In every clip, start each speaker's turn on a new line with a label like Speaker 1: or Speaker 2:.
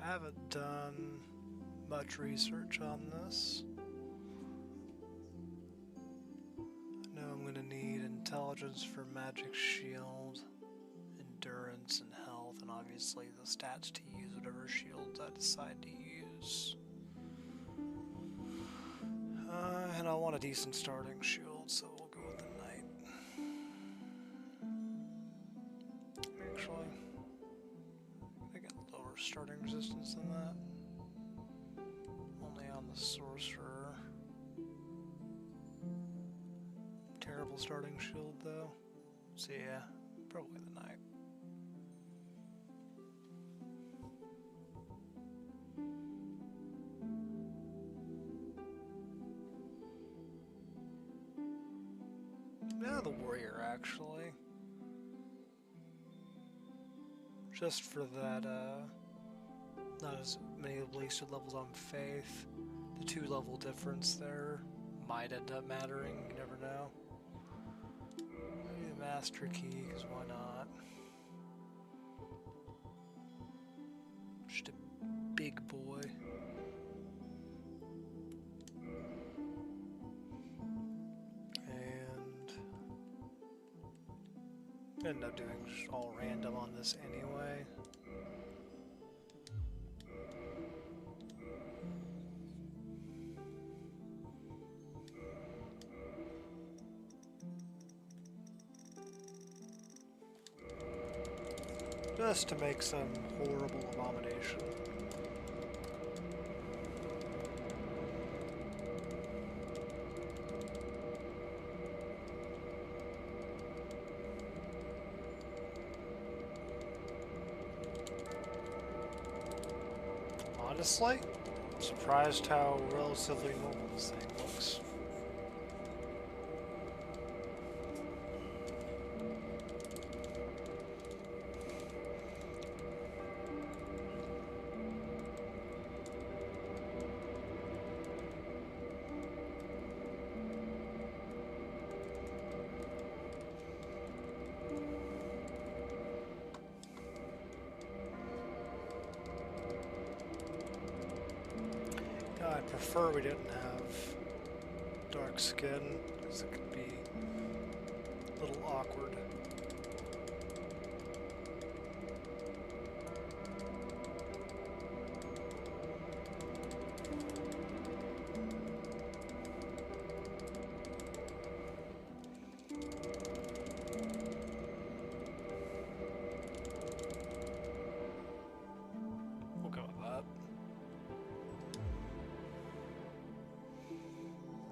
Speaker 1: haven't done much research on this. I know I'm gonna need intelligence for magic shield, endurance and health, and obviously the stats to use whatever shields I decide to use. And I want a decent starting shield, so we'll go with the knight. Actually, I get lower starting resistance than that. Only on the sorcerer. Terrible starting shield though. So yeah, probably the knight. Yeah, the warrior actually. Just for that, not as many wasted levels on faith. The 2-level difference there might end up mattering, you never know. Maybe the master key, because why not? Just a big boy. And end up doing just all random on this anyway. Just to make some horrible abomination. Honestly, I'm surprised how relatively normal this thing looks. I prefer we didn't have dark skin, because it could be a little awkward. We'll go with that.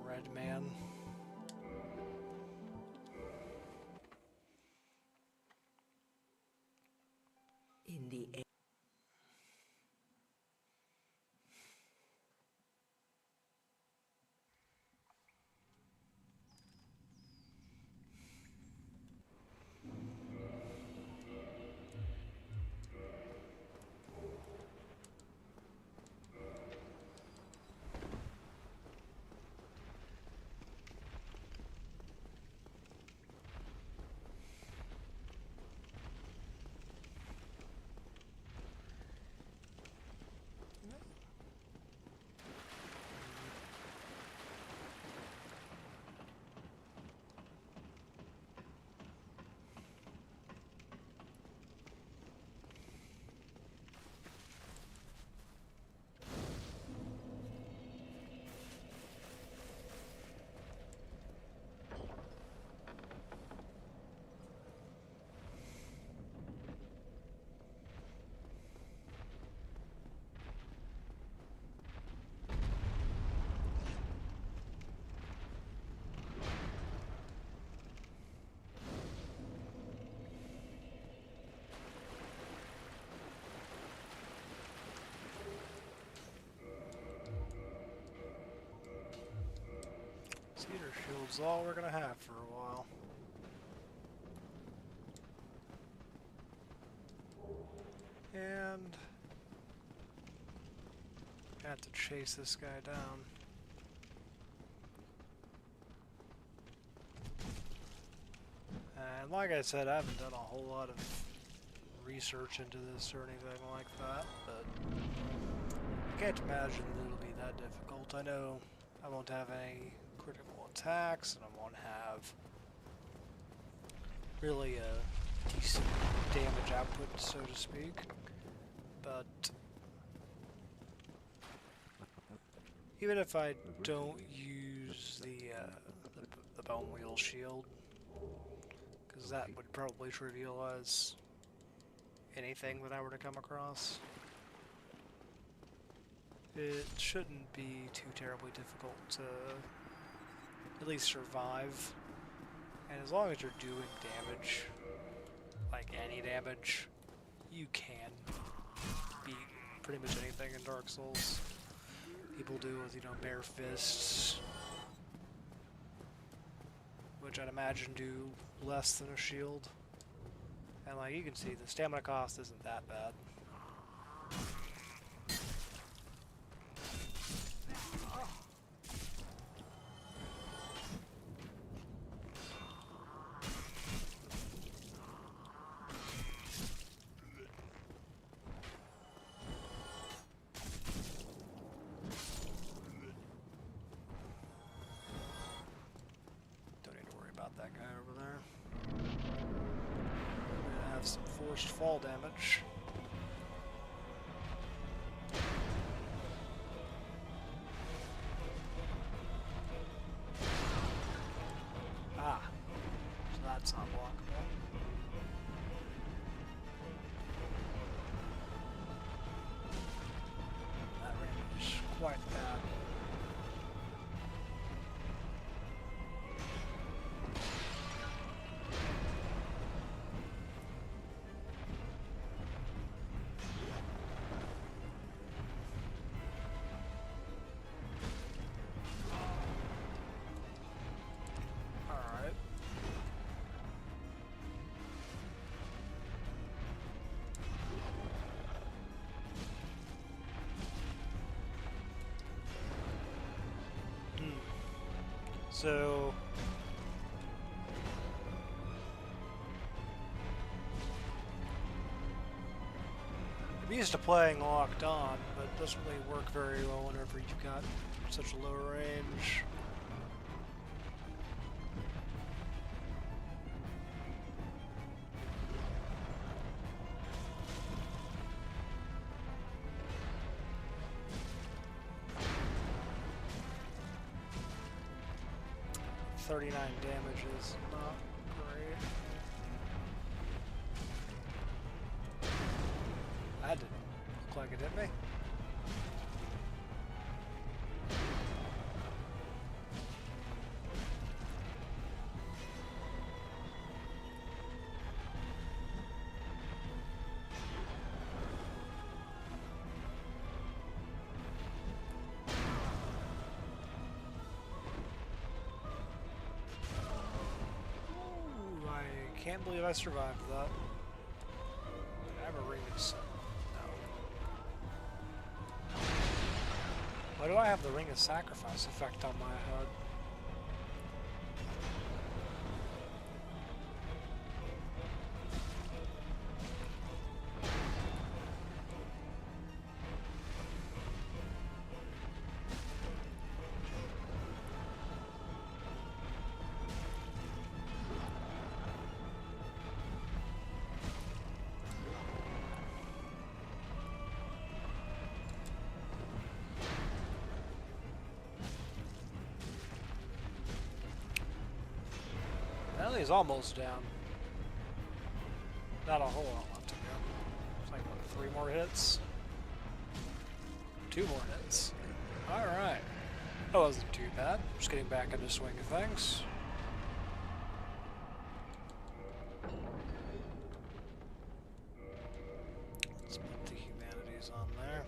Speaker 1: Red man.
Speaker 2: In the air. Cedar shield's all we're gonna have for a while. And I have to chase this guy down. And like I said, I haven't done a whole lot of
Speaker 1: research into this or anything like that, but I can't imagine that it'll be that difficult. I know I won't have any critical attacks, and I won't have really a decent damage output, so to speak, but even if I don't use the bone wheel shield, because that would probably trivialize anything that I were to come across, it shouldn't be too terribly difficult to at least survive. And as long as you're doing damage, like any damage, you can beat pretty much anything in Dark Souls. People do with, bare fists, which I'd imagine do less than a shield. And like you can see, the stamina cost isn't that bad. That guy over there. We're gonna have some forced fall damage. Ah, so that's not blockable. That range is quite bad. So I'm used to playing locked on, but it doesn't really work very well whenever you've got such a low range. .39 damage is not great. That didn't look like it hit me. I can't believe I survived that. I have a ring of no. Why do I have the ring of sacrifice effect on my HUD? Well, he's almost down. Not a whole lot left to go. It's like, what, 3 more hits? 2 more hits. Alright. That wasn't too bad. Just getting back into the swing of things. Let's put the humanities on there.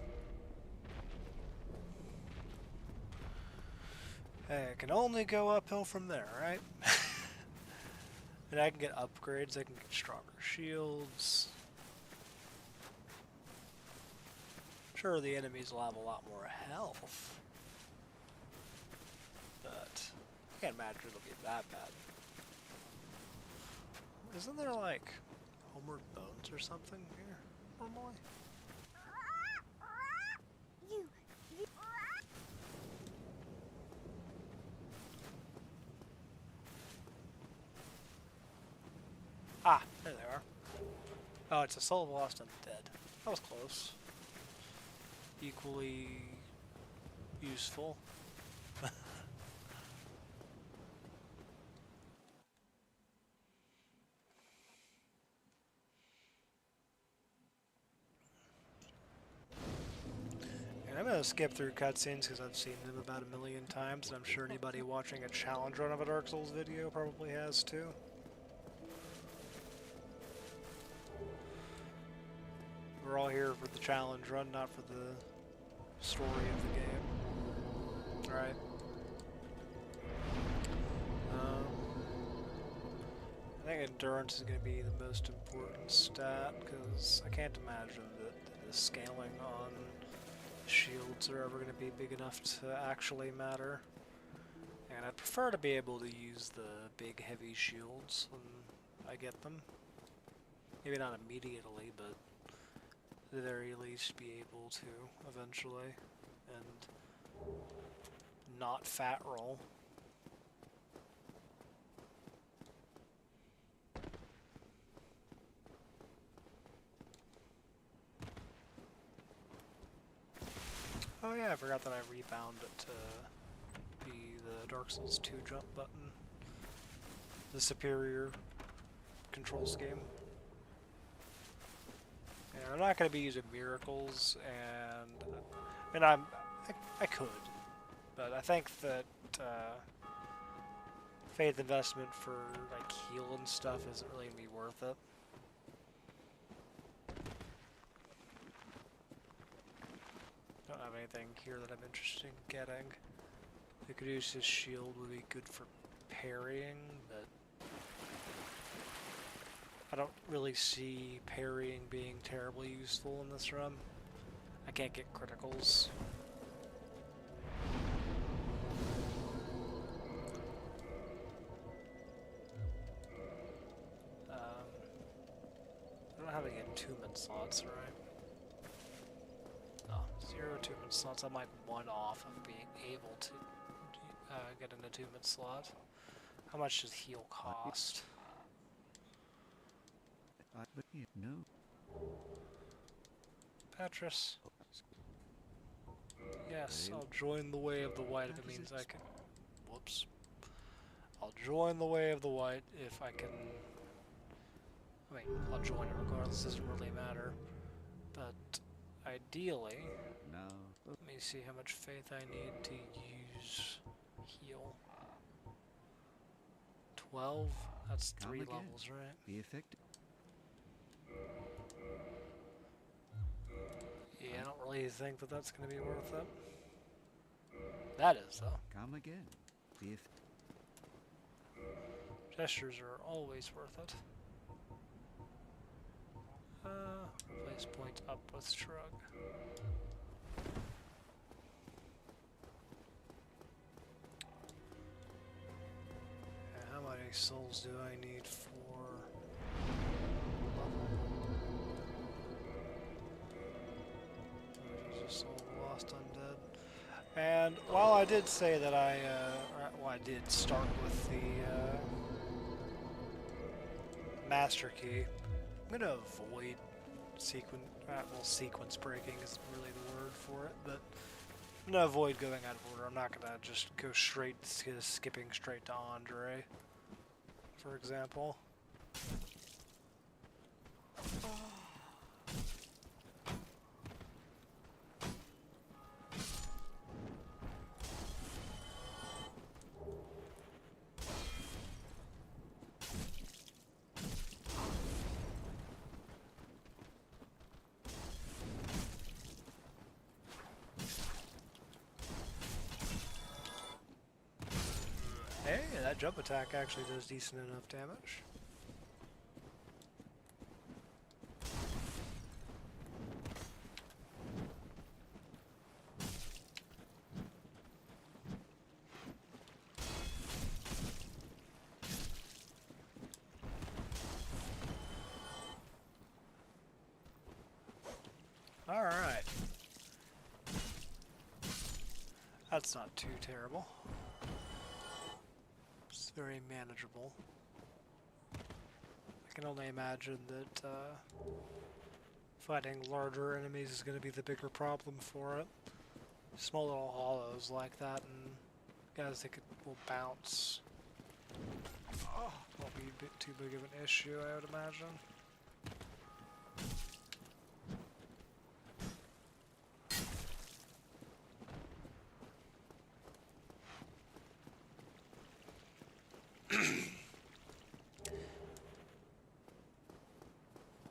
Speaker 1: Hey, it can only go uphill from there, right? And I can get upgrades, I can get stronger shields. Sure, the enemies will have a lot more health. But I can't imagine it'll be that bad. Isn't there like homeward bones shields or something here, normally? Ah, there they are. Oh, it's a soul lost undead. That was close. Equally useful. And I'm going to skip through cutscenes because I've seen them about 1,000,000 times, and I'm sure anybody watching a challenge run of a Dark Souls video probably has too. We're all here for the challenge run, not for the story of the game. Right. I think endurance is going to be the most important stat, because I can't imagine that the scaling on shields are ever going to be big enough to actually matter. And I'd prefer to be able to use the big heavy shields when I get them. Maybe not immediately, but at the very least be able to eventually. And not fat roll. Oh yeah, I forgot that I rebound it to be the Dark Souls 2 jump button. The superior control scheme. And I'm not going to be using miracles, and I could, but I think that faith investment for like heal and stuff isn't really going to be worth it. Don't have anything here that I'm interested in getting. The Caduceus shield would be good for parrying, but I don't really see parrying being terribly useful in this run. I can't get criticals. I don't have any attunement slots, right? Oh, 0 attunement slots. I'm like 1 off of being able to get an attunement slot. How much does heal cost?
Speaker 3: No.
Speaker 1: Petrus. Yes, I'll join the way of the white if it means I can... Whoops. I'll join the way of the white if I can... I mean, I'll join it regardless, it doesn't really matter. But ideally...
Speaker 3: No.
Speaker 1: Let me see how much faith I need to use heal. 12? That's 3 levels, right?
Speaker 3: Be effective.
Speaker 1: Yeah, I don't really think that that's going to be worth it. That is, though.
Speaker 3: Come again. Be
Speaker 1: Gestures are always worth it. Place point up with shrug. And how many souls do I need for level? Just soul lost undead. And while I did say that I did start with the master key, I'm gonna avoid sequence breaking isn't really the word for it, but I'm gonna avoid going out of order. I'm not gonna just go skipping straight to Andre, for example. Hey, that jump attack actually does decent enough damage. Alright. That's not too terrible. It's very manageable. I can only imagine that fighting larger enemies is going to be the bigger problem for it. Small little hollows like that and guys that will bounce won't be a bit too big of an issue, I would imagine.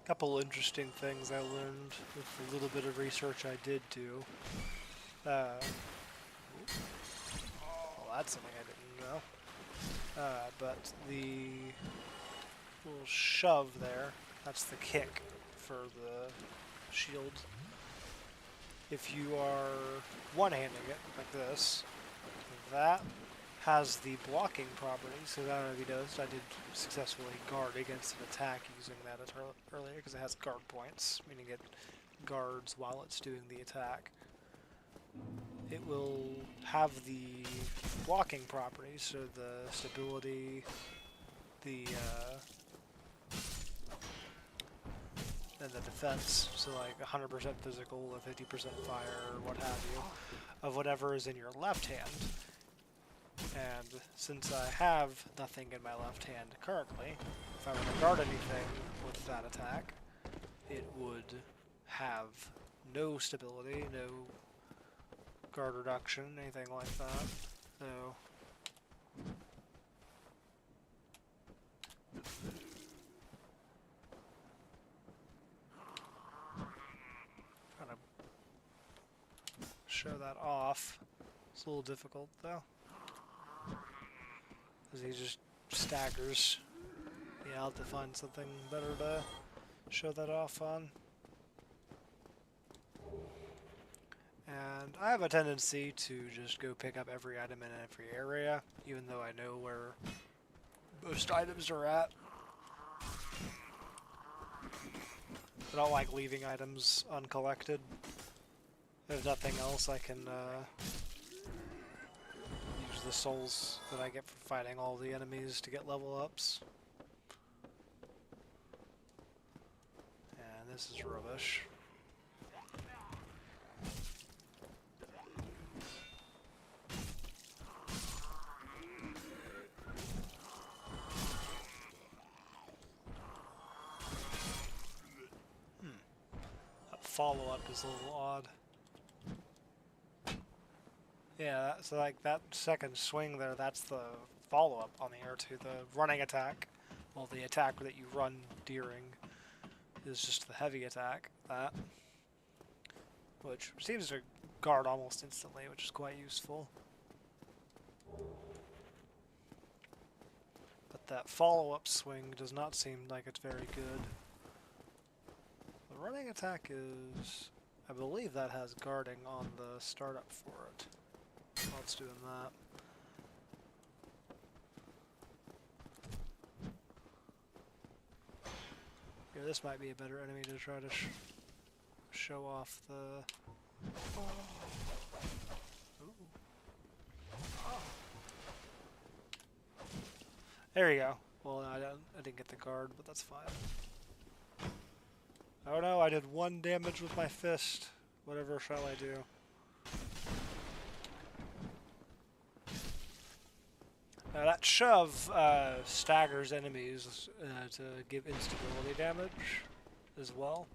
Speaker 1: Couple interesting things I learned with a little bit of research I did do. Well, that's something I didn't know. But the little shove there, that's the kick for the shield. If you are one-handing it like this, that has the blocking property. So I don't know if you noticed, I did successfully guard against an attack using that earlier because it has guard points, meaning it guards while it's doing the attack. It will have the blocking properties, so the stability, and the defense, so like 100% physical, a 50% fire, or what have you, of whatever is in your left hand. And since I have nothing in my left hand currently, if I were to guard anything with that attack, it would have no stability, no guard reduction, anything like that. So trying to show that off. It's a little difficult though, because he just staggers. Yeah, I'll have to find something better to show that off on. And I have a tendency to just go pick up every item in every area, even though I know where most items are at. I don't like leaving items uncollected. If nothing else, I can use the souls that I get from fighting all the enemies to get level ups. And this is rubbish. Follow-up is a little odd. Yeah, so like that second swing there, that's the follow-up on the R2, the running attack. Well, the attack that you run during is just the heavy attack, that. Which seems to guard almost instantly, which is quite useful. But that follow-up swing does not seem like it's very good. The running attack is, I believe that has guarding on the startup for it. While it's doing that. Yeah, this might be a better enemy to try to show off the... Ooh. There you go. Well, I didn't get the guard, but that's fine. Oh no, I did 1 damage with my fist. Whatever shall I do? Now that shove staggers enemies to give instability damage as well.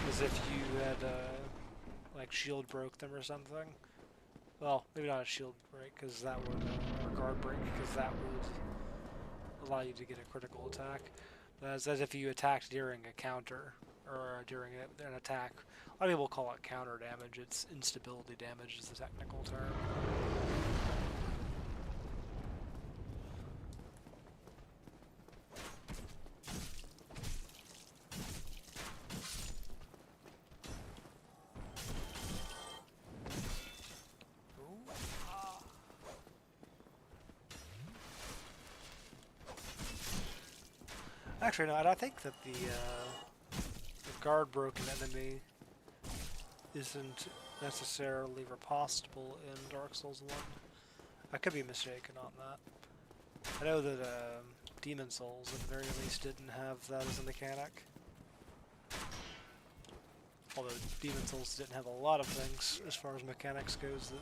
Speaker 1: As if you had like shield broke them or something. Well, maybe not a shield break, because that would, or guard break, because that would allow you to get a critical attack. It's as if you attacked during a counter, or during an attack. A lot of people call it counter damage. It's instability damage is the technical term. Actually, no, I think that the guard broken enemy isn't necessarily repostable in Dark Souls 1. I could be mistaken on that. I know that Demon Souls, at the very least, didn't have that as a mechanic. Although Demon Souls didn't have a lot of things, as far as mechanics goes, that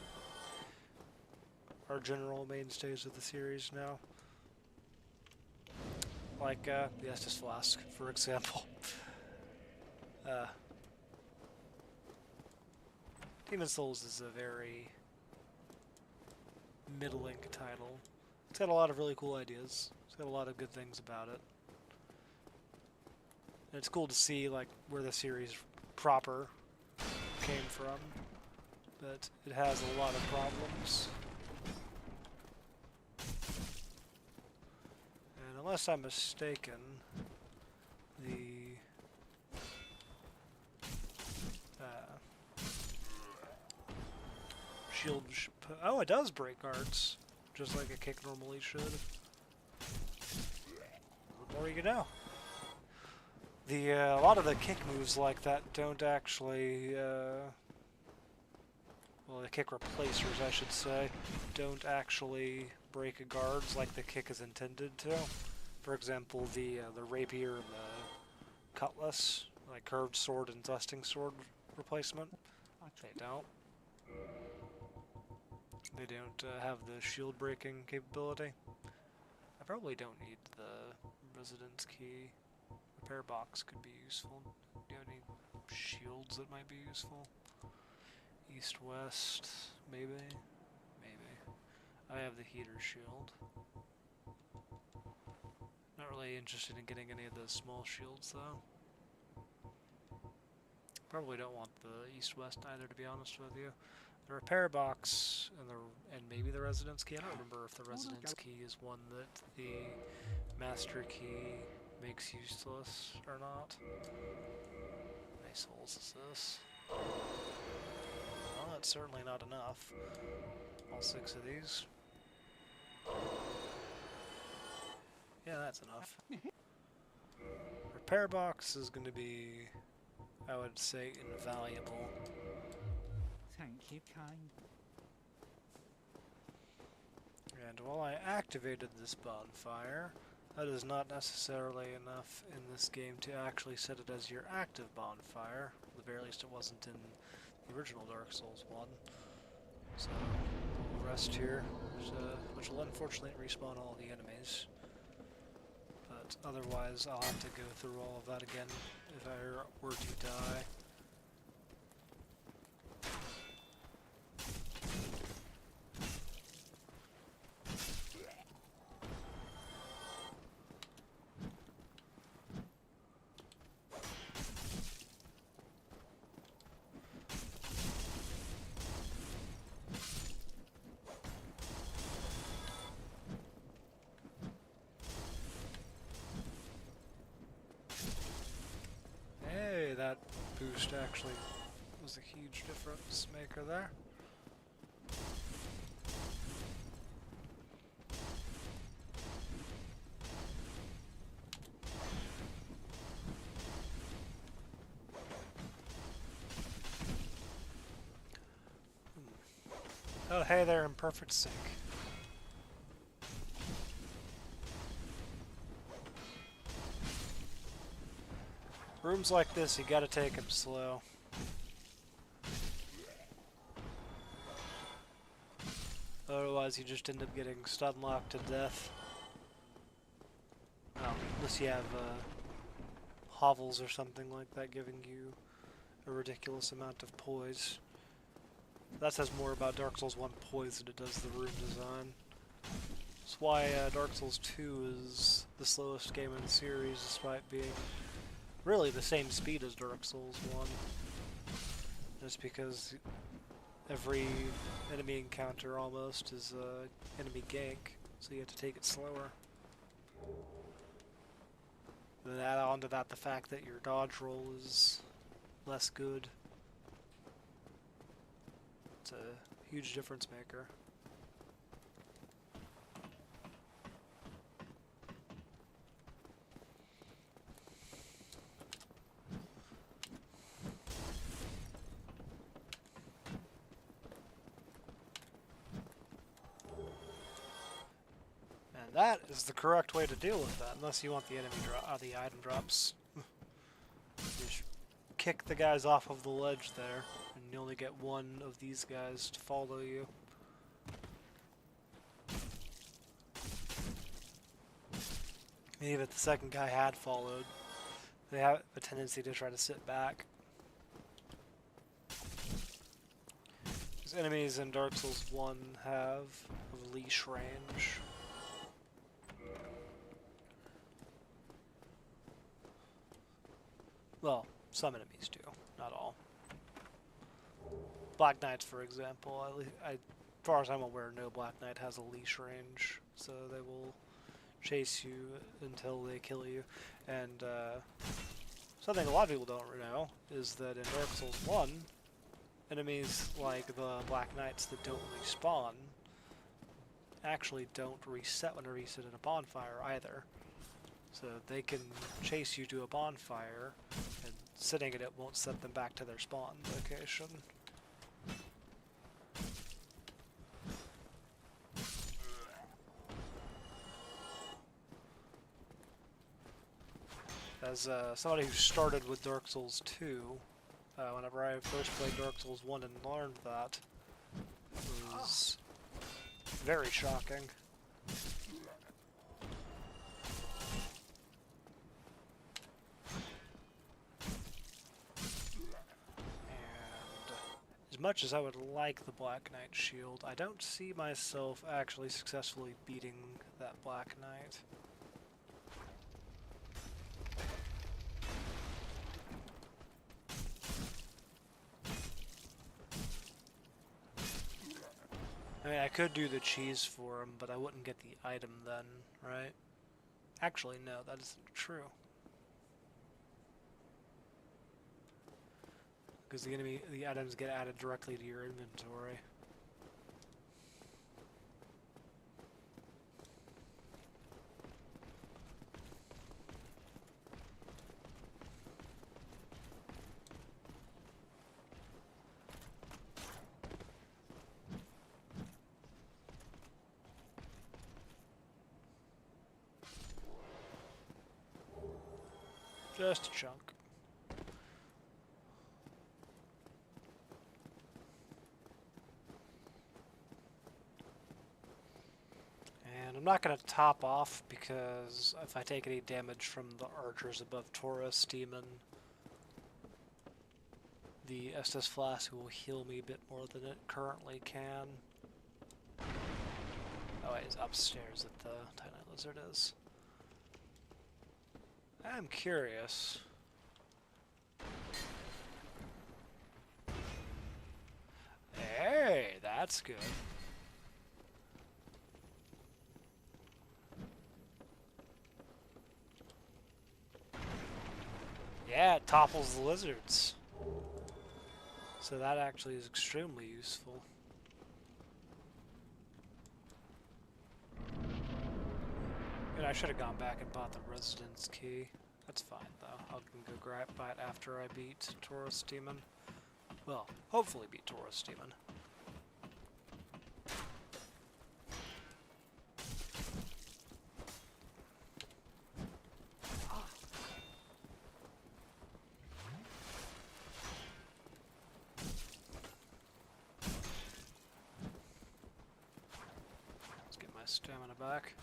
Speaker 1: are general mainstays of the series now. Like the Estus Flask, for example. Demon Souls is a very middling title. It's got a lot of really cool ideas. It's got a lot of good things about it. And it's cool to see like where the series proper came from, but it has a lot of problems. And unless I'm mistaken, the shield. Oh, it does break arts, just like a kick normally should. The more you know. A lot of the kick moves like that don't actually. Well, the kick replacers, I should say, don't actually break a guards like the kick is intended to. For example, the rapier and the cutlass, like curved sword and thrusting sword replacement. They don't. They don't have the shield breaking capability. I probably don't need the residence key. Repair box could be useful. Do you have any shields that might be useful? East, west, maybe? Maybe. I have the heater shield. Not really interested in getting any of those small shields though. Probably don't want the east-west either, to be honest with you. The repair box and maybe the residence key. I don't remember if the residence key is one that the master key makes useless or not. How many souls is this? Well, that's certainly not enough. All 6 of these. Yeah, that's enough. Repair box is going to be, I would say, invaluable.
Speaker 3: Thank you, kind.
Speaker 1: And while I activated this bonfire, that is not necessarily enough in this game to actually set it as your active bonfire. At the very least it wasn't in the original Dark Souls 1. So, we'll rest here, which will unfortunately respawn all the enemies. But otherwise I'll have to go through all of that again if I were to die. That boost actually was a huge difference maker there. Oh, hey there, in perfect sync. Rooms like this, you gotta take them slow. Otherwise, you just end up getting stun locked to death. Unless you have hovels or something like that giving you a ridiculous amount of poise. That says more about Dark Souls 1 poise than it does the room design. That's why Dark Souls 2 is the slowest game in the series, despite being really the same speed as Dark Souls 1. Just because every enemy encounter almost is an enemy gank, so you have to take it slower. Then add on to that the fact that your dodge roll is less good. It's a huge difference maker. That is the correct way to deal with that, unless you want the the item drops. Just kick the guys off of the ledge there, and you only get one of these guys to follow you. Even if the second guy had followed, they have a tendency to try to sit back. Because enemies in Dark Souls 1 have a leash range. Well, some enemies do, not all. Black Knights, for example, as far as I'm aware, no Black Knight has a leash range, so they will chase you until they kill you. And something a lot of people don't know is that in Dark Souls 1, enemies like the Black Knights that don't respawn actually don't reset whenever you sit in a bonfire either. So they can chase you to a bonfire, and sitting in it won't set them back to their spawn location. As somebody who started with Dark Souls 2, whenever I first played Dark Souls 1 and learned that, it was very shocking. As much as I would like the Black Knight shield, I don't see myself actually successfully beating that Black Knight. I mean, I could do the cheese for him, but I wouldn't get the item then, right? Actually, no, that isn't true. Because the items get added directly to your inventory. Just a chunk. And I'm not going to top off because if I take any damage from the archers above Taurus Demon, the Estus Flask will heal me a bit more than it currently can. Oh, it's upstairs that the Tiny Lizard is. I'm curious. Hey, that's good. Yeah, it topples the lizards. So that actually is extremely useful. And I should have gone back and bought the residence key. That's fine though. I'll go buy it after I beat Taurus Demon. Well, hopefully beat Taurus Demon. Let's get my stamina back.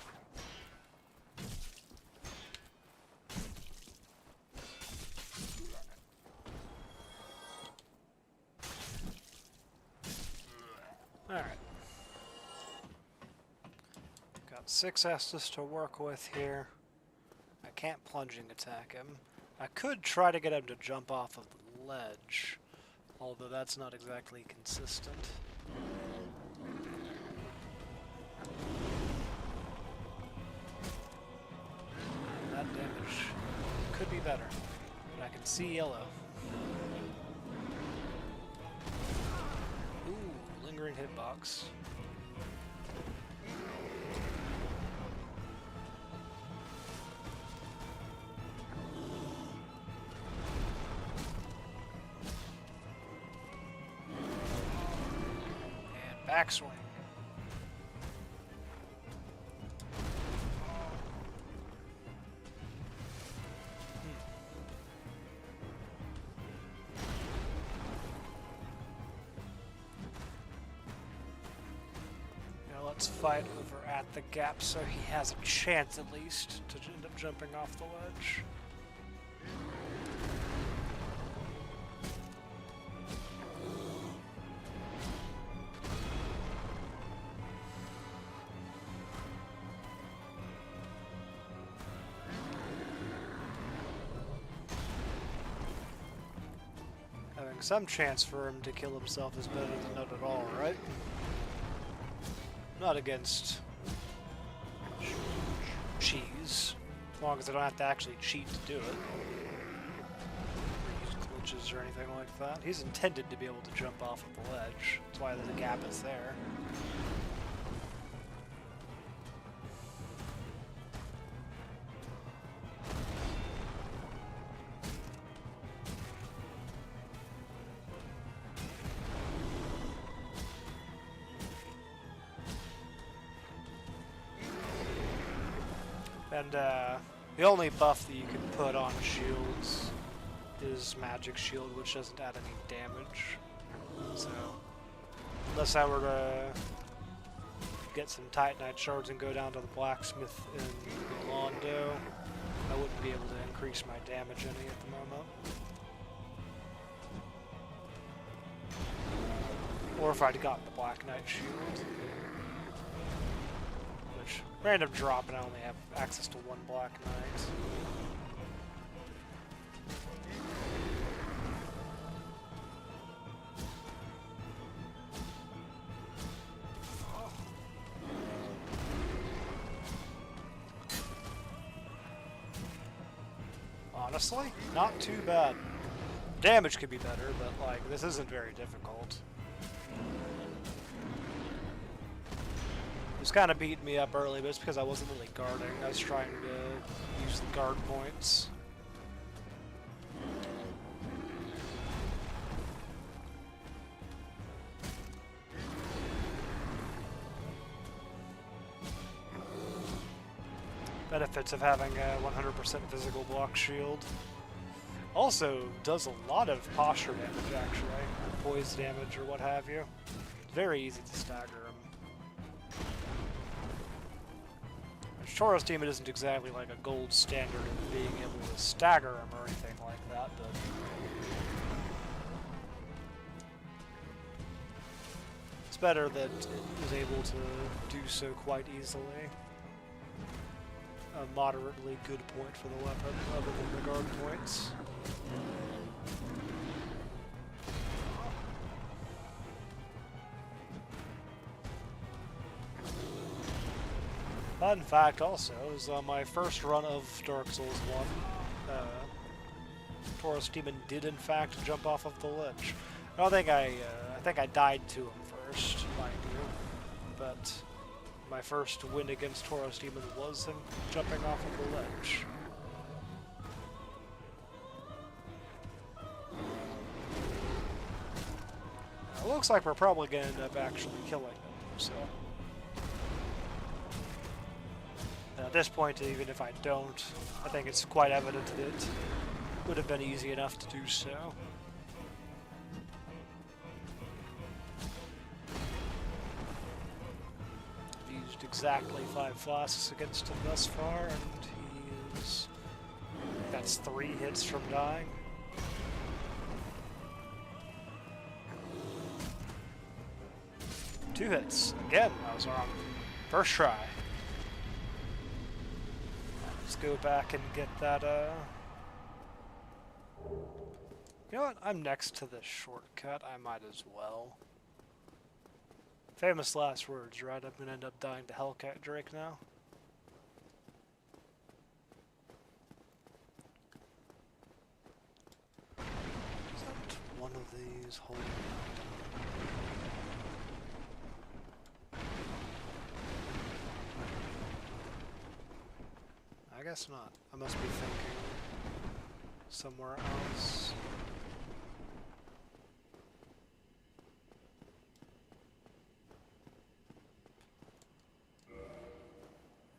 Speaker 1: Alright. Got 6 Estus to work with here. I can't plunging attack him. I could try to get him to jump off of the ledge, although that's not exactly consistent. That damage could be better, but I can see yellow. Lingering hitbox. And backswing. let's fight over at the gap so he has a chance at least to end up jumping off the ledge. Having some chance for him to kill himself is better than none at all, right? Not against cheese, as long as I don't have to actually cheat to do it. Or use glitches or anything like that. He's intended to be able to jump off of the ledge. That's why the gap is there. And the only buff that you can put on shields is Magic Shield, which doesn't add any damage. So, unless I were to get some Titanite shards and go down to the blacksmith in Londo, I wouldn't be able to increase my damage any at the moment. Or if I'd gotten the Black Knight Shield. Random drop, and I only have access to one Black Knight. Honestly, not too bad. Damage could be better, but like this isn't very difficult. He was kind of beating me up early, but it's because I wasn't really guarding. I was trying to use the guard points. Benefits of having a 100% physical block shield. Also does a lot of posture damage, actually. Or poise damage, or what have you. It's very easy to stagger him. Taurus Demon isn't exactly like a gold standard of being able to stagger him or anything like that, but it's better that it is able to do so quite easily. A moderately good point for the weapon, other than the guard points. Fun fact also is on my first run of Dark Souls 1, Taurus Demon did in fact jump off of the ledge. I don't think I think I died to him first, mind you, but my first win against Taurus Demon was him jumping off of the ledge. It looks like we're probably going to end up actually killing him, so... At this point, even if I don't, I think it's quite evident that it would have been easy enough to do so. I've used exactly 5 flasks against him thus far, and he is... that's 3 hits from dying. Two hits. Again, I was wrong. First try. Let's go back and get that, You know what? I'm next to this shortcut. I might as well. Famous last words, right? I'm gonna end up dying to Hellcat Drake now. Is that one of these holding? I guess not. I must be thinking somewhere else.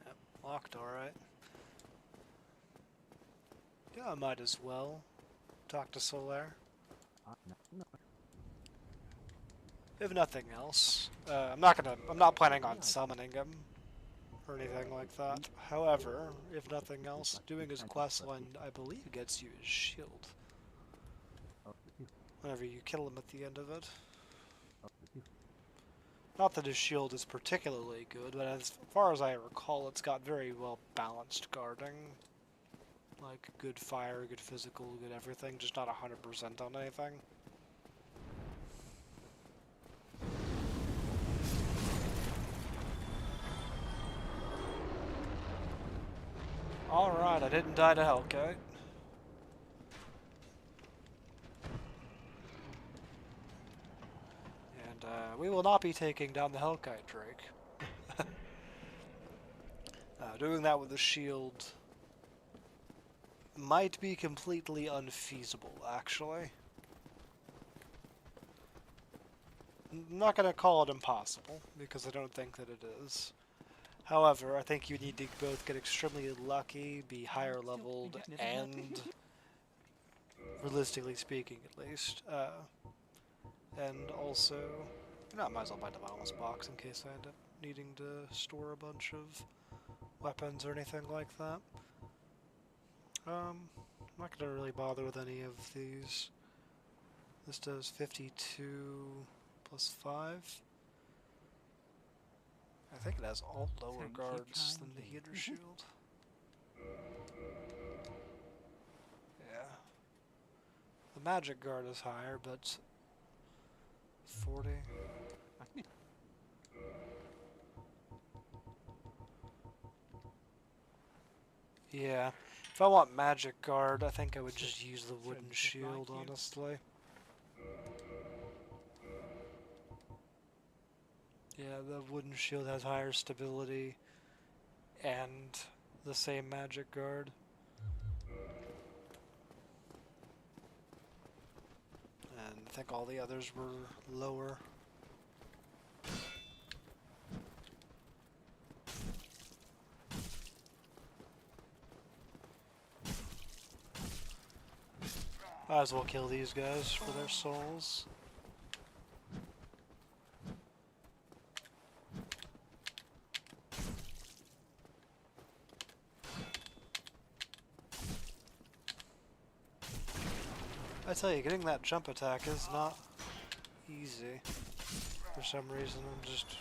Speaker 1: Yep, locked, alright. Yeah, I might as well talk to Solaire. if nothing else. I'm not planning on summoning him or anything like that. However, if nothing else, doing his quest line, I believe, gets you his shield. Whenever you kill him at the end of it. Not that his shield is particularly good, but as far as I recall, it's got very well balanced guarding. Like, good fire, good physical, good everything, just not 100% on anything. Alright, I didn't die to Hellkite. And we will not be taking down the Hellkite Drake. Doing that with a shield might be completely unfeasible, actually. I'm not going to call it impossible, because I don't think that it is. However, I think you need to both get extremely lucky, be higher leveled, and, realistically speaking at least, and also, I might as well buy the bottomless box in case I end up needing to store a bunch of weapons or anything like that. I'm not going to really bother with any of these. This does 52 plus 5. I think it has all lower guards than the heater shield. Yeah. The magic guard is higher, but 40. Yeah. If I want magic guard, I think I would just use the wooden shield, honestly. Yeah, the wooden shield has higher stability and the same magic guard. And I think all the others were lower. Might as well kill these guys for their souls. I tell you, getting that jump attack is not easy. For some reason, I'm just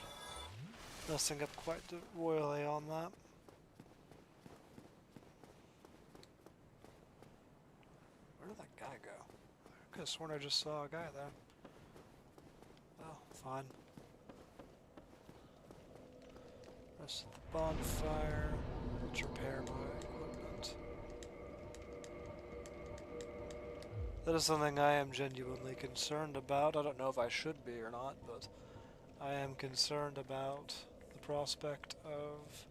Speaker 1: messing up quite royally on that. Where did that guy go? I could have sworn I just saw a guy there. Oh, fine. Rest of the bonfire. Let's repair my equipment. That is something I am genuinely concerned about. I don't know if I should be or not, but I am concerned about the prospect of...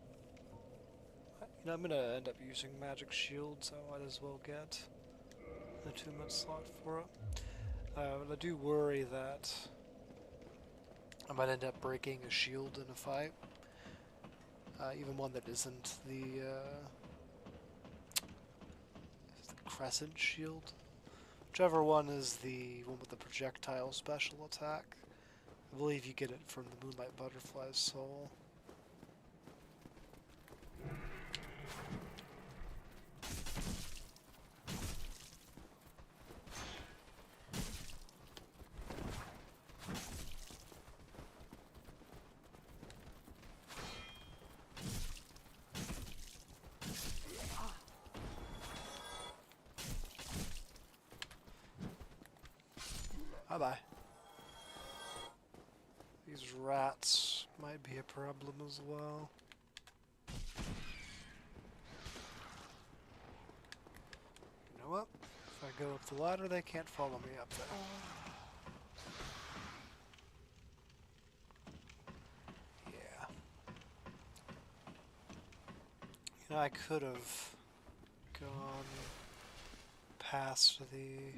Speaker 1: You know, I'm gonna end up using magic shield, so I might as well get the 2-minute slot for it. But I do worry that I might end up breaking a shield in a fight. Even one that isn't the crescent shield. Whichever one is the one with the projectile special attack. I believe you get it from the Moonlight Butterfly's soul. Bye-bye. These rats might be a problem as well. You know what? If I go up the ladder, they can't follow me up there. Yeah. You know, I could have gone past the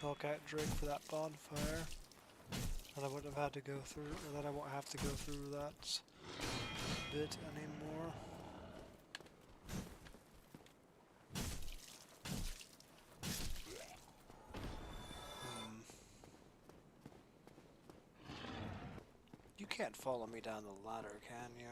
Speaker 1: Hellkite Drake for that bonfire, and I wouldn't have had to go through, or that I won't have to go through that bit anymore. can't follow me down the ladder, can you?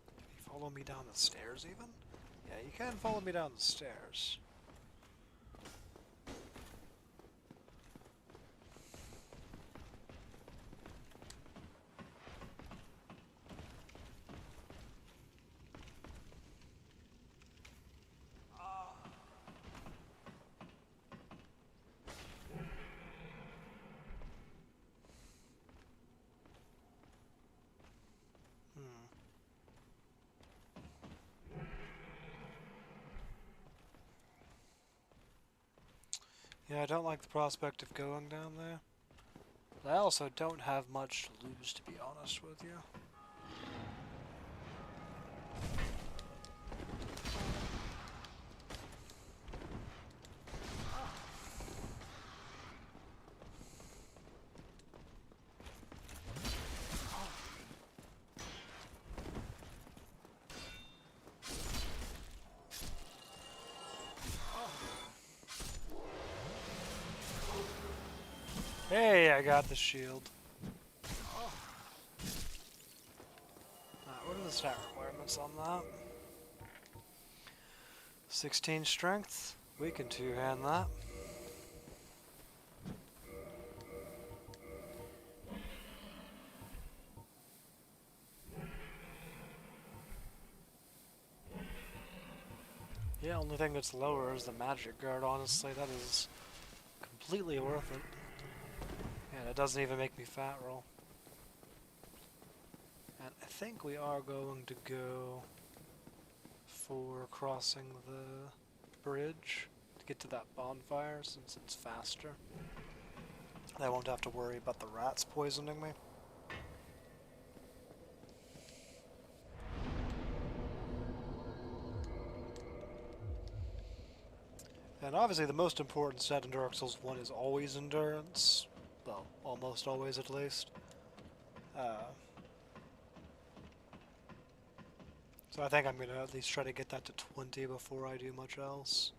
Speaker 1: Can you follow me down the stairs even? Yeah, you can follow me down the stairs. Yeah, I don't like the prospect of going down there. But I also don't have much to lose, to be honest with you. Hey, I got the shield. What are the stat requirements on that? 16 strength. We can two-hand that. Yeah, only thing that's lower is the magic guard, honestly. That is completely worth it. And it doesn't even make me fat roll. And I think we are going to go for crossing the bridge to get to that bonfire since it's faster. I won't have to worry about the rats poisoning me. And obviously the most important stat in Dark Souls 1 is always endurance. Well, almost always at least. So I think I'm going to at least try to get that to 20 before I do much else.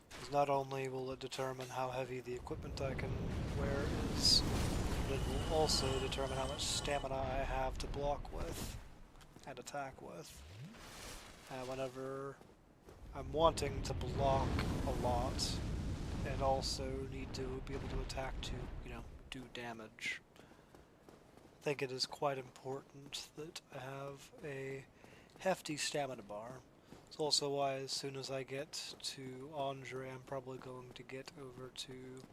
Speaker 1: Because not only will it determine how heavy the equipment I can wear is, but it will also determine how much stamina I have to block with and attack with. Whenever I'm wanting to block a lot and also need to be able to attack to, do damage. I think it is quite important that I have a hefty stamina bar. It's also why as soon as I get to Andre, I'm probably going to get over to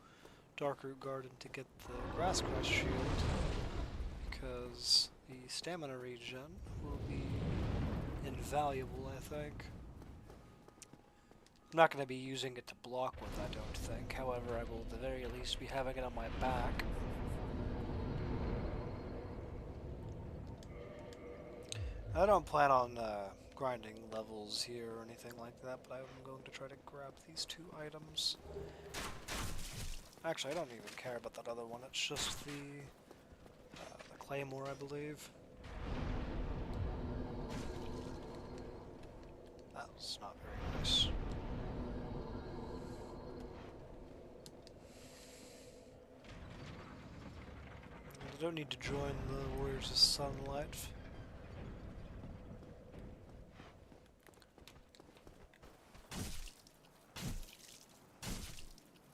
Speaker 1: Darkroot Garden to get the Grass Crest shield, because the stamina regen will be invaluable, I think. I'm not going to be using it to block with, I don't think. However, I will at the very least be having it on my back. I don't plan on grinding levels here or anything like that, but I'm going to try to grab these two items. Actually, I don't even care about that other one. It's just the Claymore, I believe. That was not very nice. I don't need to join the Warriors of Sunlight.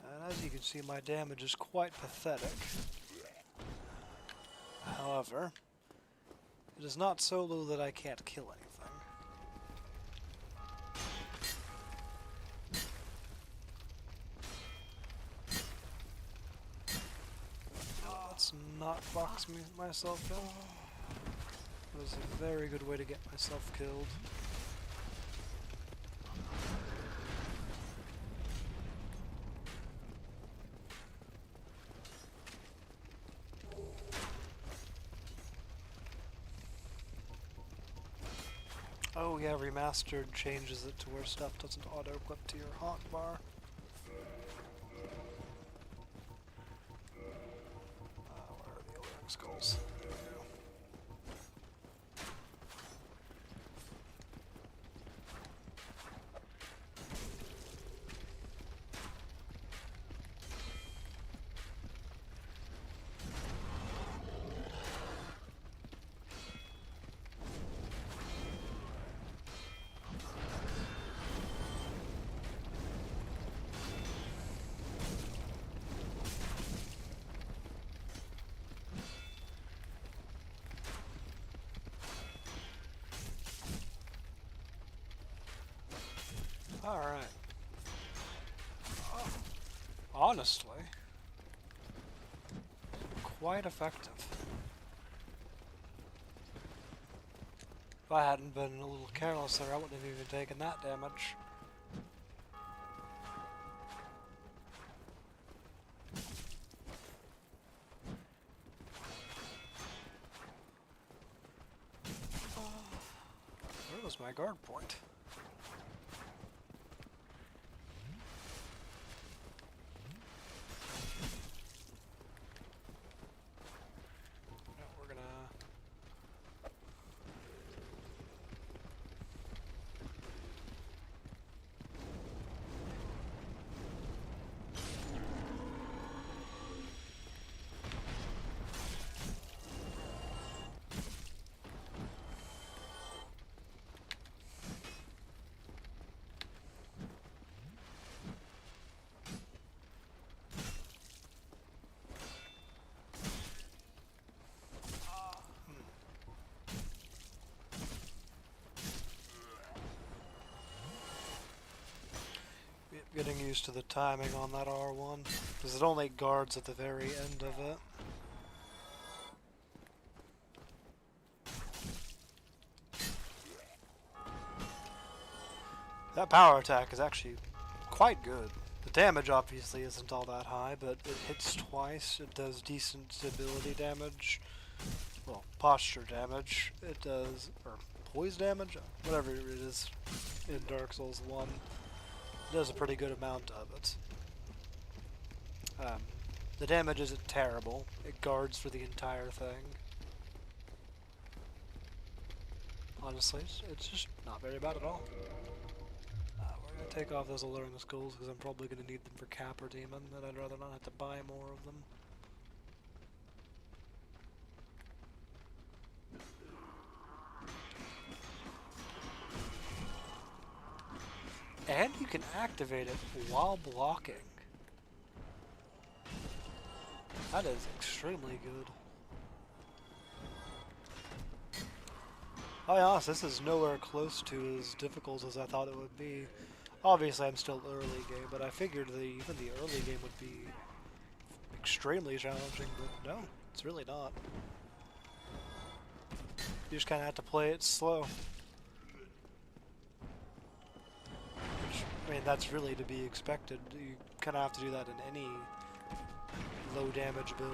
Speaker 1: And as you can see, my damage is quite pathetic. However, it is not so low that I can't kill anything. Let's not box myself in. That is a very good way to get myself killed. Oh yeah, Remastered changes it to where stuff doesn't auto-equip to your hotbar. Where are the Alluring Skulls? There we go. Alright. Honestly, quite effective. If I hadn't been a little careless there, I wouldn't have even taken that damage. Where was my guard point? Yeah, we're gonna... Getting used to the timing on that R1, because it only guards at the very end of it. That power attack is actually quite good. The damage obviously isn't all that high, but it hits twice, it does decent stability damage, well, posture damage, it does, or poise damage, whatever it is in Dark Souls 1. It does a pretty good amount of it. The damage isn't terrible. It guards for the entire thing. Honestly, it's just not very bad at all. We're going to take off those Alluring Skulls because I'm probably going to need them for Cap or Demon, and I'd rather not have to buy more of them. And you can activate it while blocking. That is extremely good. I'll be honest, this is nowhere close to as difficult as I thought it would be. Obviously, I'm still early game, but I figured even the early game would be extremely challenging, but no, it's really not. You just kind of have to play it slow. I mean, that's really to be expected. You kind of have to do that in any low damage build.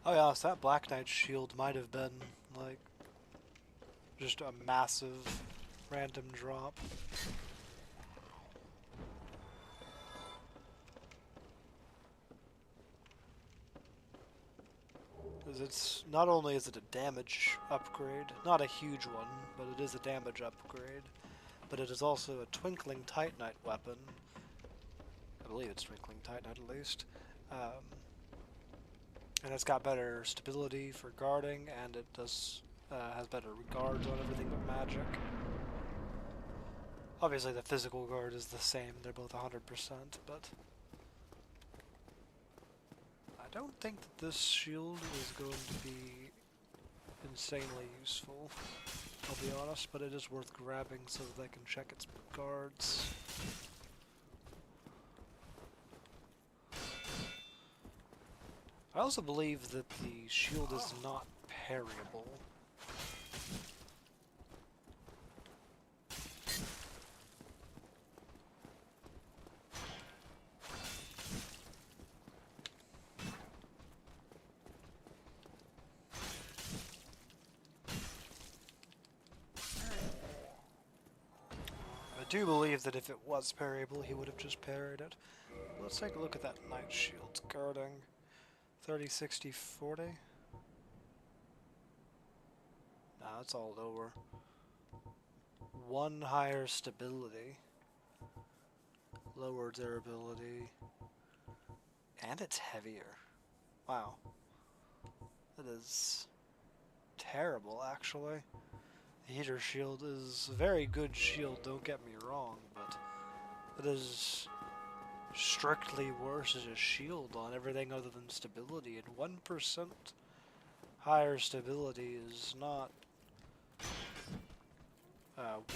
Speaker 1: Oh yeah, so that Black Knight shield might have been, like, just a massive random drop. Because it's, not only is it a damage upgrade, not a huge one, but it is a damage upgrade, but it is also a Twinkling Titanite weapon. I believe it's Twinkling Titanite at least. And it's got better stability for guarding, and it does has better guards on everything but magic. Obviously the physical guard is the same, they're both 100%, but I don't think that this shield is going to be insanely useful, I'll be honest, but it is worth grabbing so that I can check its guards. I also believe that the shield is not parryable. I do believe that if it was parryable, he would have just parried it. Let's take a look at that Knight Shield's guarding. 30, 60, 40. Nah, it's all lower. 1 higher stability. Lower durability. And it's heavier. Wow. That is terrible, actually. The heater shield is a very good shield, don't get me wrong, but it is strictly worse as a shield on everything other than stability, and 1% higher stability is not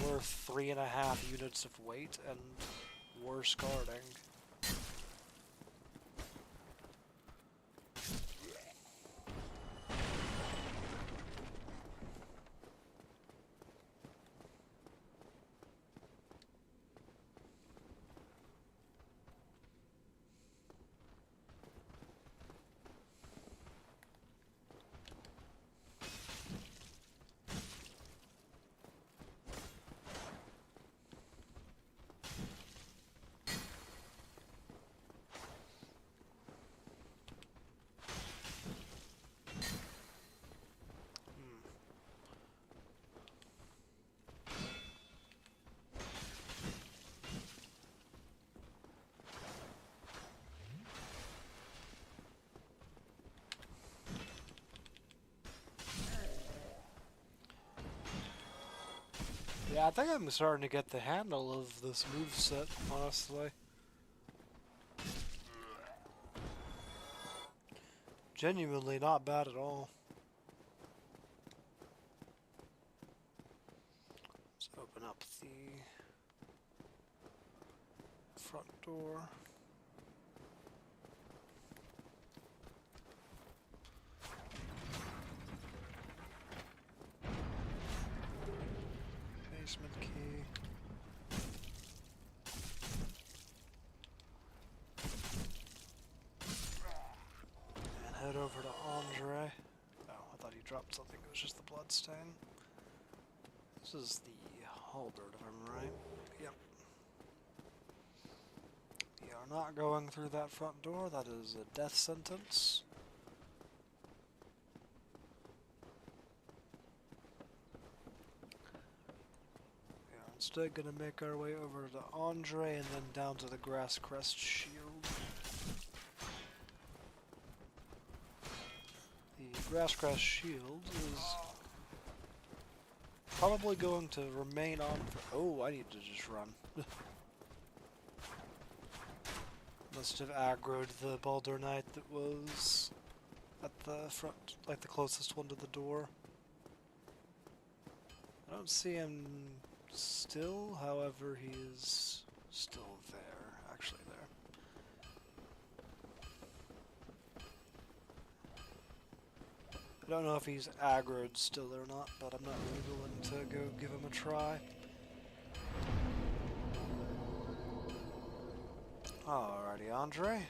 Speaker 1: worth 3.5 units of weight and worse guarding. Yeah, I think I'm starting to get the handle of this moveset, honestly. Genuinely not bad at all. Let's open up the front door. Basement key. And head over to Andre. Oh, I thought he dropped something. It was just the blood stain. This is the halberd, if I'm right. Yep. We are not going through that front door. That is a death sentence. Instead, gonna make our way over to Andre and then down to the Grass Crest Shield. The Grass Crest Shield is probably going to remain on for— oh, I need to just run. Must have aggroed the Baldur Knight that was at the front, like the closest one to the door. I don't see him still, however, he is still there, actually there. I don't know if he's aggroed still or not, but I'm not really willing to go give him a try. Alrighty, Andre.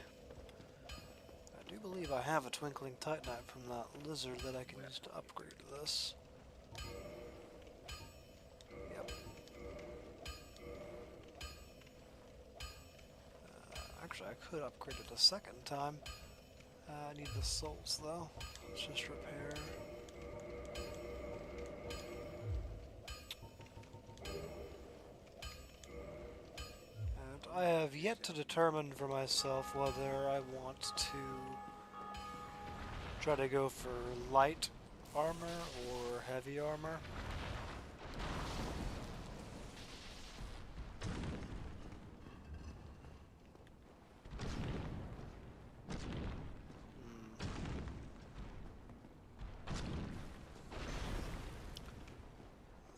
Speaker 1: I do believe I have a Twinkling Titanite from that lizard that I can use to upgrade this. Actually, I could upgrade it a second time. I need the souls, though. Let's just repair. And I have yet to determine for myself whether I want to try to go for light armor or heavy armor.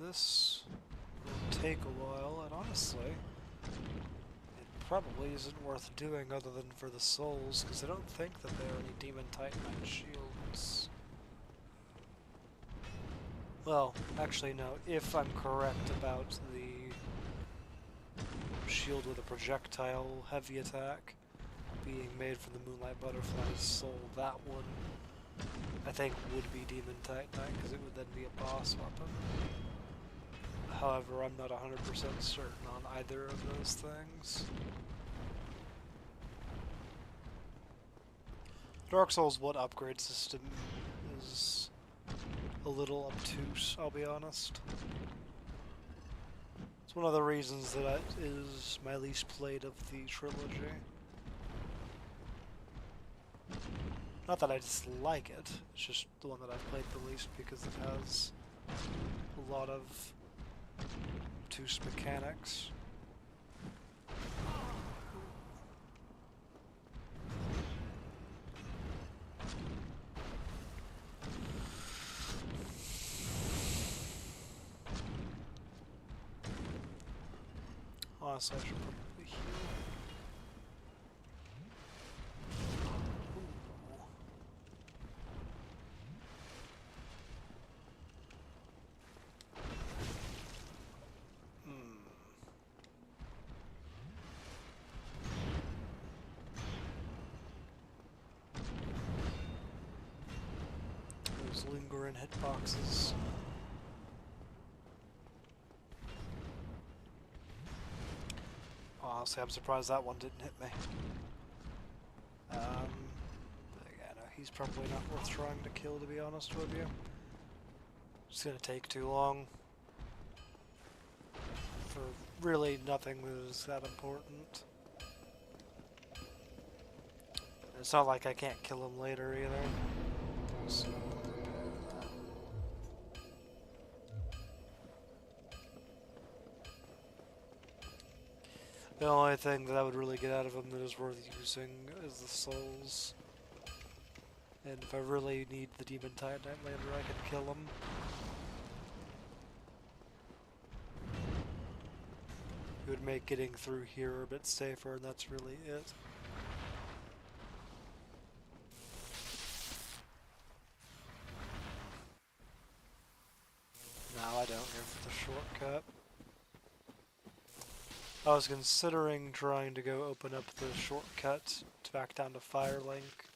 Speaker 1: This will take a while, and honestly, it probably isn't worth doing other than for the souls, because I don't think that there are any Demon Titanite shields. Well, actually no, if I'm correct about the shield with a projectile heavy attack being made from the Moonlight Butterfly's soul, that one I think would be Demon Titanite, because it would then be a boss weapon. However, I'm not 100% certain on either of those things. Dark Souls 1 upgrade system is a little obtuse, I'll be honest. It's one of the reasons that it is my least played of the trilogy. Not that I dislike it, it's just the one that I've played the least because it has a lot of obtuse mechanics. Honestly, I should probably heal. Those lingering hitboxes. Honestly, I'm surprised that one didn't hit me. But yeah, no, he's probably not worth trying to kill, to be honest with you. It's gonna take too long. For really nothing that is that important. It's not like I can't kill him later either. So, the only thing that I would really get out of him that is worth using is the souls. And if I really need the Demon Titanite later, I can kill him. It would make getting through here a bit safer, and that's really it. No, I don't go for the shortcut. I was considering trying to go open up the shortcut back down to Firelink.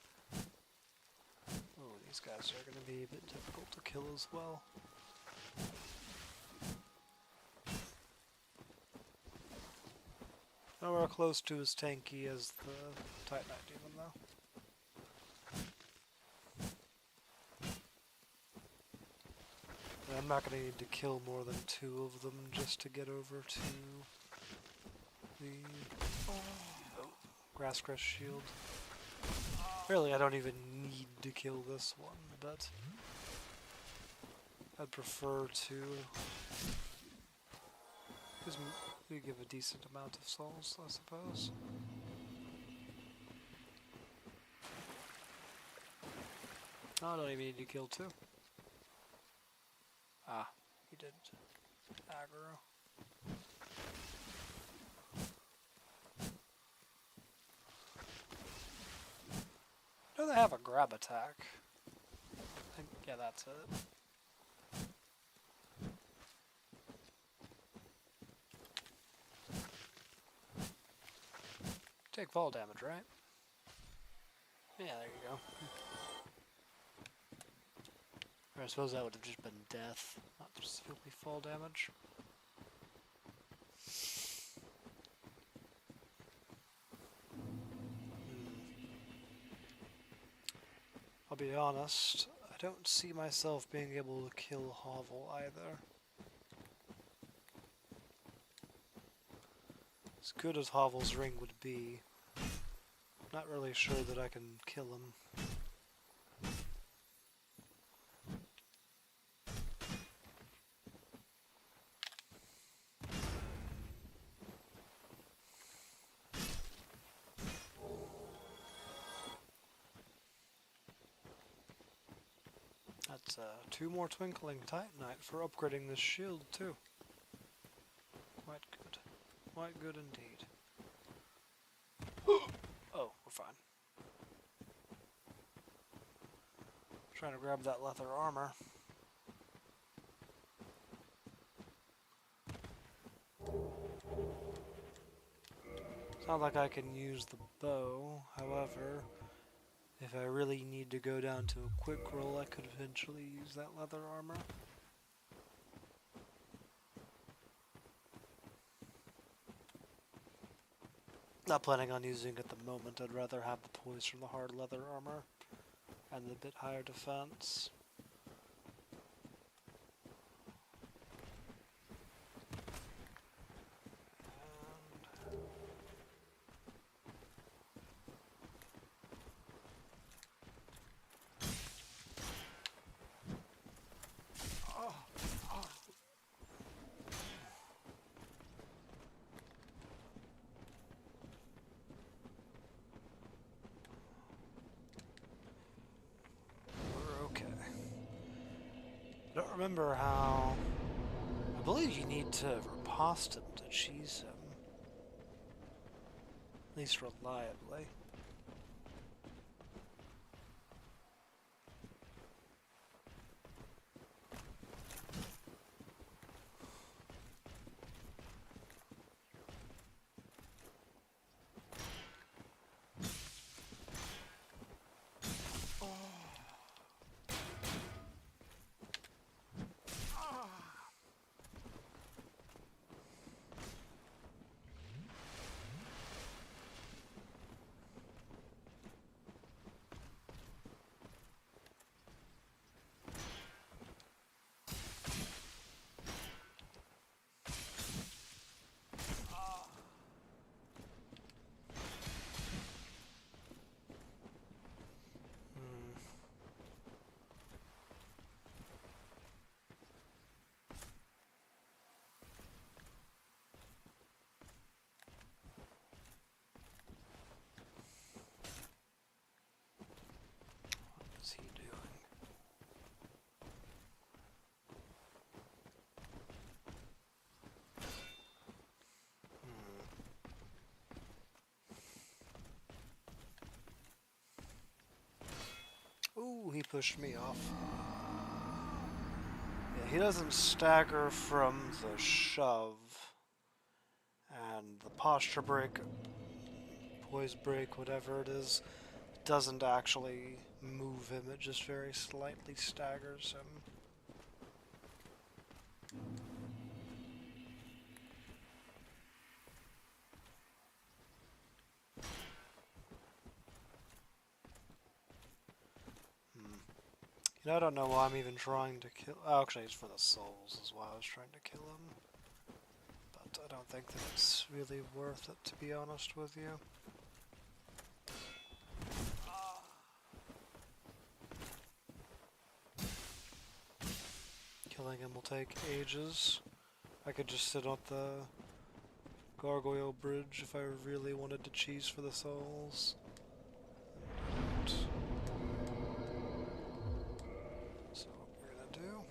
Speaker 1: Oh, these guys are going to be a bit difficult to kill as well. Nowhere close to as tanky as the Titanite Demon, though. And I'm not going to need to kill more than 2 of them just to get over to the Grasscrest Shield. Really, I don't even need to kill this one, but I'd prefer to. Because we give a decent amount of souls, I suppose. I don't even need to kill 2. Ah, he did aggro. No, they have a grab attack. I think, yeah, that's it. Take fall damage, right? Yeah, there you go. Or I suppose that would have just been death, not specifically fall damage. I'll be honest, I don't see myself being able to kill Hovel either. As good as Hovel's ring would be, I'm not really sure that I can kill him. That's 2 more Twinkling Titanite for upgrading this shield too. Quite good. Quite good indeed. Oh, we're fine. Trying to grab that leather armor. It's not like I can use the bow, however, if I really need to go down to a quick roll, I could eventually use that leather armor. Not planning on using it at the moment. I'd rather have the poise from the hard leather armor and the bit higher defense. I don't remember how... I believe you need to riposte him to cheese him. At least reliably. What's he doing? Ooh, he pushed me off. Yeah, he doesn't stagger from the shove. And the posture break, poise break, whatever it is, doesn't actually move him, it just very slightly staggers him. You know, I don't know why I'm even trying to kill... Oh, actually, it's for the souls is why I was trying to kill him. But I don't think that it's really worth it, to be honest with you. Killing him will take ages. I could just sit on the gargoyle bridge if I really wanted to cheese for the souls. So what we're gonna do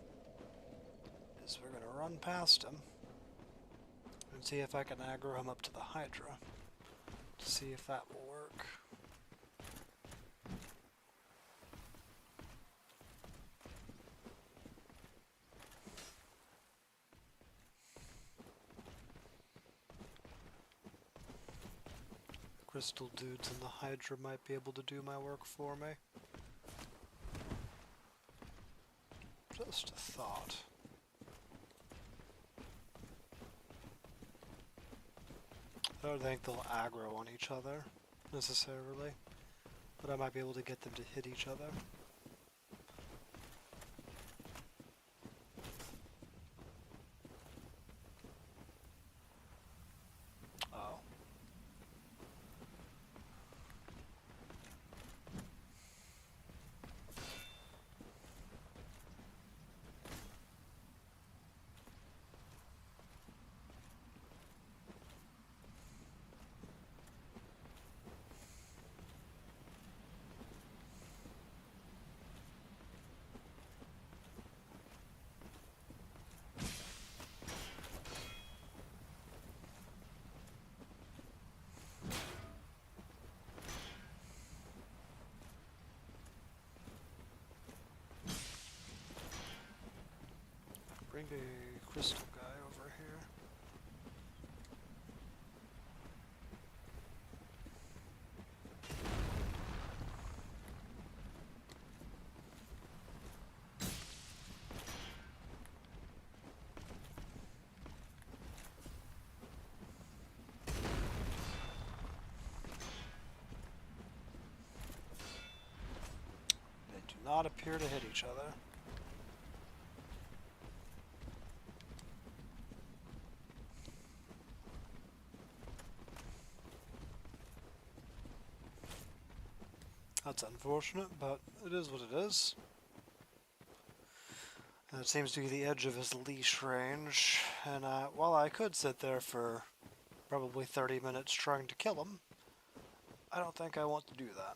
Speaker 1: is we're gonna run past him and see if I can aggro him up to the Hydra to see if that will work. Crystal dudes and the Hydra might be able to do my work for me. Just a thought. I don't think they'll aggro on each other, necessarily, but I might be able to get them to hit each other. Oh. Bring a crystal guy over here. They do not appear to hit each other. That's unfortunate, but it is what it is. And it seems to be the edge of his leash range, and while I could sit there for probably 30 minutes trying to kill him, I don't think I want to do that.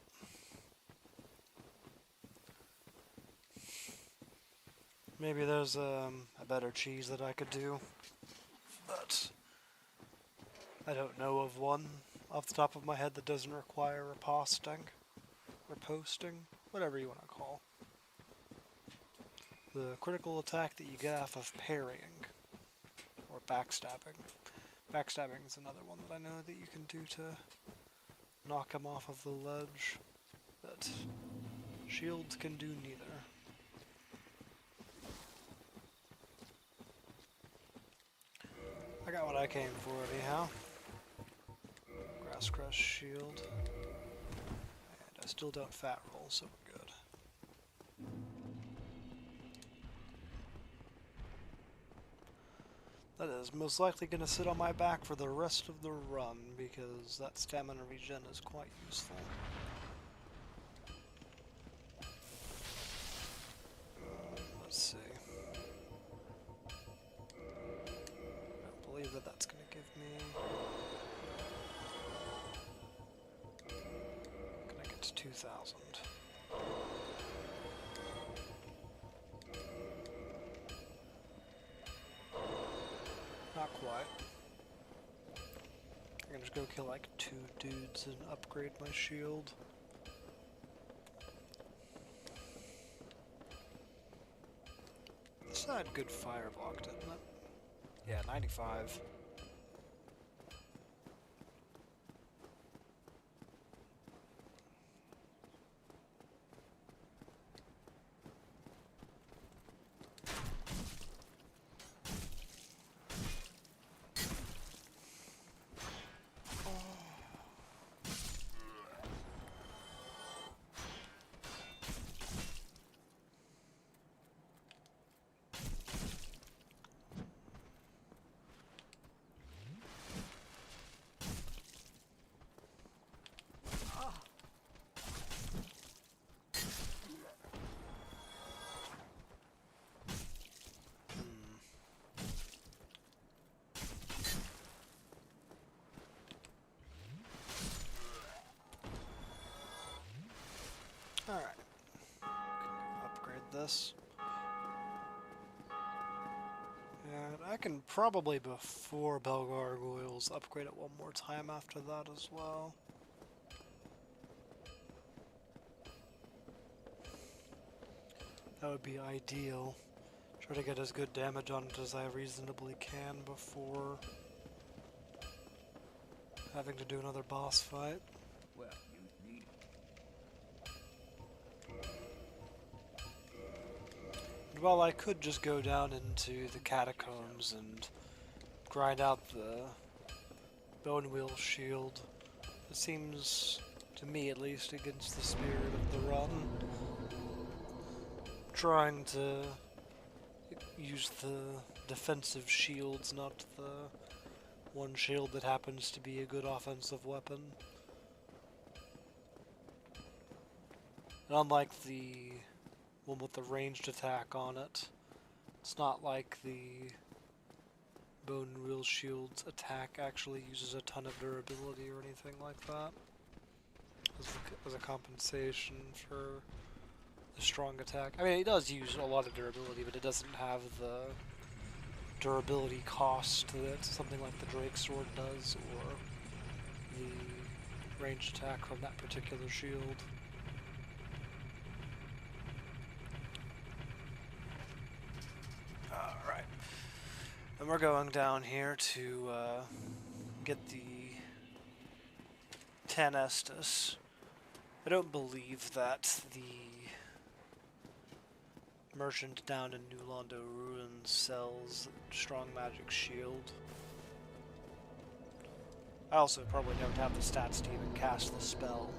Speaker 1: Maybe there's a better cheese that I could do, but I don't know of one off the top of my head that doesn't require riposting, riposting, whatever you want to call. The critical attack that you get off of parrying, or backstabbing. Backstabbing is another one that I know that you can do to knock him off of the ledge, but shields can do neither. I got what I came for anyhow. Grass Crest shield. And I still don't fat roll, so we're good. That is most likely going to sit on my back for the rest of the run, because that stamina regen is quite useful. Let's see. I don't believe that that's going to give me... Can I get to 2,000? Not quite. I can just go kill like 2 dudes and upgrade my shield. This had good fire block, didn't it? Yeah, 95. Alright. Upgrade this. And I can probably, before Bell Gargoyles, upgrade it one more time after that as well. That would be ideal. Try to get as good damage on it as I reasonably can before having to do another boss fight.
Speaker 3: Well, you need
Speaker 1: And while I could just go down into the catacombs and grind out the Bone Wheel shield, it seems, to me at least, against the spirit of the run, trying to use the defensive shields, not the one shield that happens to be a good offensive weapon. And unlike the one with the ranged attack on it, it's not like the Bone Wheel Shield's attack actually uses a ton of durability or anything like that, as a compensation for the strong attack. I mean, it does use a lot of durability, but it doesn't have the durability cost that something like the Drake Sword does, or the ranged attack from that particular shield. Alright. And we're going down here to get the 10 Estus. I don't believe that the merchant down in New Londo Ruins sells strong magic shield. I also probably don't have the stats to even cast the spell,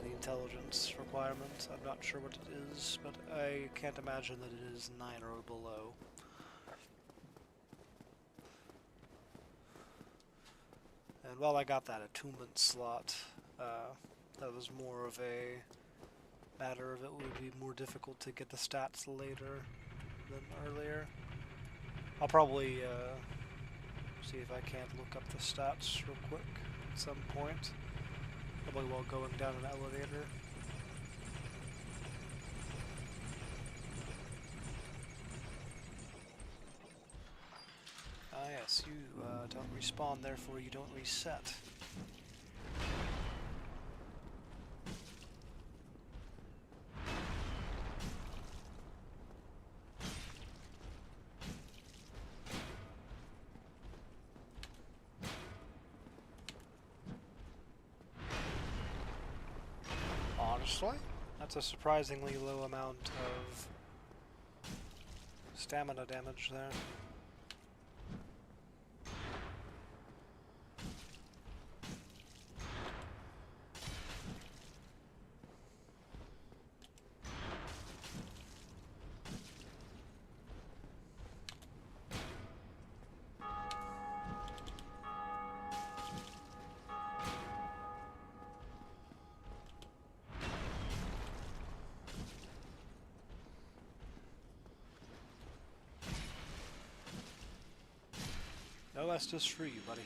Speaker 1: the intelligence requirement. I'm not sure what it is, but I can't imagine that it is 9 or below. And while I got that attunement slot, that was more of a matter of it would be more difficult to get the stats later than earlier. I'll probably see if I can't look up the stats real quick at some point. Probably while going down an elevator. Yes, you don't respawn, therefore you don't reset. Honestly, that's a surprisingly low amount of stamina damage there. No Estus for you, buddy.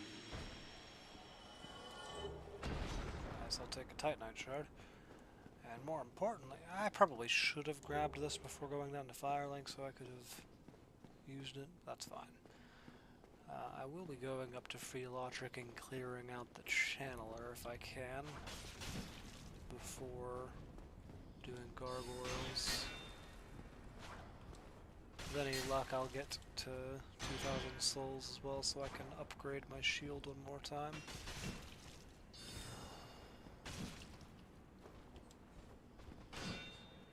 Speaker 1: Guess I'll take a Titanite shard. And more importantly, I probably should have grabbed this before going down to Firelink so I could have used it. That's fine. I will be going up to Free Lotric and clearing out the channeler if I can before doing gargoyles. With any luck, I'll get to 2,000 souls as well so I can upgrade my shield one more time.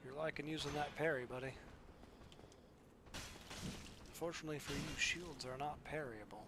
Speaker 1: You're liking using that parry, buddy. Fortunately for you, shields are not parryable.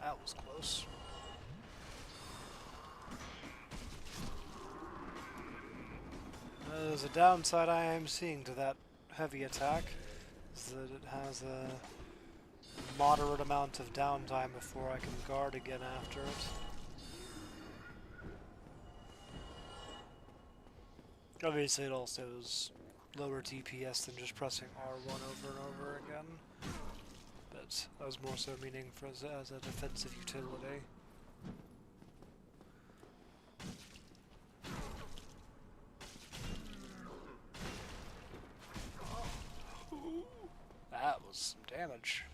Speaker 1: That was close. There's a downside I am seeing to that heavy attack, is that it has a moderate amount of downtime before I can guard again after it. Obviously it also is lower DPS than just pressing R1 over and over again, but I was more so meaning for as a defensive utility. That was some damage.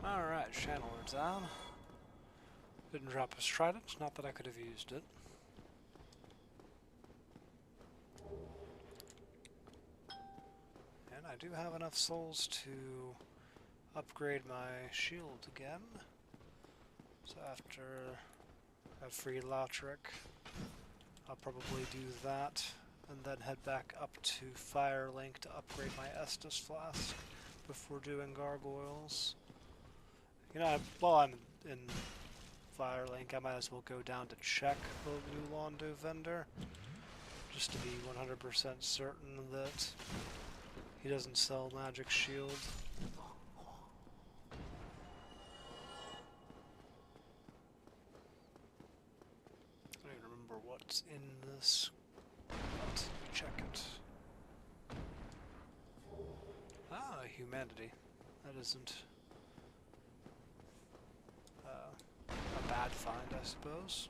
Speaker 1: Alright, channeler down. Didn't drop his trident, not that I could have used it. And I do have enough souls to upgrade my shield again. So after I free Lautrec, I'll probably do that, and then head back up to Firelink to upgrade my Estus Flask before doing gargoyles. You know, while I'm in Firelink, I might as well go down to check the new Londo vendor, just to be 100% certain that he doesn't sell magic shield. I don't even remember what's in this, but let me check it. Ah, humanity. That isn't a bad find, I suppose.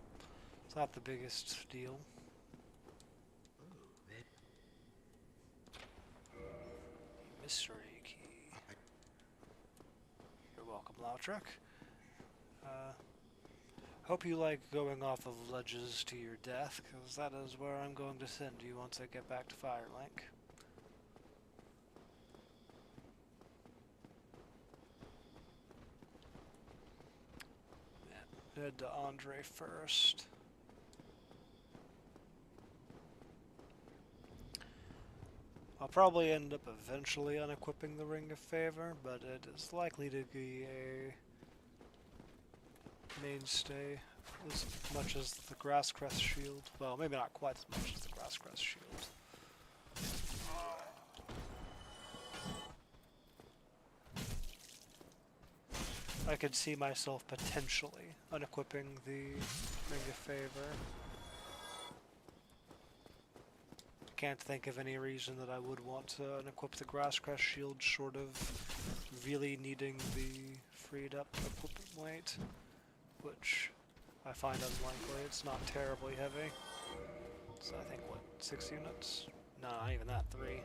Speaker 1: It's not the biggest deal. Mystery key. You're welcome, Lautrec. Hope you like going off of ledges to your death, because that is where I'm going to send you once I get back to Firelink. Yeah, head to Andre first. probably end up eventually unequipping the Ring of Favor, but it is likely to be a mainstay as much as the Grasscrest Shield. Well, maybe not quite as much as the Grasscrest Shield. I could see myself potentially unequipping the Ring of Favor. Can't think of any reason that I would want to unequip the Grasscrest Shield short of really needing the freed up equipment weight, which I find unlikely. It's not terribly heavy. So I think, what, 6 units? No, not even that, 3.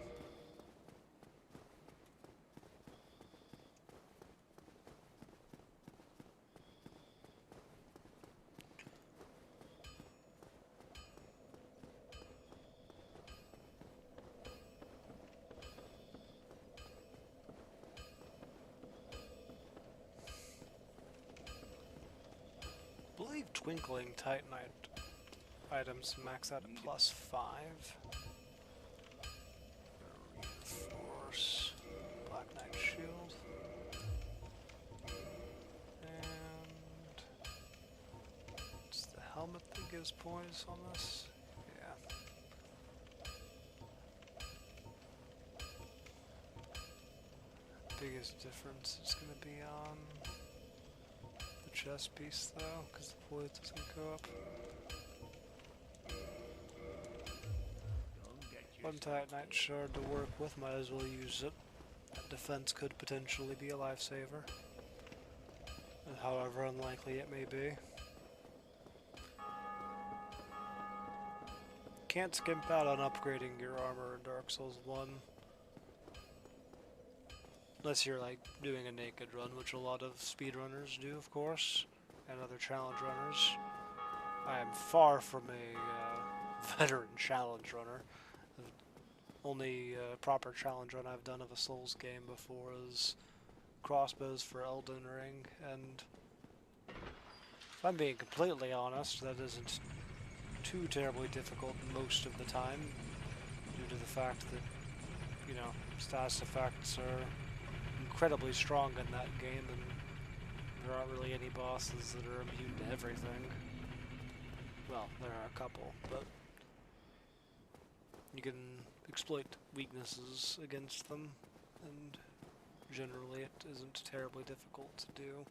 Speaker 1: I believe Twinkling Titanite items max out at +5. Reinforce Black Knight Shield. And it's the helmet that gives points on this. Yeah. Biggest difference is going to be on the chest piece though, because the poise doesn't go up. One Titanite shard to work with, might as well use it. That defense could potentially be a lifesaver, however unlikely it may be. Can't skimp out on upgrading your armor in Dark Souls 1. Unless you're like doing a naked run, which a lot of speedrunners do, of course, and other challenge runners. I am far from a veteran challenge runner. The only proper challenge run I've done of a Souls game before is crossbows for Elden Ring, and if I'm being completely honest, that isn't too terribly difficult most of the time, due to the fact that, you know, status effects are incredibly strong in that game, and there aren't really any bosses that are immune to everything. Well, there are a couple, but you can exploit weaknesses against them, and generally it isn't terribly difficult to do.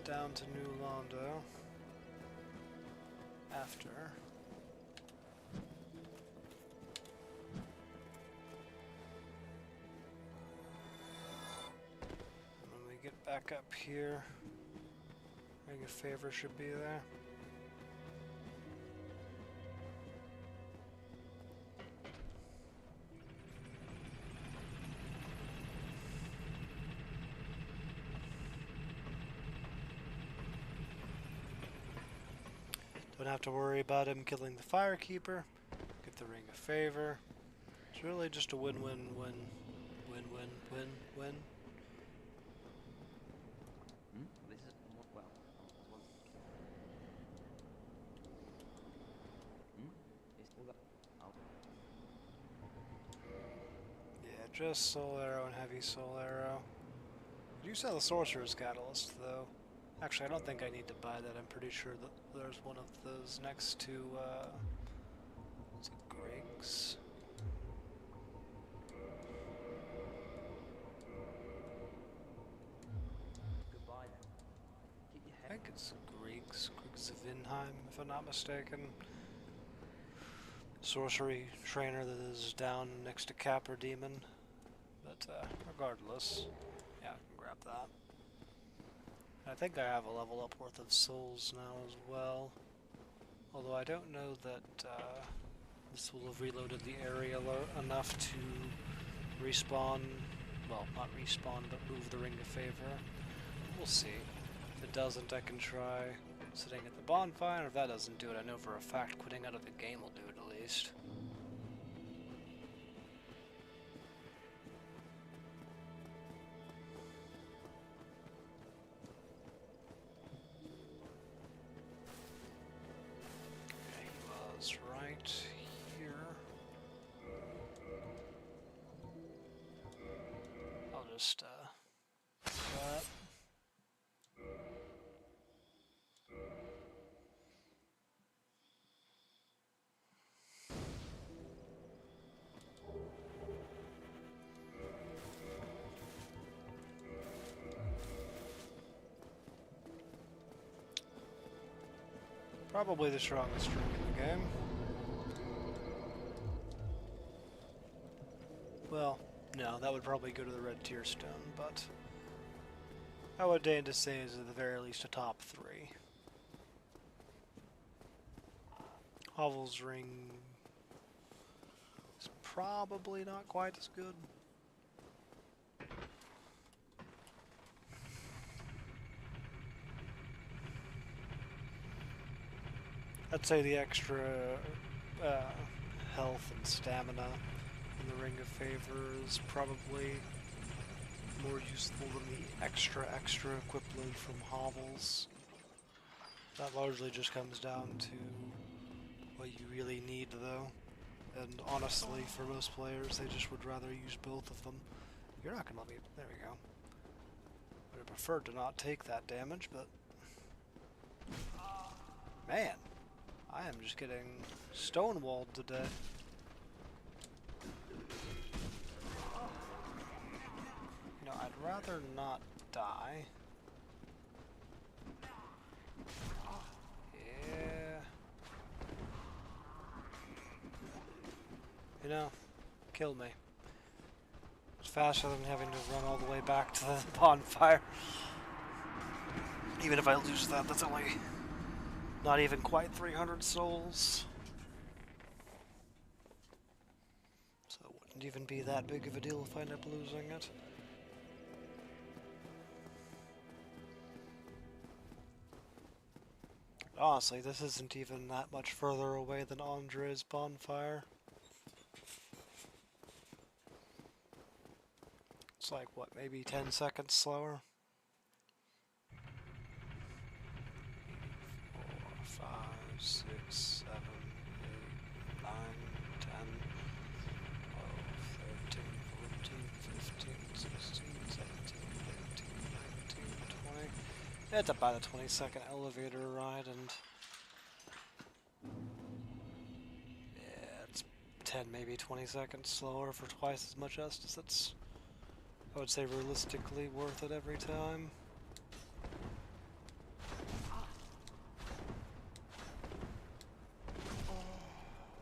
Speaker 1: Down to New Londo after. And when we get back up here, Ring of Favor should be there. Don't have to worry about him killing the Firekeeper. Get the Ring of Favor. It's really just a win-win-win. Win-win-win-win. Yeah, just Soul Arrow and Heavy Soul Arrow. I do sell the Sorcerer's Catalyst, though. Actually, I don't think I need to buy that. I'm pretty sure that there's one of those next to, is it Griggs?
Speaker 3: Goodbye then. Keep your
Speaker 1: I
Speaker 3: head.
Speaker 1: think it's Griggs of Vinheim, if I'm not mistaken. Sorcery trainer that is down next to Capper Demon. But, regardless, yeah, I can grab that. I think I have a level up worth of souls now as well. Although I don't know that this will have reloaded the area enough to respawn, well, not respawn, but move the Ring of Favor. We'll see. If it doesn't, I can try sitting at the bonfire. If that doesn't do it, I know for a fact quitting out of the game will do it at least. out here. I'll just do that. Probably the strongest room in the game. Well, no, that would probably go to the red tier stone, but I would deign to say is at the very least a top 3. Hovel's Ring is probably not quite as good. I'd say the extra health and stamina in the Ring of Favor is probably more useful than the extra equipment from hovels. That largely just comes down to what you really need, though. And honestly, for most players, they just would rather use both of them. You're not gonna let me... There we go. Would have preferred to not take that damage, but... Man! I am just getting stonewalled today. You know, I'd rather not die. Yeah. You know, kill me. It's faster than having to run all the way back to the bonfire. Even if I lose that, that's only not even quite 300 souls. So it wouldn't even be that big of a deal if I end up losing it. Honestly, this isn't even that much further away than Andre's bonfire. It's like, what, maybe 10 seconds slower? 4, 5, 6, 7, 8, 9, 10, 12, 13, 14, 15, 16, 17, 18, 19, 20. It's about a 20-second elevator ride, and yeah, it's 10, maybe 20 seconds slower for twice as much Estus. It's, I would say, realistically worth it every time.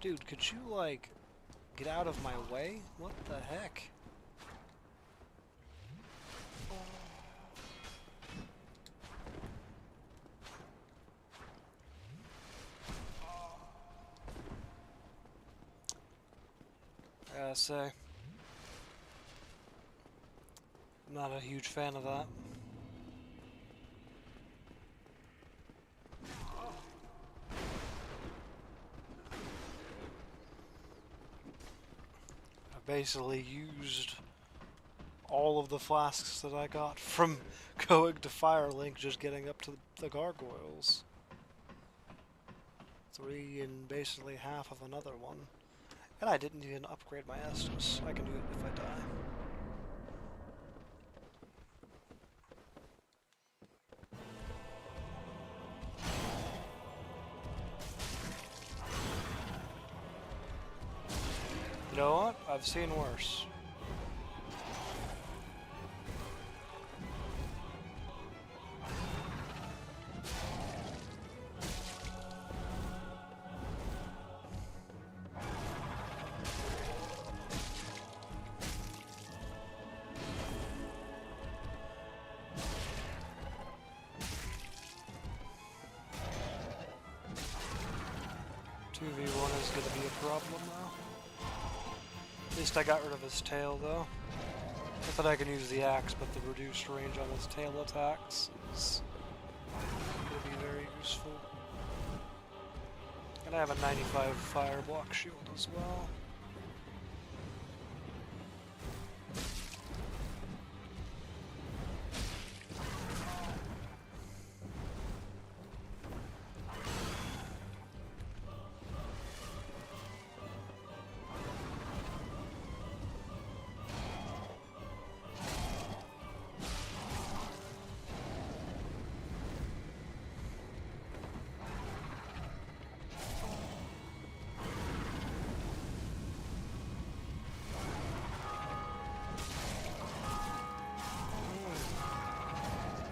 Speaker 1: Dude, could you, like, get out of my way? What the heck? I gotta say, I'm not a huge fan of that. I basically used all of the flasks that I got from going to Firelink just getting up to the gargoyles. 3 and basically half of another one. And I didn't even upgrade my Estus. I can do it if I die. You know what? I've seen worse. V1 is going to be a problem now. At least I got rid of his tail, though. I thought I could use the axe, but the reduced range on his tail attacks is going to be very useful. And I have a 95 fire block shield as well.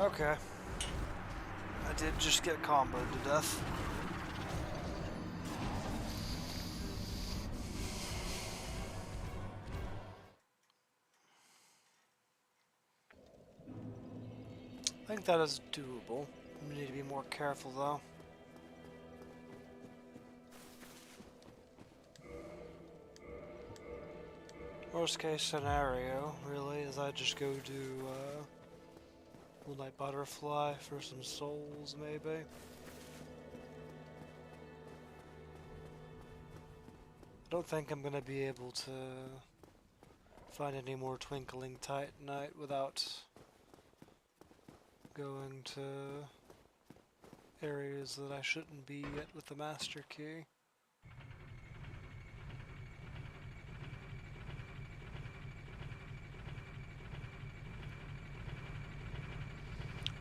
Speaker 1: Okay. I did just get comboed to death. I think that is doable. We need to be more careful though. Worst case scenario, really, is I just go do Moonlight Butterfly for some souls, maybe. I don't think I'm gonna be able to find any more Twinkling Titanite without going to areas that I shouldn't be yet with the Master Key.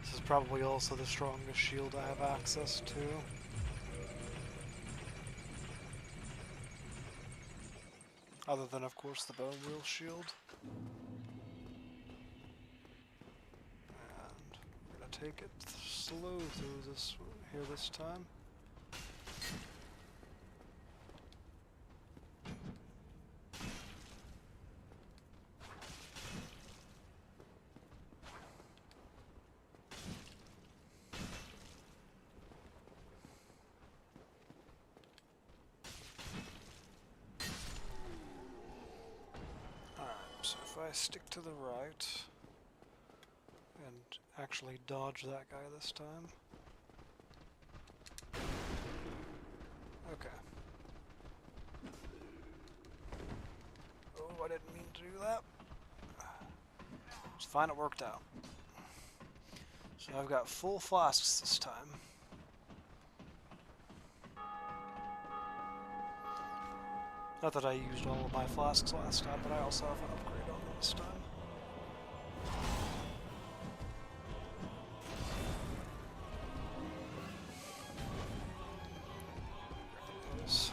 Speaker 1: This is probably also the strongest shield I have access to. Other than, of course, the Bone Wheel shield. And we're gonna take it slow through this here this time. So if I stick to the right and actually dodge that guy this time. Okay. Oh, I didn't mean to do that. It's fine, it worked out. So I've got full flasks this time. Not that I used all of my flasks last time, but I also have an upgrade on them this time. Those.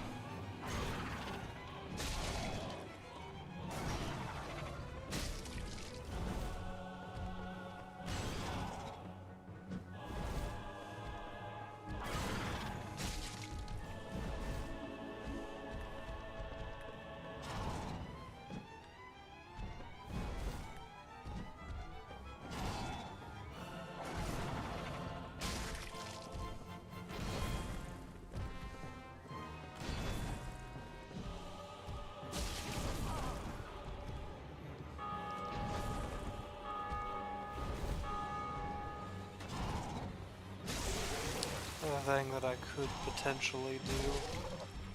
Speaker 1: Another thing that I could potentially do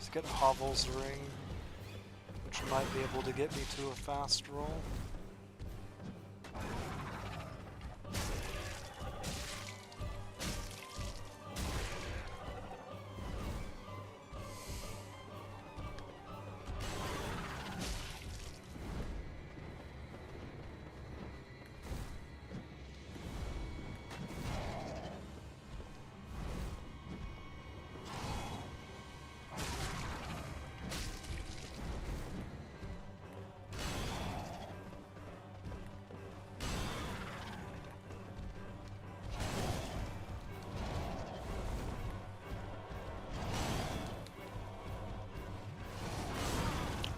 Speaker 1: is get Hovel's Ring, which might be able to get me to a fast roll.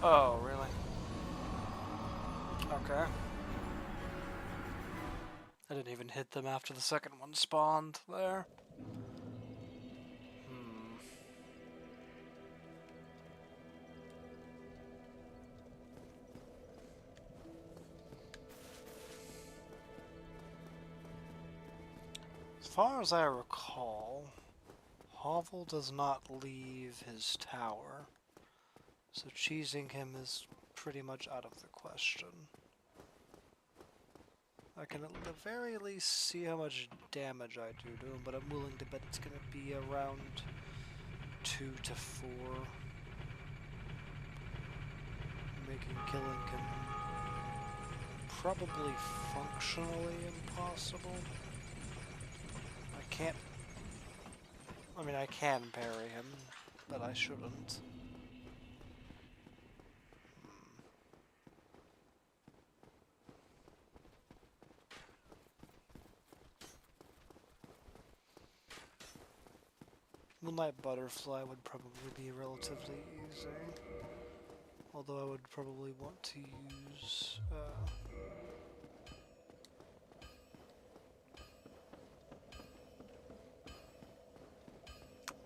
Speaker 1: Oh, really? Okay. I didn't even hit them after the second one spawned there. As far as I recall, Hovel does not leave his tower, so cheesing him is pretty much out of the question. I can at the very least see how much damage I do to him, but I'm willing to bet it's going to be around 2 to 4. Making killing him probably functionally impossible. I mean, I can parry him, but I shouldn't. Moonlight Butterfly would probably be relatively easy. Although I would probably want to use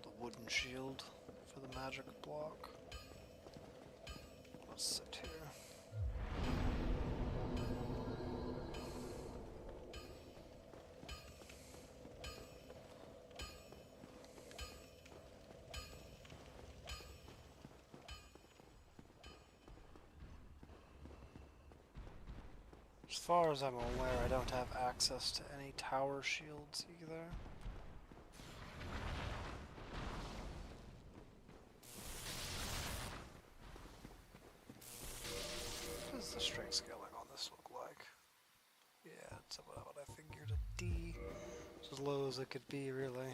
Speaker 1: the wooden shield for the magic block. Let's sit here. As far as I'm aware, I don't have access to any tower shields either. What does the strength scaling on this look like? Yeah, it's about what I figured, a D. It's as low as it could be, really.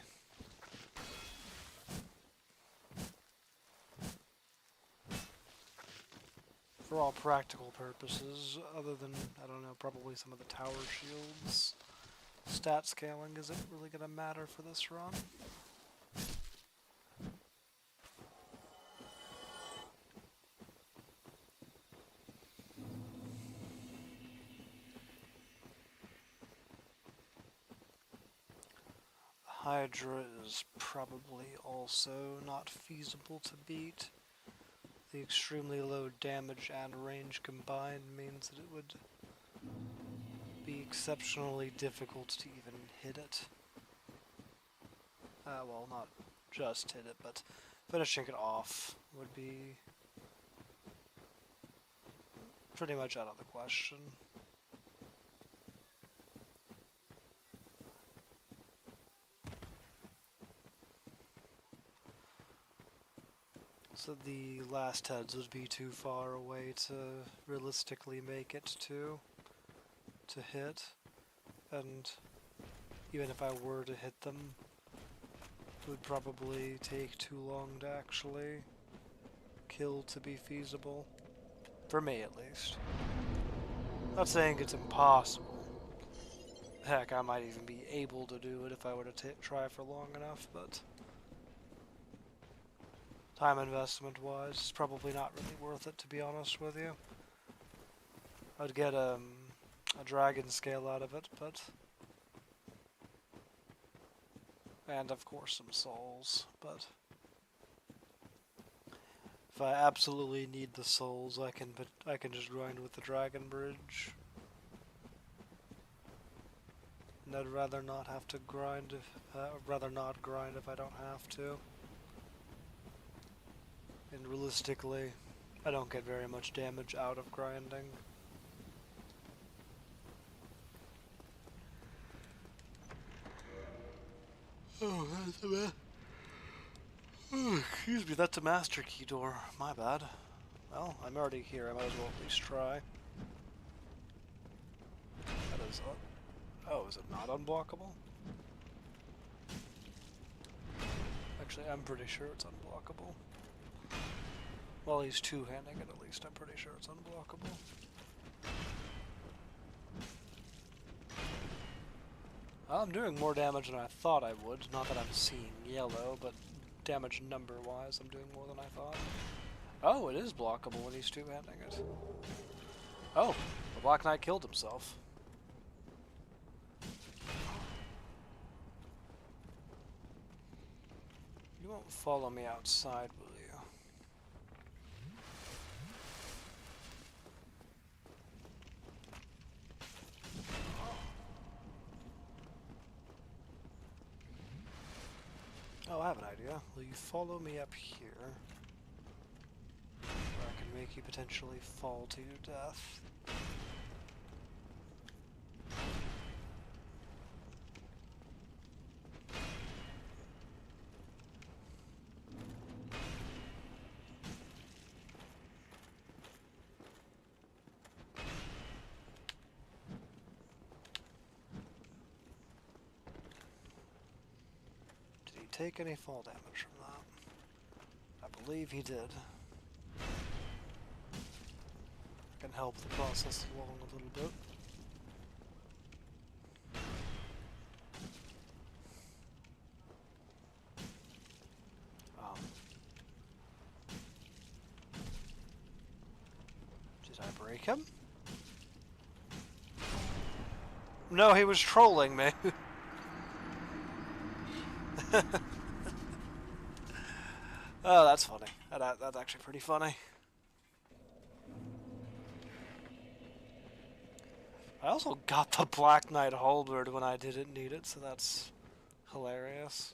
Speaker 1: For all practical purposes, other than, I don't know, probably some of the tower shields, stat scaling isn't really going to matter for this run. Hydra is probably also not feasible to beat. The extremely low damage and range combined means that it would be exceptionally difficult to even hit it. Well, not just hit it, but finishing it off would be pretty much out of the question. So the last heads would be too far away to realistically make it to hit, and even if I were to hit them, it would probably take too long to actually kill to be feasible. For me, at least. Not saying it's impossible. Heck, I might even be able to do it if I were to try for long enough, but time investment wise, it's probably not really worth it, to be honest with you. I'd get a dragon scale out of it, but... and of course some souls, but... if I absolutely need the souls, I can just grind with the dragon bridge. And I'd rather not have to grind rather not grind if I don't have to. And realistically, I don't get very much damage out of grinding. Oh, that's a bad. Oh, excuse me, that's a master key door. My bad. Well, I'm already here. I might as well at least try. That is. Oh, is it not unblockable? Actually, I'm pretty sure it's unblockable. While he's two-handing it, at least, I'm pretty sure it's unblockable. Well, I'm doing more damage than I thought I would. Not that I'm seeing yellow, but damage number-wise, I'm doing more than I thought. Oh, it is blockable when he's two-handing it. Oh, the Black Knight killed himself. You won't follow me outside, will you? Oh, I have an idea. Will you follow me up here? Where I can make you potentially fall to your death. Take any fall damage from that? I believe he did. I can help the process along a little bit. break him? No, he was trolling me. Oh, that's funny. That's actually pretty funny. I also got the Black Knight halberd when I didn't need it, so that's hilarious.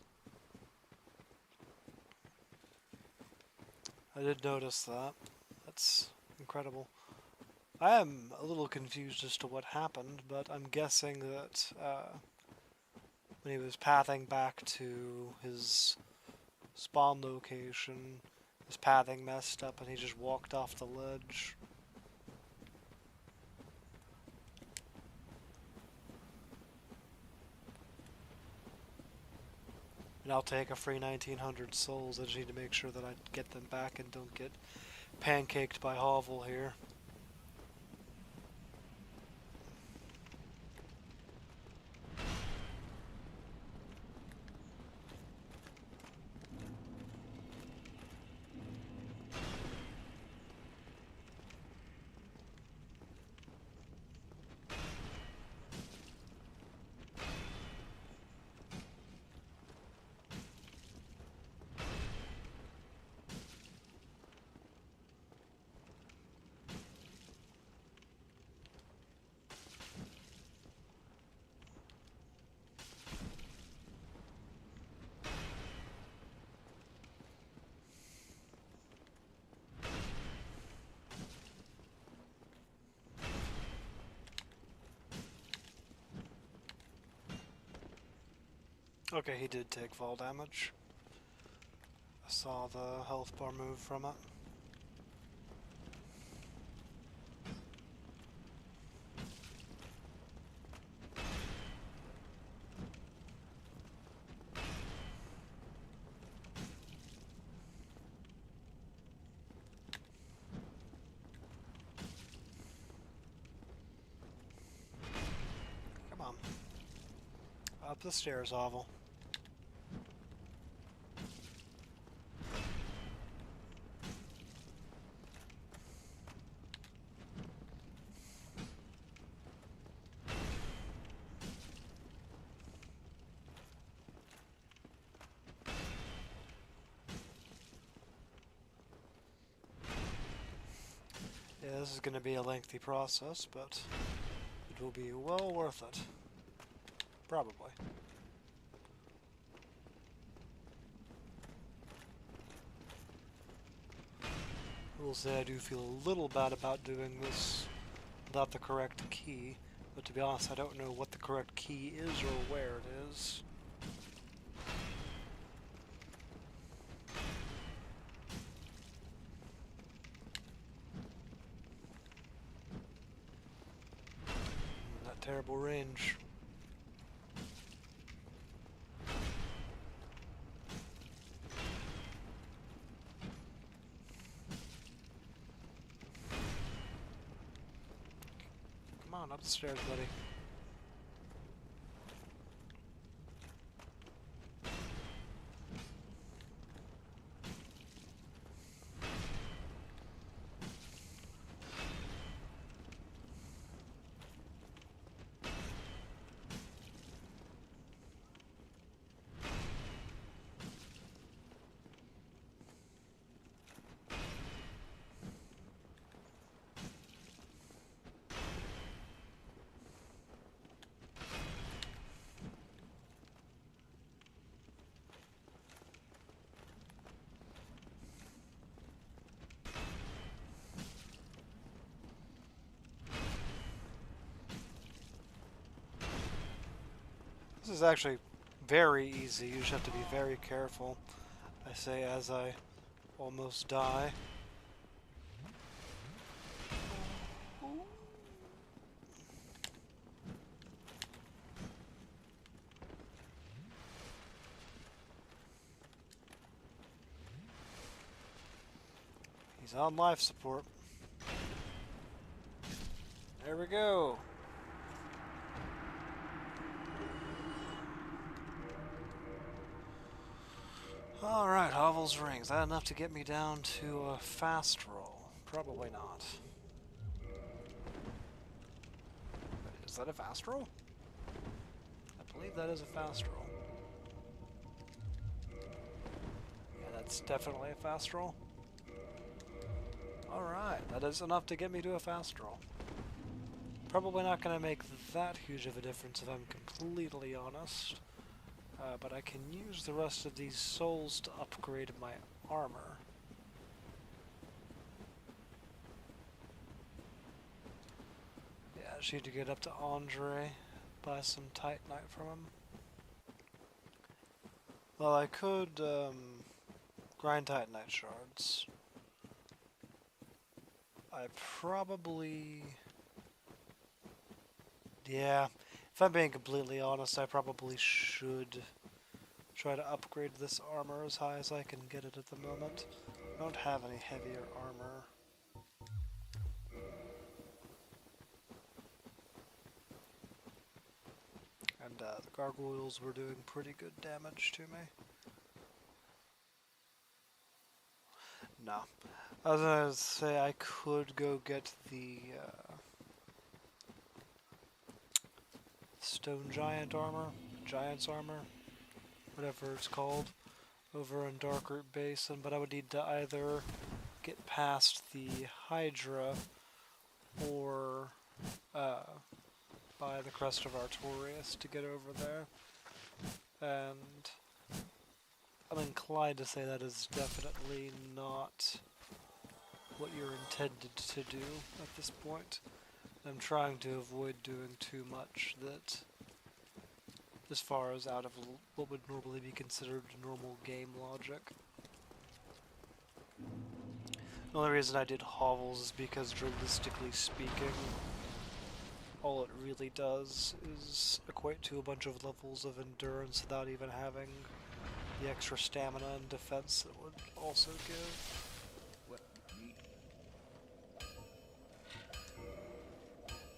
Speaker 1: I did notice that. That's incredible. I am a little confused as to what happened, but I'm guessing that when he was pathing back to his spawn location, his pathing messed up and he just walked off the ledge. And I'll take a free 1900 souls. I just need to make sure that I get them back and don't get pancaked by Hovel here. Okay, he did take fall damage. I saw the health bar move from it. Come on. Up the stairs, Hovel. Yeah, this is going to be a lengthy process, but it will be well worth it. Probably. I will say I do feel a little bad about doing this without the correct key, but to be honest, I don't know what the correct key is or where it is. That terrible range. Come on, up the stairs, buddy. This is actually very easy. You just have to be very careful. I say as I almost die. He's on life support. There we go. Alright, Hovel's Ring. Is that enough to get me down to a fast roll? Probably not. that a fast roll? I believe that is a fast roll. Yeah, that's definitely a fast roll. Alright, that is enough to get me to a fast roll. Probably not going to make that huge of a difference if I'm completely honest. But I can use the rest of these souls to upgrade my armor. Yeah, I just need to get up to Andre, buy some Titanite from him. Well, I could grind Titanite shards. I probably... Yeah, if I'm being completely honest, I probably should try to upgrade this armor as high as I can get it at the moment. I don't have any heavier armor. And the gargoyles were doing pretty good damage to me. No. I was gonna say I could go get the stone giant armor, giant's armor, whatever it's called, over in Darkroot Basin, but I would need to either get past the Hydra or by the Crest of Artorias to get over there. And I'm inclined to say that is definitely not what you're intended to do at this point. I'm trying to avoid doing too much that, as far as out of what would normally be considered normal game logic. The only reason I did hovels is because, realistically speaking, all it really does is equate to a bunch of levels of endurance without even having the extra stamina and defense it would also give.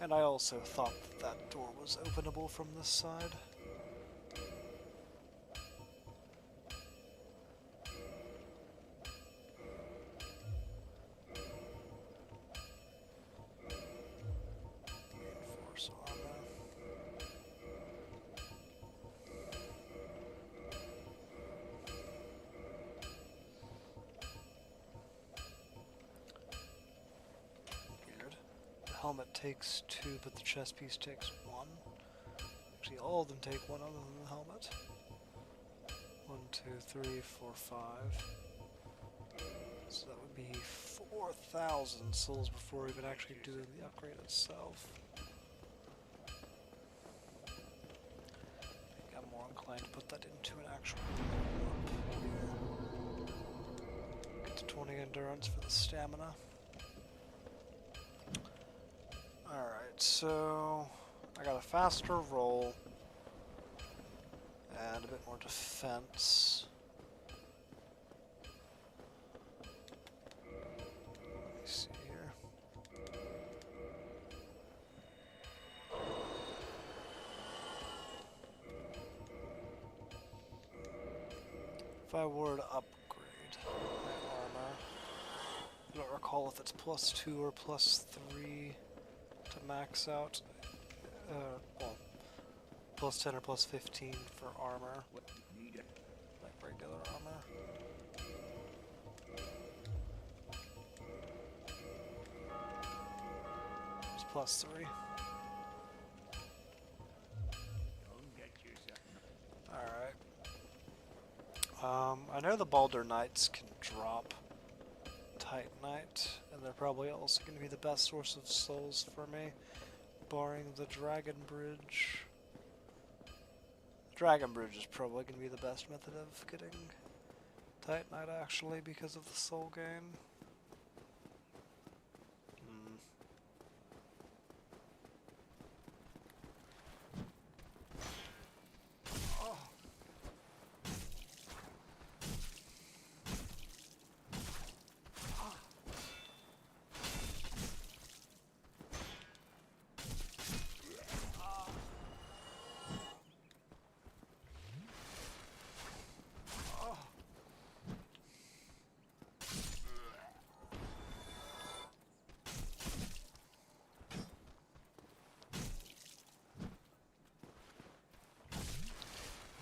Speaker 1: And I also thought that that door was openable from this side. Reinforce armor. Weird. The helmet takes 2, but the chest piece takes 1. Actually, all of them take 1 other than the helmet. 1, 2, 3, 4, 5. So that would be 4,000 souls before even actually doing the upgrade itself. I think I'm more inclined to put that into an actual level up. Get to 20 endurance for the stamina. Alright, so I got a faster roll and a bit more defense. Let me see here. If I were to upgrade my armor, I don't recall if it's +2 or +3 to max out. Well, +10 or +15 for armor. Like regular armor. It's +3. Alright. I know the Baldur Knights can drop Titanite, and they're probably also going to be the best source of souls for me, barring the Dragon Bridge. Dragon Bridge is probably going to be the best method of getting Titanite, actually, because of the soul gain.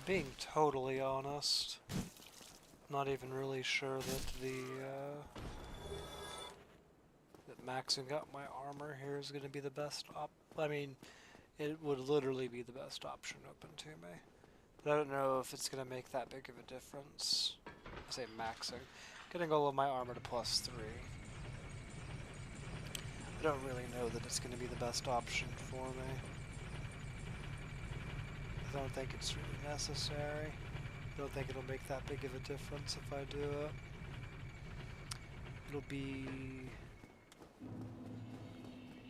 Speaker 1: Being totally honest, not even really sure that that maxing out my armor here is going to be the best I mean, it would literally be the best option open to me. But I don't know if it's going to make that big of a difference. I say maxing. Getting all of my armor to +3. I don't really know that it's going to be the best option for me. I don't think it's really necessary. I don't think it'll make that big of a difference if I do it. It'll be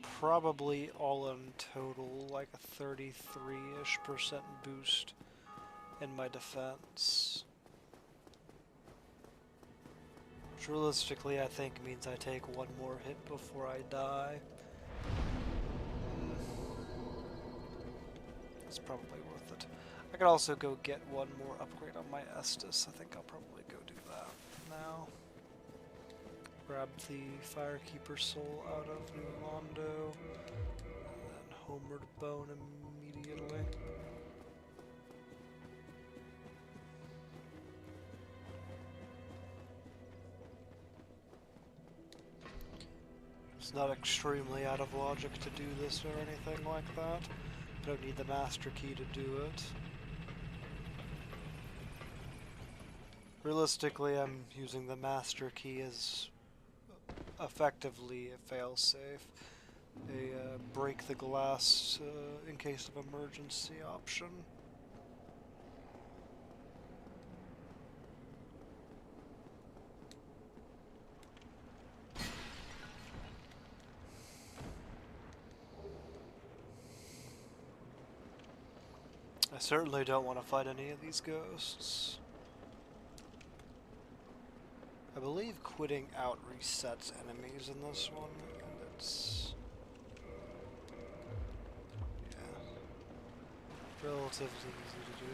Speaker 1: probably all in total like a 33-ish% boost in my defense. Which realistically I think means I take one more hit before I die. It's probably worth it. I could also go get one more upgrade on my Estus. I think I'll probably go do that now. Grab the Firekeeper soul out of New Londo, and then Homeward Bone immediately. It's not extremely out of logic to do this or anything like that. I don't need the Master Key to do it. Realistically, I'm using the Master Key as effectively a failsafe, a break the glass in case of emergency option. I certainly don't want to fight any of these ghosts. I believe quitting out resets enemies in this one, and it's... yeah, relatively easy to do.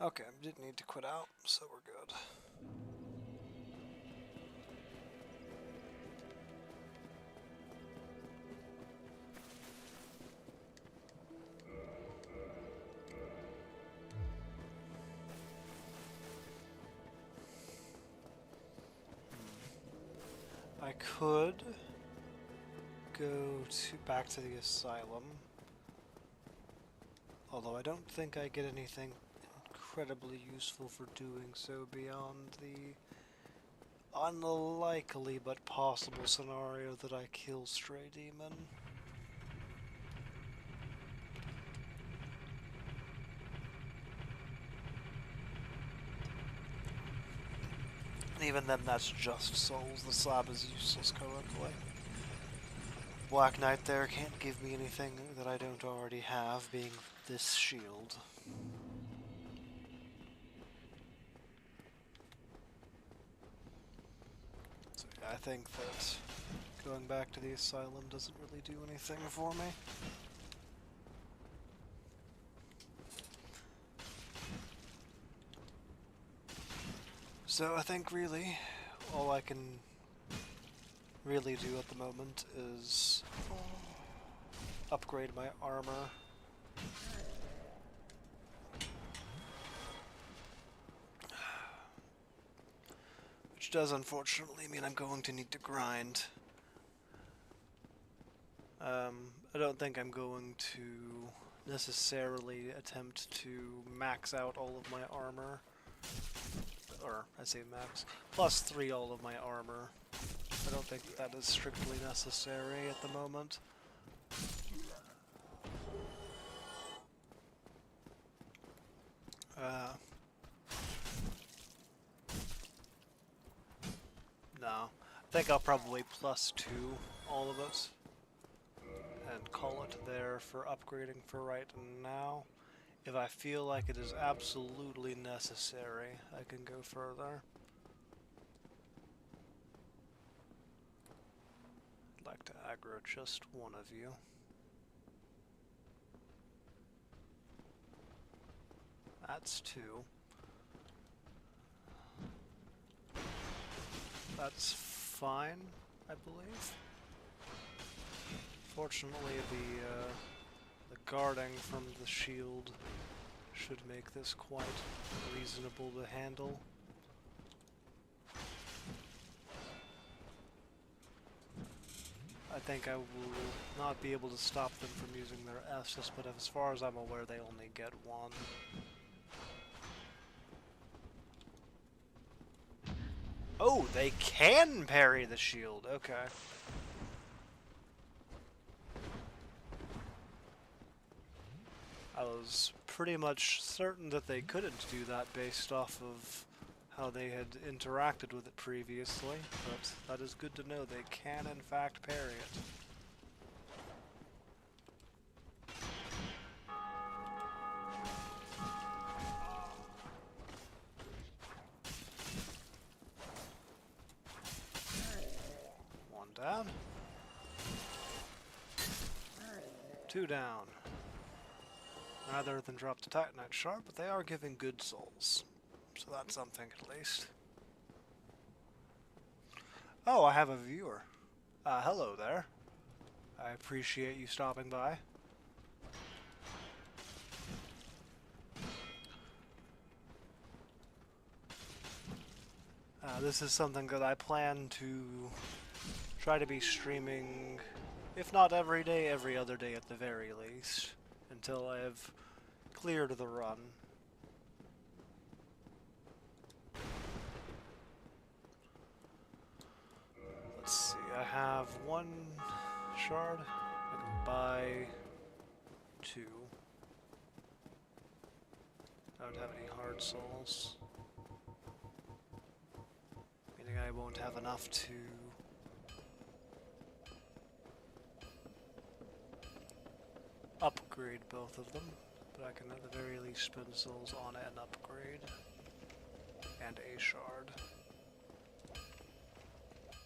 Speaker 1: Okay, didn't need to quit out, so we're good. I could go back to the asylum, although I don't think I get anything incredibly useful for doing so beyond the unlikely but possible scenario that I kill Stray Demon. Even then, that's just souls. The slab is useless currently. Black Knight there can't give me anything that I don't already have, being this shield. So yeah, I think that going back to the asylum doesn't really do anything for me. So I think really all I can really do at the moment is upgrade my armor. Which does unfortunately mean I'm going to need to grind. I don't think I'm going to necessarily attempt to max out all of my armor. Or, I say max, +3 all of my armor. I don't think that is strictly necessary at the moment. No. I think I'll probably +2 all of it. And call it there for upgrading for right now. If I feel like it is absolutely necessary, I can go further. I'd like to aggro just one of you. That's 2. That's fine, I believe. Fortunately, the guarding from the shield should make this quite reasonable to handle. I think I will not be able to stop them from using their S's, but as far as I'm aware, they only get one. Oh, they can parry the shield. Okay. I was pretty much certain that they couldn't do that based off of how they had interacted with it previously, but that is good to know. They can in fact parry it. One down. Two down. Neither of them dropped a Titanite shard, but they are giving good souls. So that's something at least. Oh, I have a viewer. Hello there. I appreciate you stopping by. This is something that I plan to try to be streaming, if not every day, every other day at the very least, until I have cleared the run. Let's see, I have one shard. I can buy two. I don't have any hard souls. Meaning I won't have enough to upgrade both of them, but I can at the very least spend souls on an upgrade and a shard.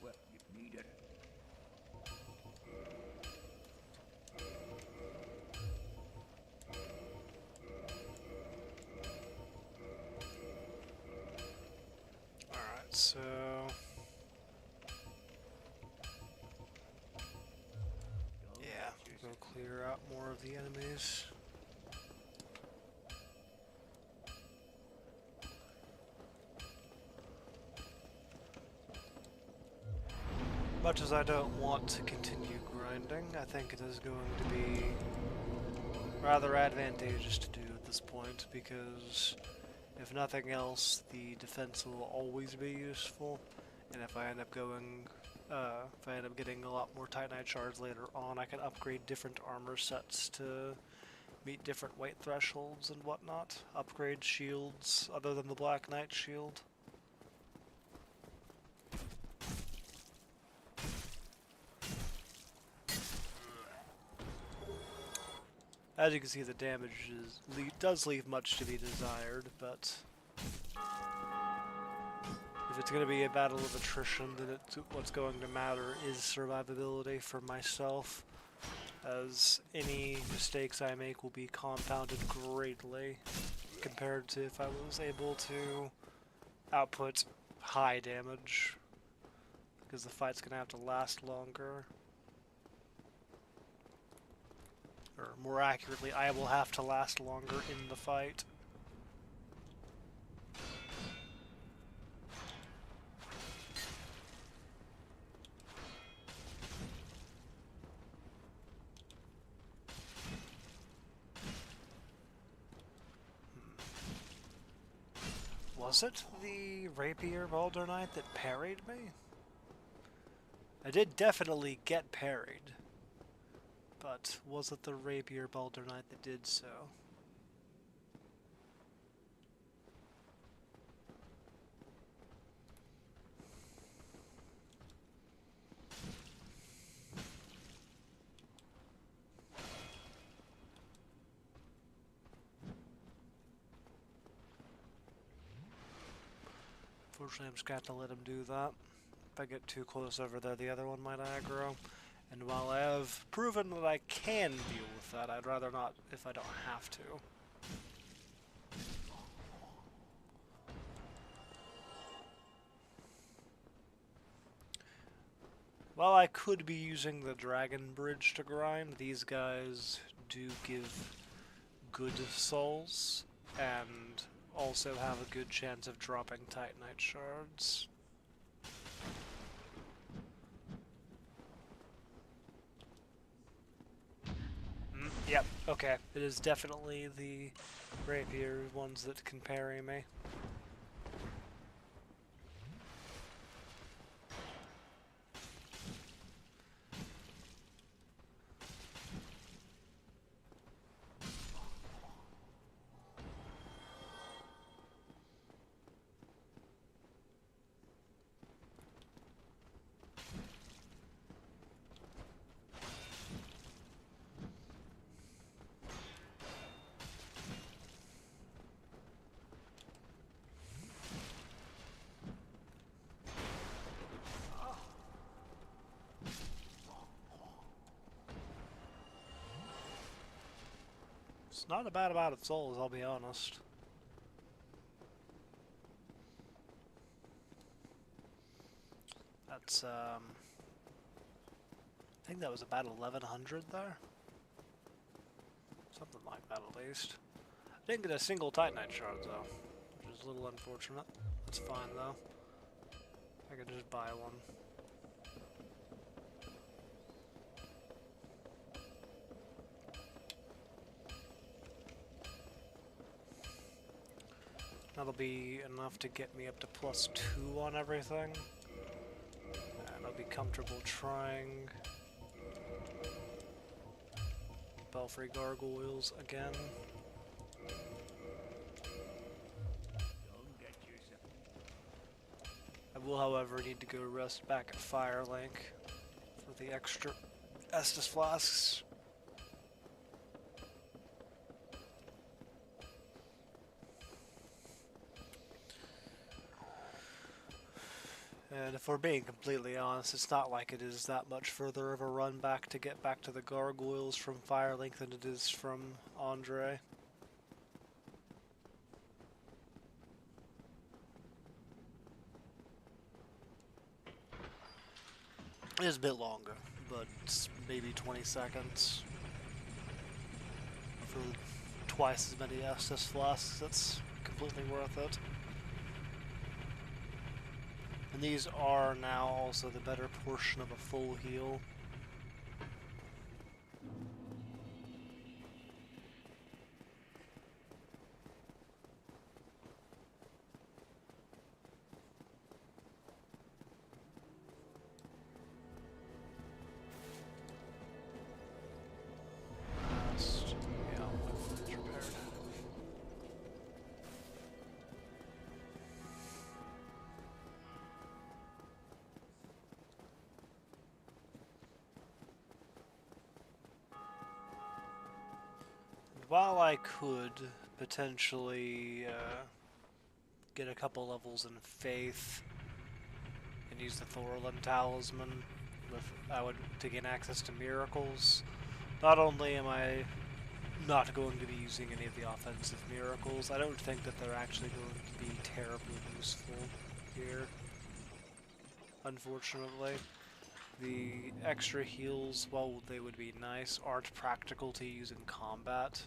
Speaker 3: Well, you need it.
Speaker 1: Alright, so yeah, go clear out more of the enemies. Much as I don't want to continue grinding, I think it is going to be rather advantageous to do at this point, because if nothing else, the defense will always be useful, and if I end up getting a lot more Titanite shards later on, I can upgrade different armor sets to meet different weight thresholds and whatnot. Upgrade shields other than the Black Knight shield. As you can see, the damage does leave much to be desired, but if it's going to be a battle of attrition, then what's going to matter is survivability for myself, as any mistakes I make will be compounded greatly compared to if I was able to output high damage, because the fight's going to have to last longer. Or more accurately, I will have to last longer in the fight. Was it the Rapier Baldur Knight that parried me? I did definitely get parried. But was it the Rapier Baldur Knight that did so? Unfortunately, I'm just going to have to let him do that. If I get too close over there, the other one might aggro. And while I have proven that I can deal with that, I'd rather not if I don't have to. While I could be using the Dragon Bridge to grind, these guys do give good souls, and also have a good chance of dropping Titanite shards. Yep, okay. It is definitely the rapier ones that can parry me. It's not a bad amount of souls, I'll be honest. That's, I think that was about 1100 there? Something like that, at least. I didn't get a single Titanite shard, though, which is a little unfortunate. That's fine, though. I could just buy one. That'll be enough to get me up to +2 on everything. And I'll be comfortable trying Belfry Gargoyles again. I will, however, need to go rest back at Firelink for the extra Estus flasks. And if we're being completely honest, it's not like it is that much further of a run back to get back to the Gargoyles from Firelink than it is from Andre. It is a bit longer, but it's maybe 20 seconds for twice as many Estus flasks. It's completely worth it. And these are now also the better portion of a full heal. While I could potentially get a couple levels in Faith and use the Thorlin Talisman to gain access to miracles, not only am I not going to be using any of the offensive miracles, I don't think that they're actually going to be terribly useful here, unfortunately. The extra heals, while they would be nice, aren't practical to use in combat.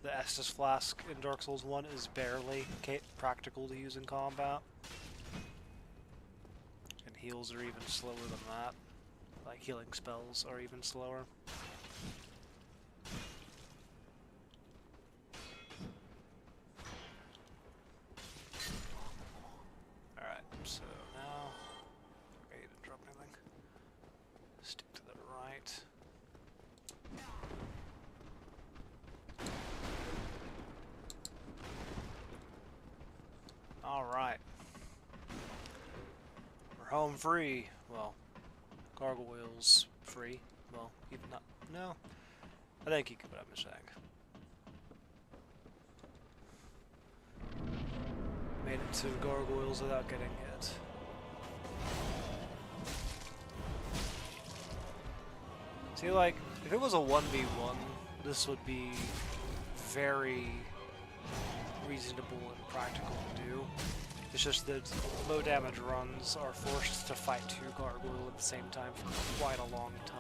Speaker 1: The Estus Flask in Dark Souls 1 is barely practical to use in combat. And heals are even slower than that. Like, healing spells are even slower. Alright, so now... Okay, didn't drop anything. Stick to the right. Alright. We're home free. Well, Gargoyles free. Well, even not. No. I think you get what I'm saying. Made it to Gargoyles without getting hit. See, like, if it was a 1v1, this would be very reasonable and practical to do. It's just that low damage runs are forced to fight 2 gargoyle at the same time for quite a long time.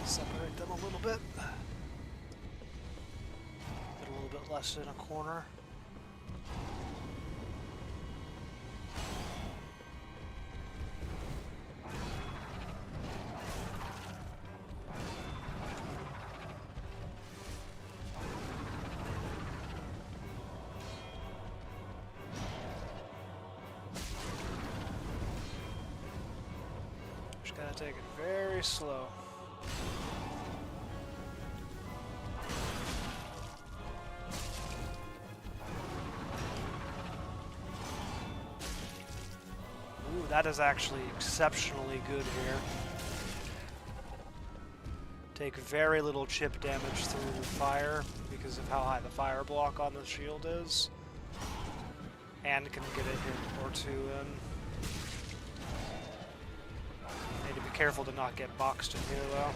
Speaker 1: Separate them a little bit. Get a little bit less in a corner. Just gotta take it very slow. That is actually exceptionally good here. Take very little chip damage through the fire because of how high the fire block on the shield is. And can get a hit or 2 in. Need to be careful to not get boxed in here though.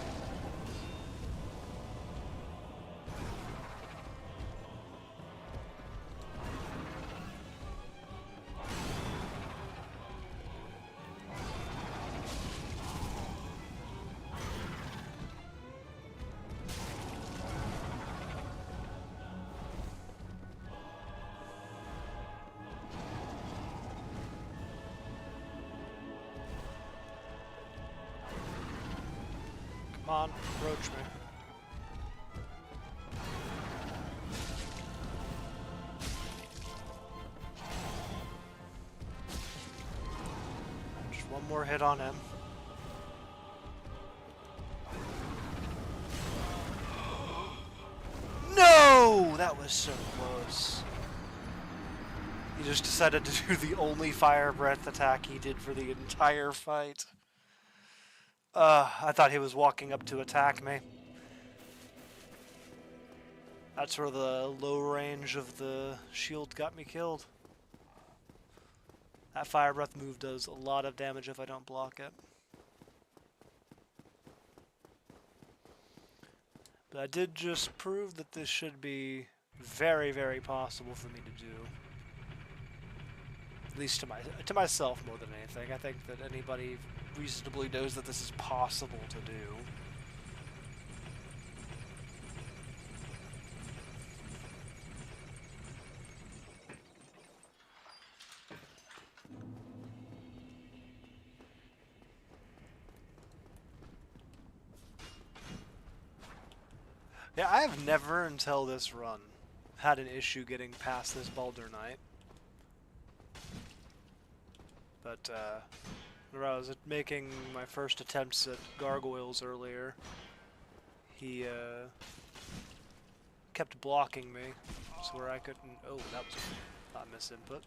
Speaker 1: Come on, approach me. Just one more hit on him. No! That was so close. He just decided to do the only fire breath attack he did for the entire fight. I thought he was walking up to attack me. That's where the low range of the shield got me killed. That fire breath move does a lot of damage if I don't block it. But I did just prove that this should be very, very possible for me to do. At least to myself more than anything. I think that anybody reasonably knows that this is possible to do. Yeah, I have never until this run had an issue getting past this Baldur Knight. But when I was making my first attempts at gargoyles earlier, he kept blocking me, so where I couldn't. Oh, that was not misinput.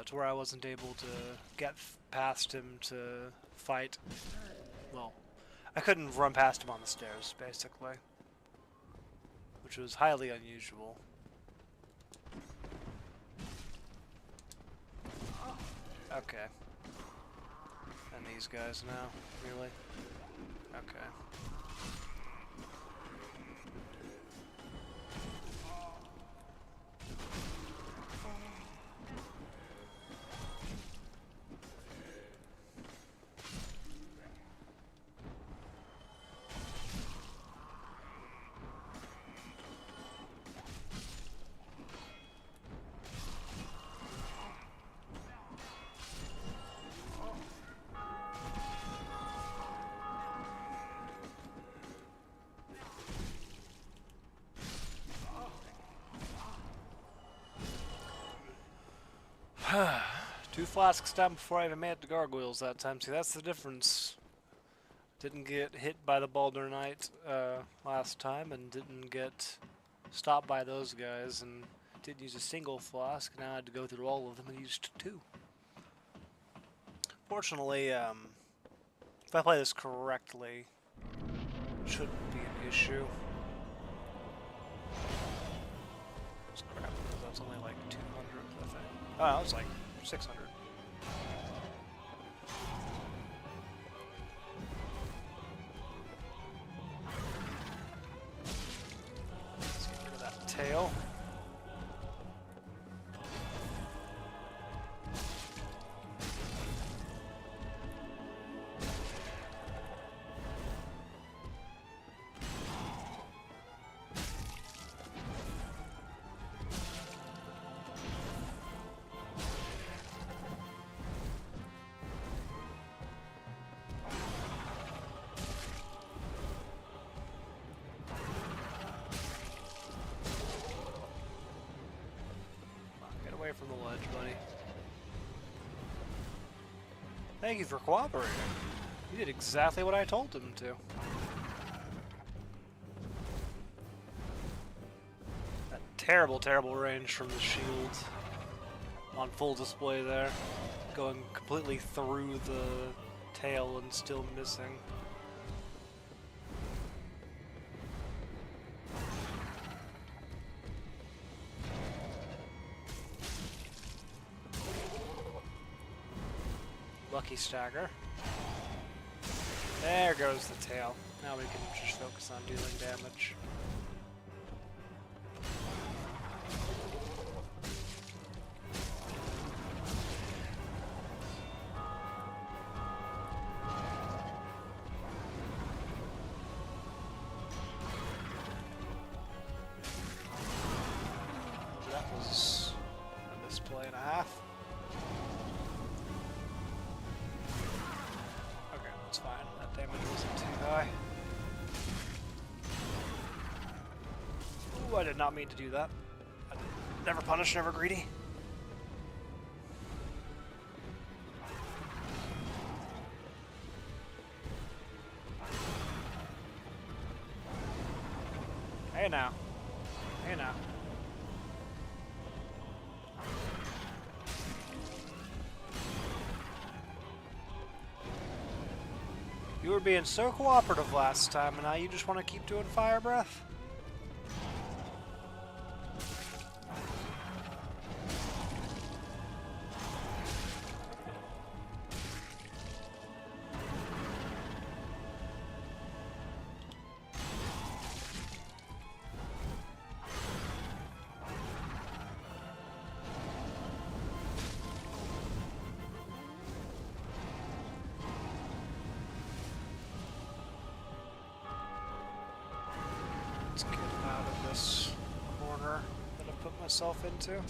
Speaker 1: To where I wasn't able to get past him to fight. Well, I couldn't run past him on the stairs, basically, which was highly unusual. Okay. And these guys now, really? Okay. 2 flasks down before I even made it to gargoyles that time. See, that's the difference. Didn't get hit by the Baldur Knight last time, and didn't get stopped by those guys, and didn't use a single flask. Now I had to go through all of them and used 2. Fortunately, if I play this correctly, it shouldn't be an issue. It's crap, because that's only like 200, I think. Oh, it's like 600. Let's get rid of that tail. Away from the ledge, buddy. Thank you for cooperating. You did exactly what I told him to. That terrible, terrible range from the shield on full display there. Going completely through the tail and still missing. Lucky stagger. There goes the tail. Now we can just focus on dealing damage. That was a misplay and a half. It's fine. That damage wasn't too high. Ooh, I did not mean to do that. Never punish, never greedy. Hey now. Hey now. You were being so cooperative last time, and now you just want to keep doing fire breath? Let's get out of this corner that I put myself into.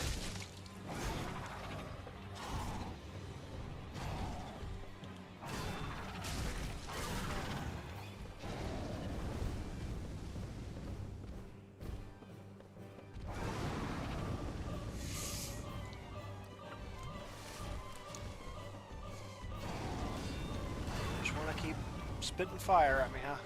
Speaker 1: Just want to keep spitting fire at me, huh?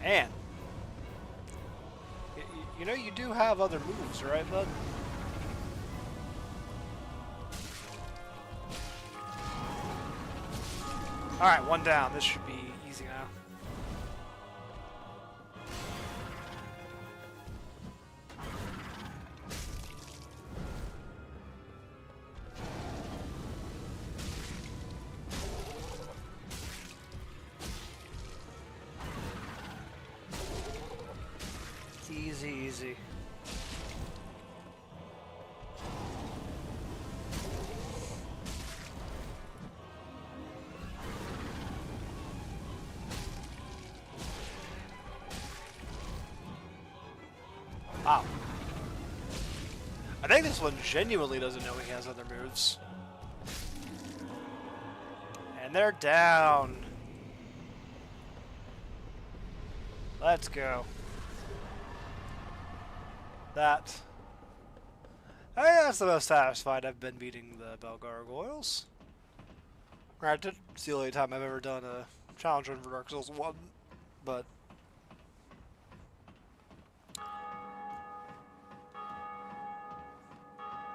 Speaker 1: Man. You know you do have other moves, right, bud? Alright, 1 down. This should be easy now. Easy, easy. Wow. I think this one genuinely doesn't know he has other moves. And they're down. Let's go. That. I think that's the most satisfied I've been beating the Bell Gargoyles. Granted, it's the only time I've ever done a challenge run for Dark Souls 1, but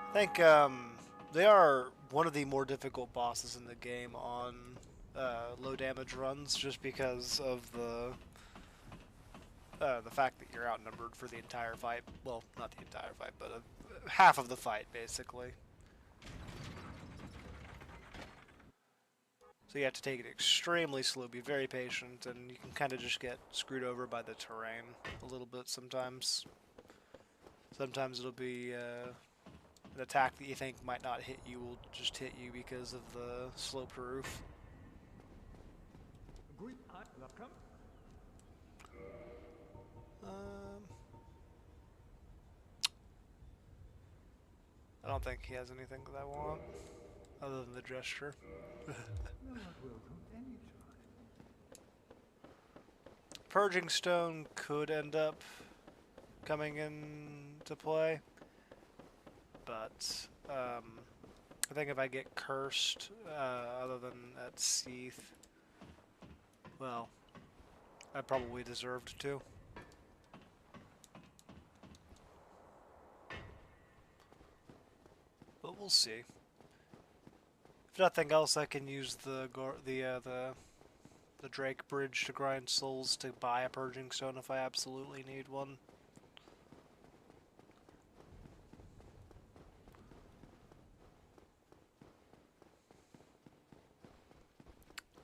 Speaker 1: I think they are one of the more difficult bosses in the game on low damage runs, just because of the fact that you're outnumbered for the entire fight. Well, not the entire fight, but half of the fight, basically. So you have to take it extremely slow, be very patient, and you can kind of just get screwed over by the terrain a little bit sometimes. Sometimes it'll be an attack that you think might not hit you will just hit you because of the sloped roof. I don't think he has anything that I want, other than the gesture. Purging Stone could end up coming into play, but I think if I get cursed, other than at Seath, well, I probably deserved to. But we'll see. If nothing else, I can use the Drake Bridge to grind souls to buy a Purging Stone if I absolutely need one.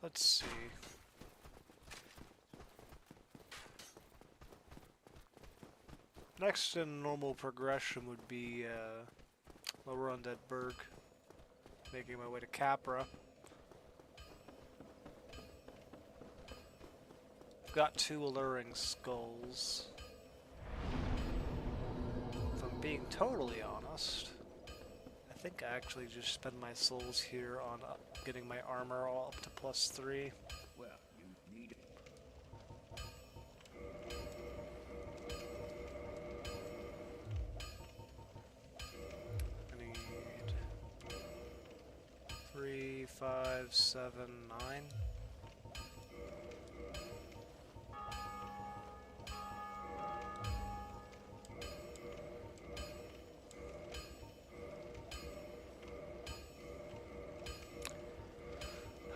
Speaker 1: Let's see. Next in normal progression would be Lower Undead Berg. Making my way to Capra. I've got 2 alluring skulls. If I'm being totally honest, I think I actually just spend my souls here on getting my armor all up to +3.
Speaker 3: Well, you need it.
Speaker 1: I need 3, 5, 7, 9.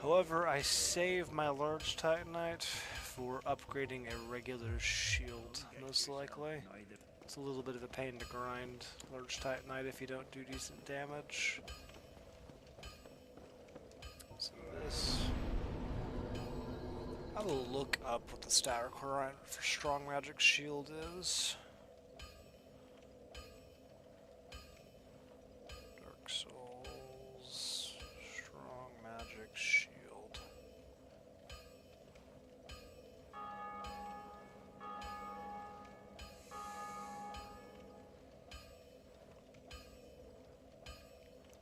Speaker 1: However, I save my large Titanite for upgrading a regular shield, most likely. It's a little bit of a pain to grind large Titanite if you don't do decent damage. So this... I will look up what the stat requirement for strong magic shield is. Dark Souls, strong magic shield.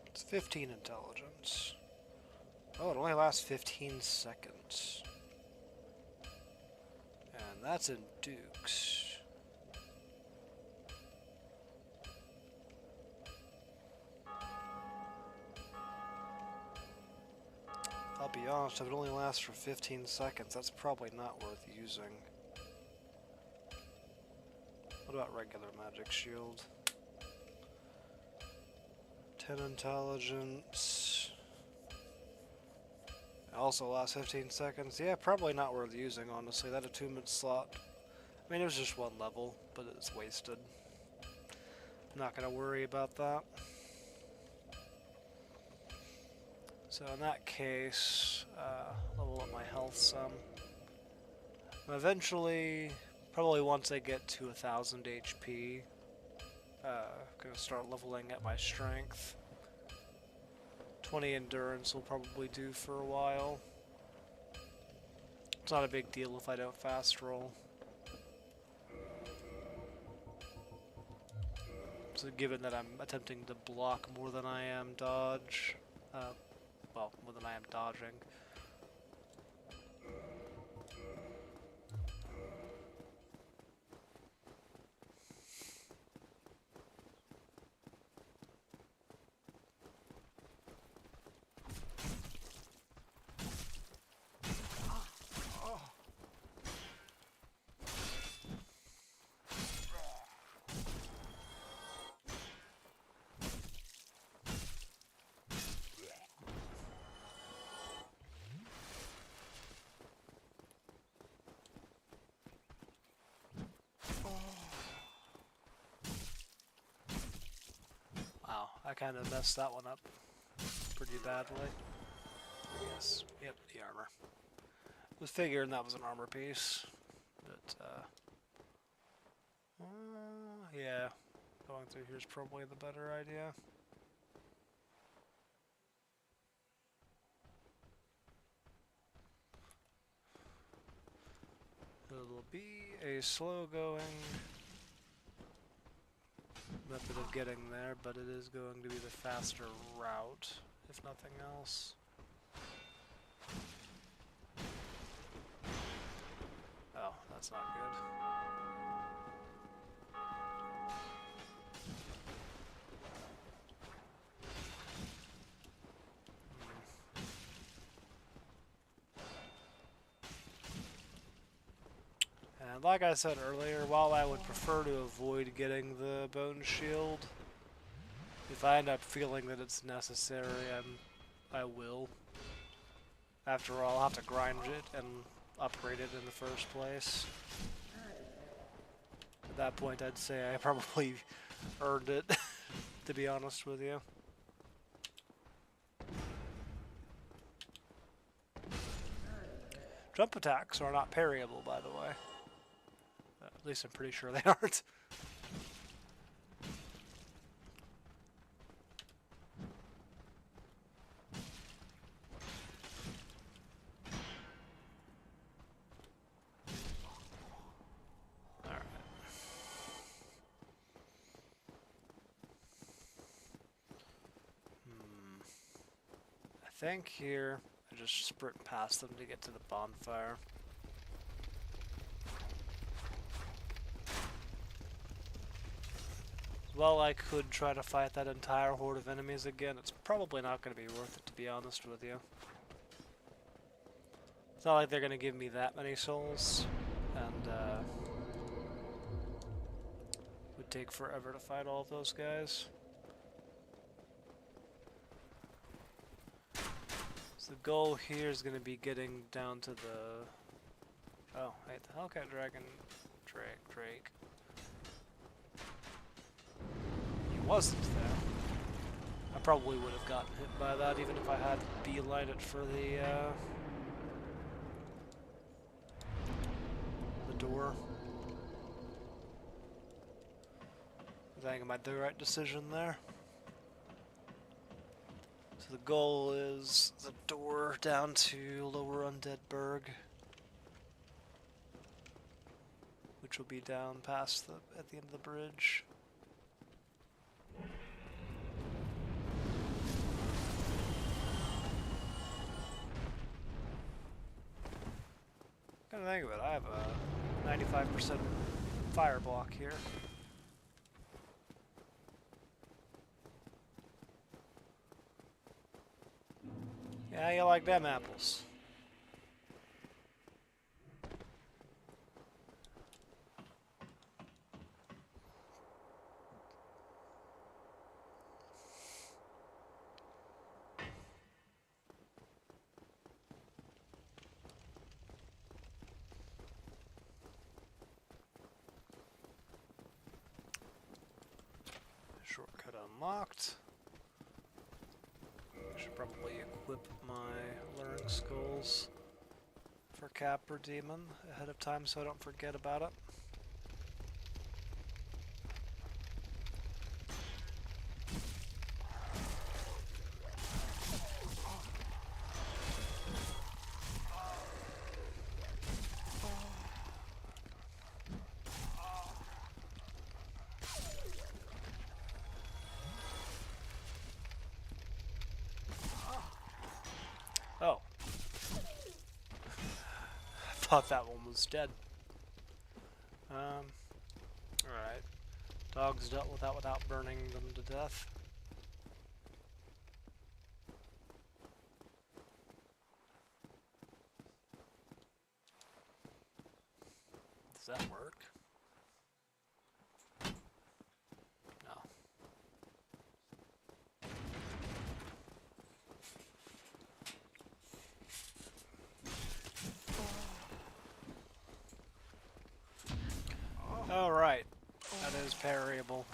Speaker 1: It's 15 intelligence. Oh, it only lasts 15 seconds. And that's in Dukes. I'll be honest, if it only lasts for 15 seconds, that's probably not worth using. What about regular magic shield? 10 intelligence. Also lasts 15 seconds. Yeah, probably not worth using, honestly. That attunement slot. I mean, it was just 1 level, but it's wasted. I'm not going to worry about that. So in that case, level up my health some. And eventually, probably once I get to 1000 HP, gonna start leveling up my strength. 20 endurance will probably do for a while. It's not a big deal if I don't fast roll. So given that I'm attempting to block more than I am dodge, well, more than I am dodging. Wow, I kind of messed that one up pretty badly. Yes, yep, the armor. Was figuring that was an armor piece, but yeah, going through here is probably the better idea. It'll be a slow-going method of getting there, but it is going to be the faster route, if nothing else. Oh, that's not good. And like I said earlier, while I would prefer to avoid getting the bone shield, if I end up feeling that it's necessary, I will. After all, I'll have to grind it and upgrade it in the first place. At that point, I'd say I probably earned it, to be honest with you. Jump attacks are not parryable, by the way. At least I'm pretty sure they aren't. Alright. I think here I just sprint past them to get to the bonfire. While I could try to fight that entire horde of enemies again, it's probably not going to be worth it, to be honest with you. It's not like they're going to give me that many souls, and would take forever to fight all of those guys. So the goal here is going to be getting down to the... Oh, hey, the Hellcat Dragon... Drake. Wasn't there. I probably would have gotten hit by that even if I had beelined it for the door. I think I made the right decision there. So the goal is the door down to Lower Undead Burg, which will be down past at the end of the bridge. Come to think of it, I have a 95% fire block here. Yeah, you like them apples. Shortcut unlocked. I should probably equip my luring skulls for Capra Demon ahead of time so I don't forget about it. thought that one was dead. Alright. Dogs dealt with that without burning them to death. Does that work? No. Alright. That is parryable.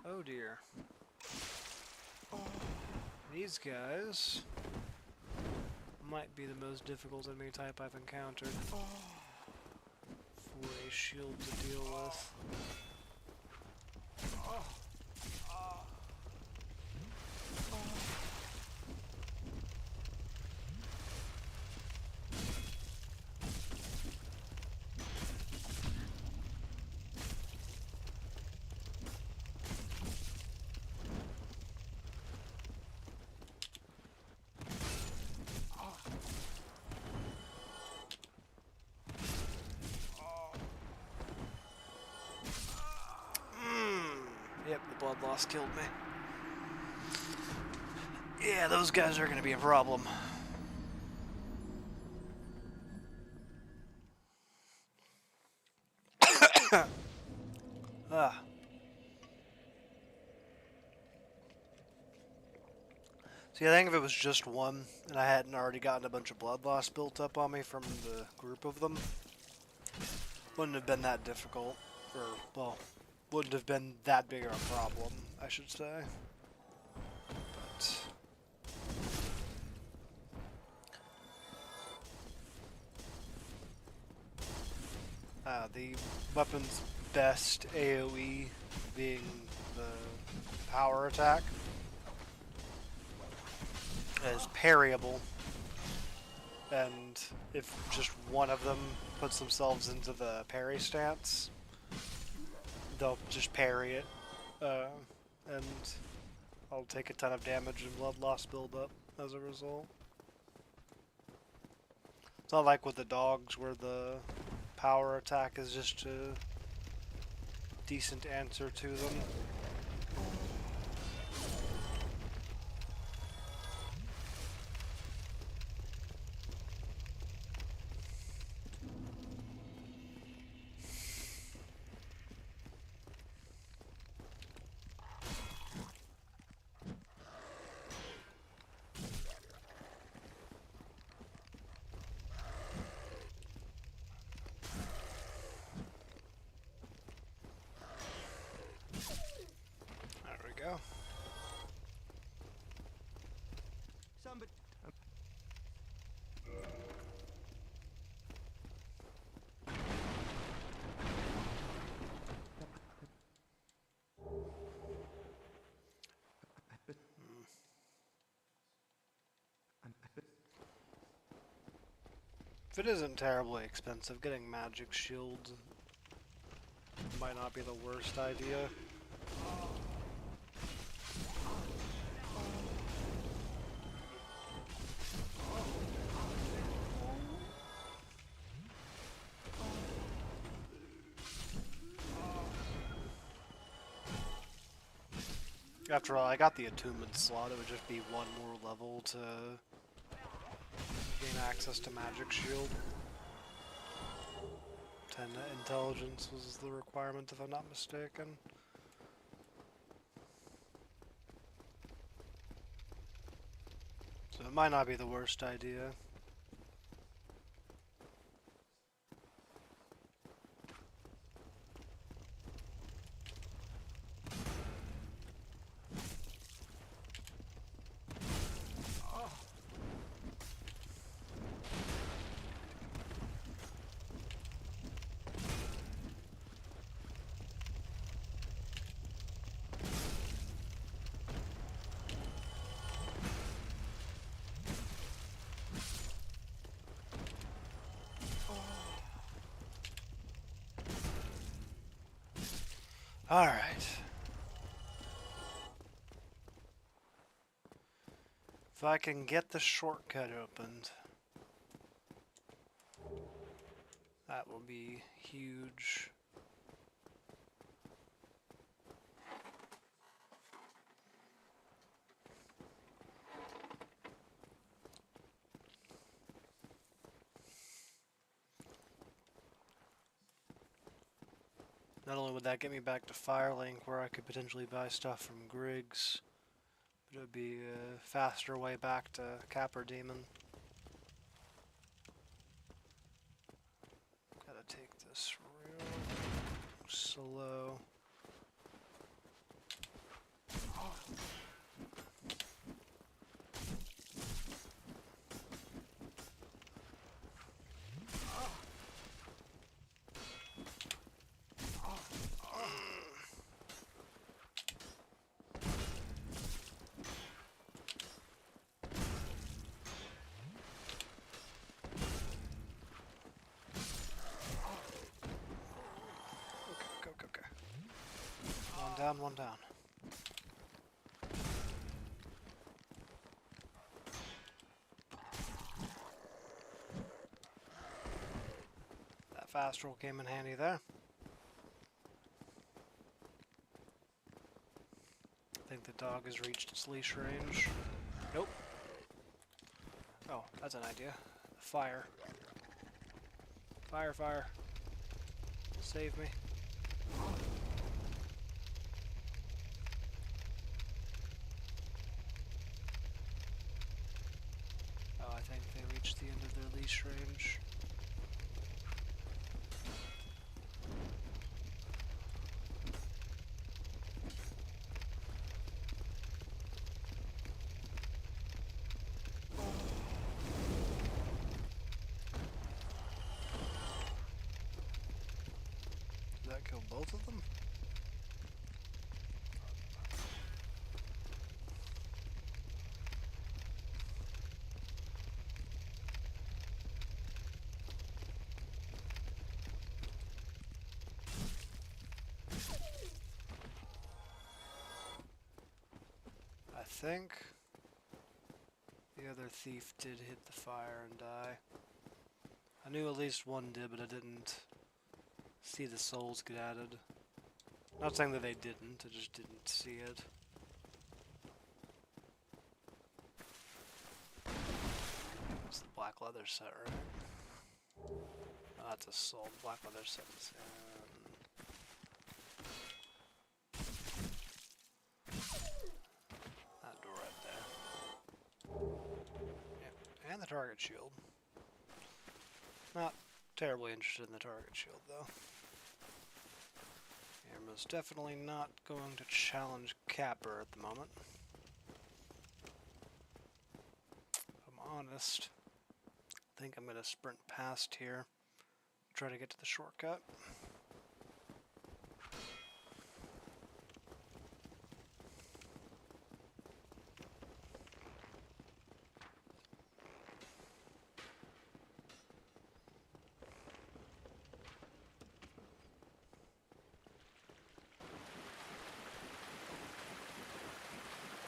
Speaker 1: Oh dear. These guys might be the most difficult enemy type I've encountered for a shield to deal with. Yep, the blood loss killed me. Yeah, those guys are gonna be a problem. Ah. See, I think if it was just one, and I hadn't already gotten a bunch of blood loss built up on me from the group of them, wouldn't have been that difficult. Or, well, wouldn't have been that big of a problem, I should say. But the weapon's best AoE being the power attack is parryable, and if just one of them puts themselves into the parry stance, they'll just parry it, and I'll take a ton of damage and blood loss build up as a result. It's not like with the dogs where the power attack is just a decent answer to them. There we go.
Speaker 3: Somebody.
Speaker 1: If it isn't terribly expensive, getting magic shields might not be the worst idea. After all, I got the attunement slot, it would just be one more level to gain access to magic shield. 10 intelligence was the requirement, if I'm not mistaken. So it might not be the worst idea. Alright. If I can get the shortcut opened, that will be huge. Not only would that get me back to Firelink, where I could potentially buy stuff from Griggs, but it would be a faster way back to Capper Demon. Gotta take this real slow. Okay. One down, one down. That fast roll came in handy there. I think the dog has reached its leash range. Nope. Oh, that's an idea. Fire. Fire, fire. Save me. Oh, I think they reached the end of their leash range. Did that kill both of them? I think the other thief did hit the fire and die. I knew at least one did, but I didn't see the souls get added. Not saying that they didn't, I just didn't see it. It's the black leather set, right? Oh, that's a soul. Black leather set is that door right there. Yep, and the target shield. Not terribly interested in the target shield, though. You're most definitely not going to challenge Capper at the moment. If I'm honest, I think I'm going to sprint past here, try to get to the shortcut.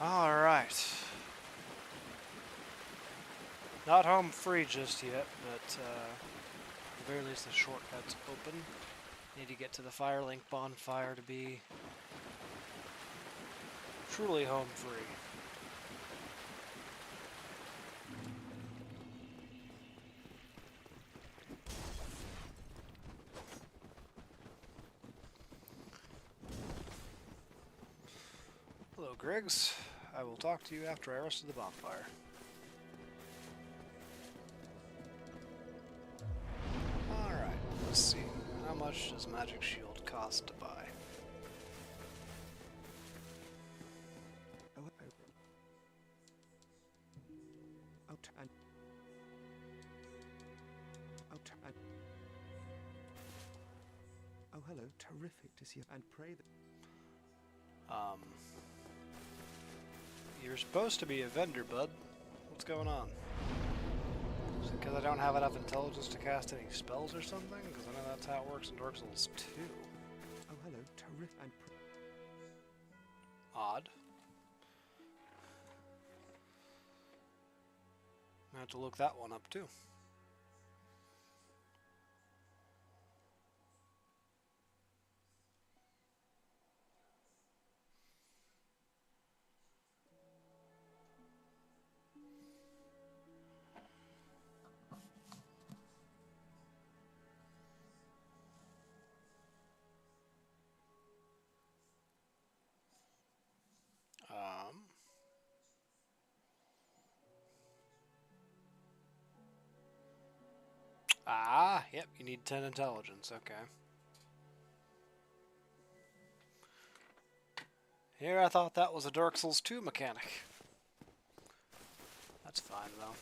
Speaker 1: Alright. Not home free just yet, but at the very least the shortcut's open. Need to get to the Firelink bonfire to be truly home free. Hello, Griggs. I will talk to you after I rested the bonfire. Alright, let's see. How much does Magic Shield cost to buy?
Speaker 3: Oh, hello. Terrific to see you. And pray that...
Speaker 1: You're supposed to be a vendor, bud. What's going on? Is it because I don't have enough intelligence to cast any spells or something? Because I know that's how it works in Dark Souls 2.
Speaker 3: Oh, hello. Terrific. And
Speaker 1: Odd. I have to look that one up too. Yep, you need 10 intelligence, okay. Here, I thought that was a Dark Souls 2 mechanic. That's fine, though.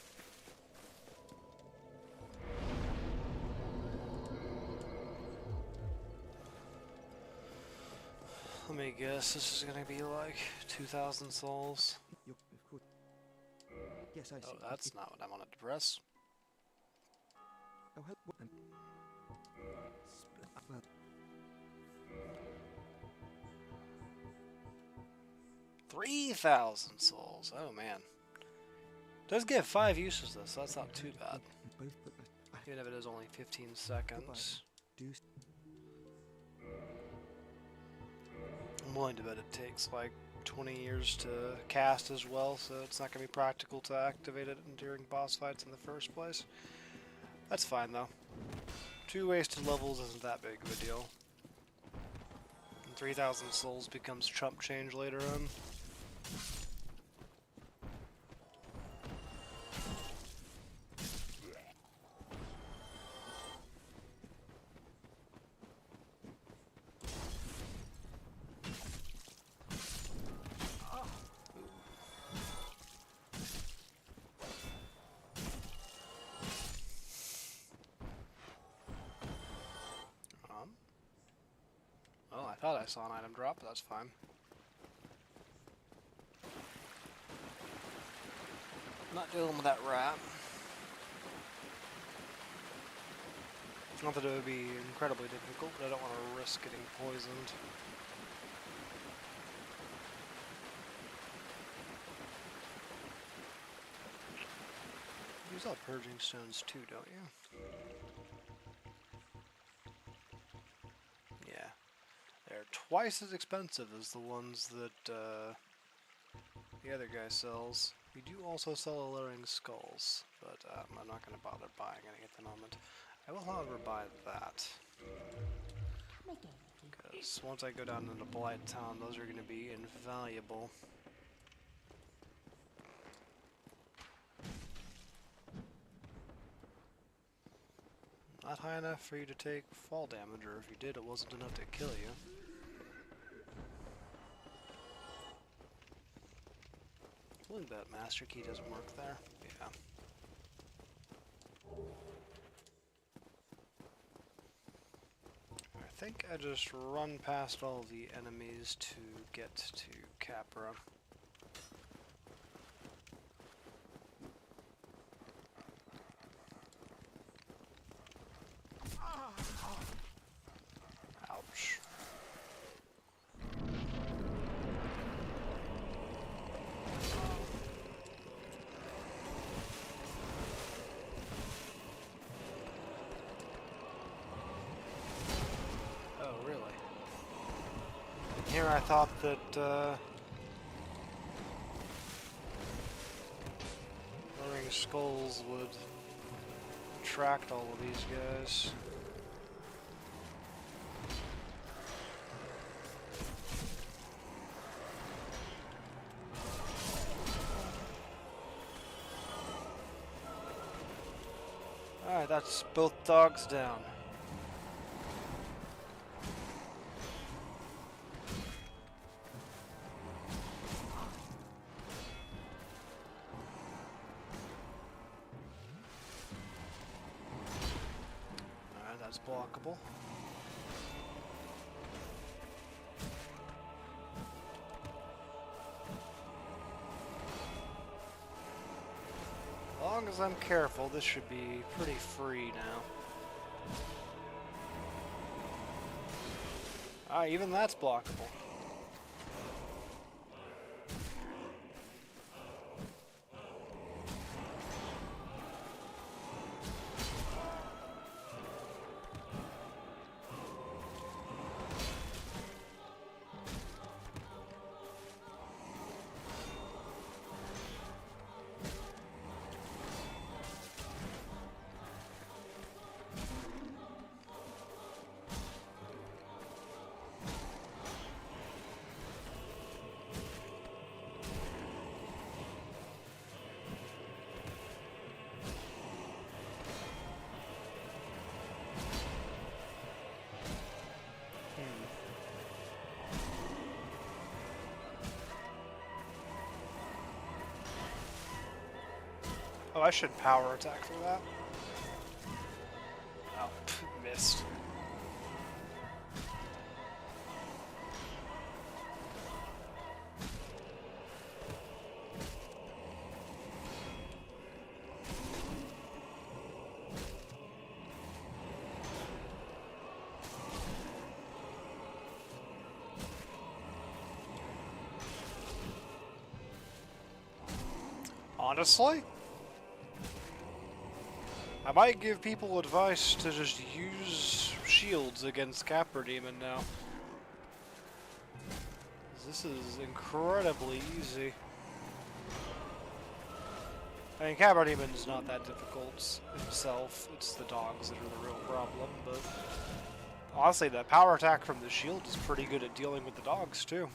Speaker 1: Let me guess, this is gonna be like 2,000 souls.
Speaker 3: Yes, I see.
Speaker 1: Oh, that's not what I wanted to press.
Speaker 3: Oh, help. Well,
Speaker 1: 3,000 souls. Oh man. Does give 5 uses though, so that's not too bad.
Speaker 3: both, but
Speaker 1: Even if it is only 15 seconds.
Speaker 3: do.
Speaker 1: I'm willing to bet it takes like 20 years to cast as well, so it's not going to be practical to activate it during boss fights in the first place. That's fine though. 2 wasted levels isn't that big of a deal. And 3,000 souls becomes chump change later on. Oh, I thought I saw an item drop, but that's fine. Not dealing with that rat. Not that it would be incredibly difficult, but I don't want to risk getting poisoned. You use all purging stones too, don't you? Yeah. They're twice as expensive as the ones that the other guy sells. We do also sell alluring skulls, but I'm not going to bother buying any at the moment. I will, however, buy that. Because once I go down into Blight Town, those are going to be invaluable. Not high enough for you to take fall damage, or if you did, it wasn't enough to kill you. I believe that Master Key doesn't work there. Yeah. I think I just run past all the enemies to get to Capra. Ouch. Oh, really? Here I thought that, Luring Skulls would attract all of these guys. Alright, that's both dogs down. Alright, that's blockable. As long as I'm careful, this should be pretty free now. Ah, even that's blockable. Oh, I should power attack for that. Oh, missed. Honestly, I might give people advice to just use shields against Capra Demon now. This is incredibly easy. I mean, Capra Demon's not that difficult himself. It's the dogs that are the real problem, but honestly, the power attack from the shield is pretty good at dealing with the dogs, too.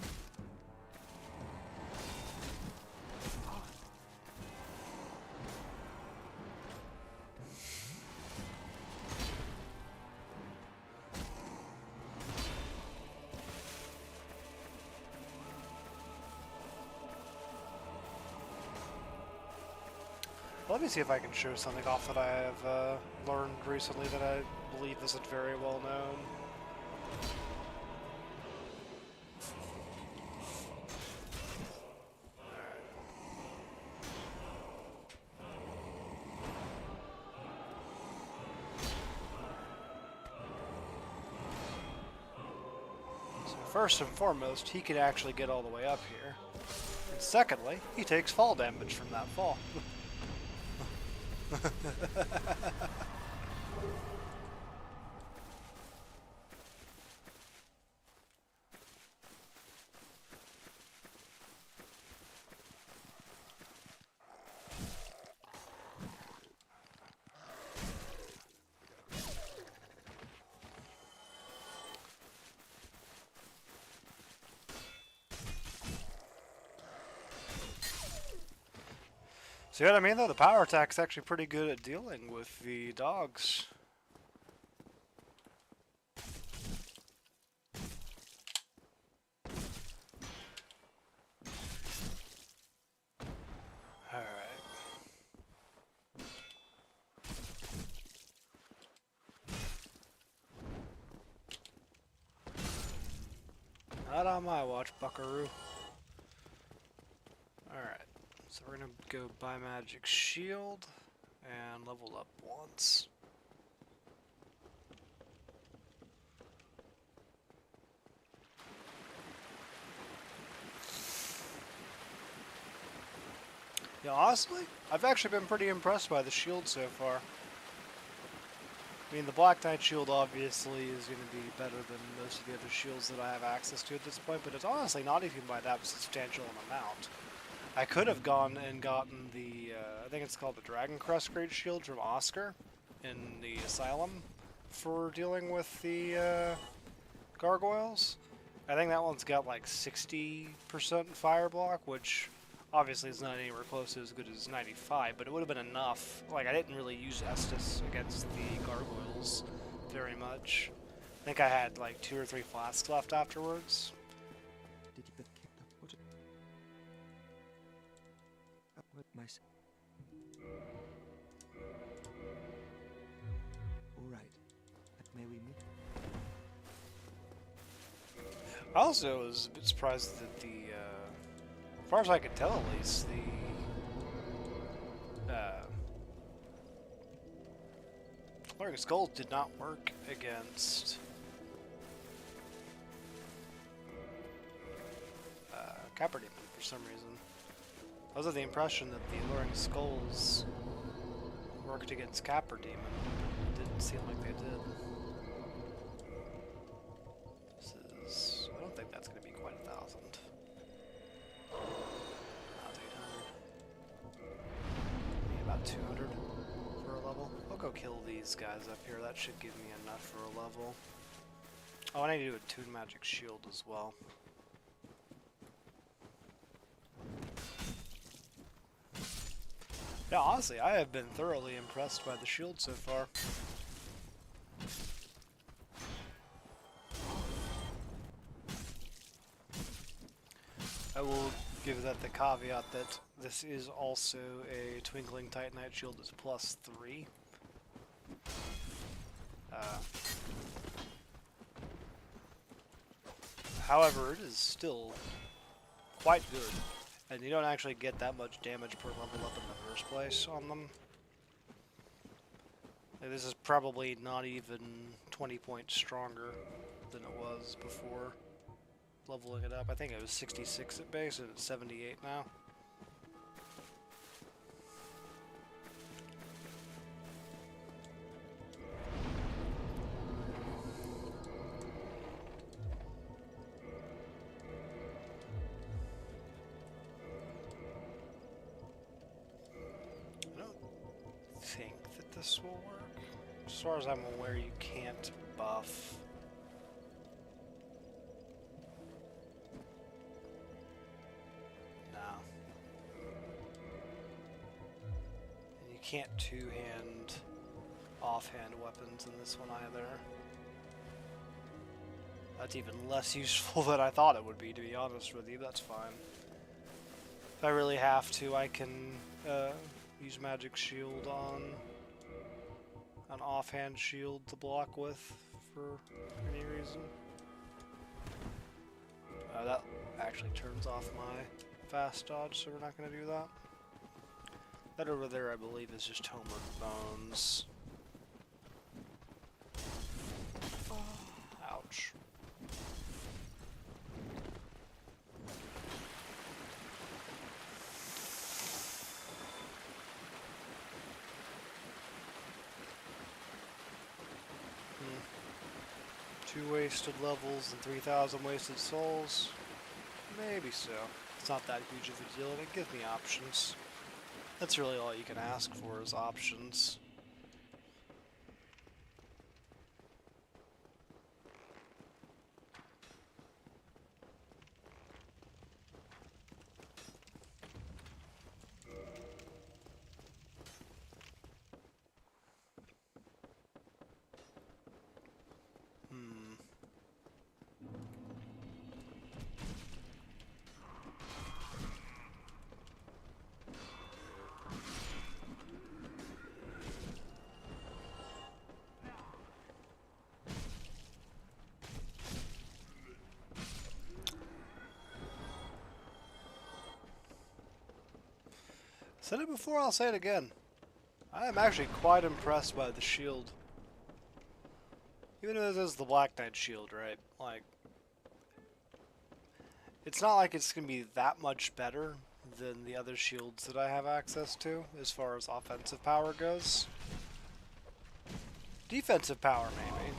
Speaker 1: Let me see if I can show something off that I have learned recently that I believe isn't very well known. So first and foremost, he can actually get all the way up here. And secondly, he takes fall damage from that fall. See what I mean though? The power attack's actually pretty good at dealing with the dogs. Alright. Not on my watch, buckaroo. Alright. So we're gonna go buy magic shield and level up once. Yeah, honestly, I've actually been pretty impressed by the shield so far. I mean, the Black Knight shield obviously is going to be better than most of the other shields that I have access to at this point, but it's honestly not even by that substantial an amount. I could have gone and gotten the, I think it's called the Dragon Crest Great Shield from Oscar in the Asylum for dealing with the gargoyles. I think that one's got like 60% fire block, which obviously is not anywhere close to as good as 95, but it would have been enough. Like, I didn't really use Estus against the gargoyles very much. I think I had like 2 or 3 flasks left afterwards.
Speaker 3: Did you get kicked up? What my... All right. May we meet?
Speaker 1: I also was a bit surprised that the, as far as I could tell at least, the Lurking Skulls did not work against Capra Demon for some reason. I was of the impression that the Alluring Skulls worked against Capra Demon. It didn't seem like they did. This is... I don't think that's going to be quite 1,000. Not 800. Maybe about 200 for a level. I'll go kill these guys up here. That should give me enough for a level. Oh, and I need to do a Toon Magic Shield as well. Yeah, honestly, I have been thoroughly impressed by the shield so far. I will Give that the caveat that this is also a Twinkling Titanite shield that's +3. However, it is still quite good, and you don't actually get that much damage per level up in the first place on them. Like, this is probably not even 20 points stronger than it was before leveling it up. I think it was 66 at base, and it's 78 now. I don't think that this will work. As far as I'm aware, you can't buff. No. And you can't two-hand, offhand weapons in this one either. That's even less useful than I thought it would be, to be honest with you. That's fine. If I really have to, I can use Magic Shield on an offhand shield to block with for any reason. That actually turns off my fast dodge, so we're not going to do that. That over there, I believe, is just Homered Bones. Ouch. Two wasted levels and 3,000 wasted souls? Maybe so. It's not that huge of a deal, and it gives me options. That's really all you can ask for is options. Said it before, I'll say it again. I am actually quite impressed by the shield. Even though this is the Black Knight shield, right? Like, it's not like it's going to be that much better than the other shields that I have access to, as far as offensive power goes. Defensive power, maybe.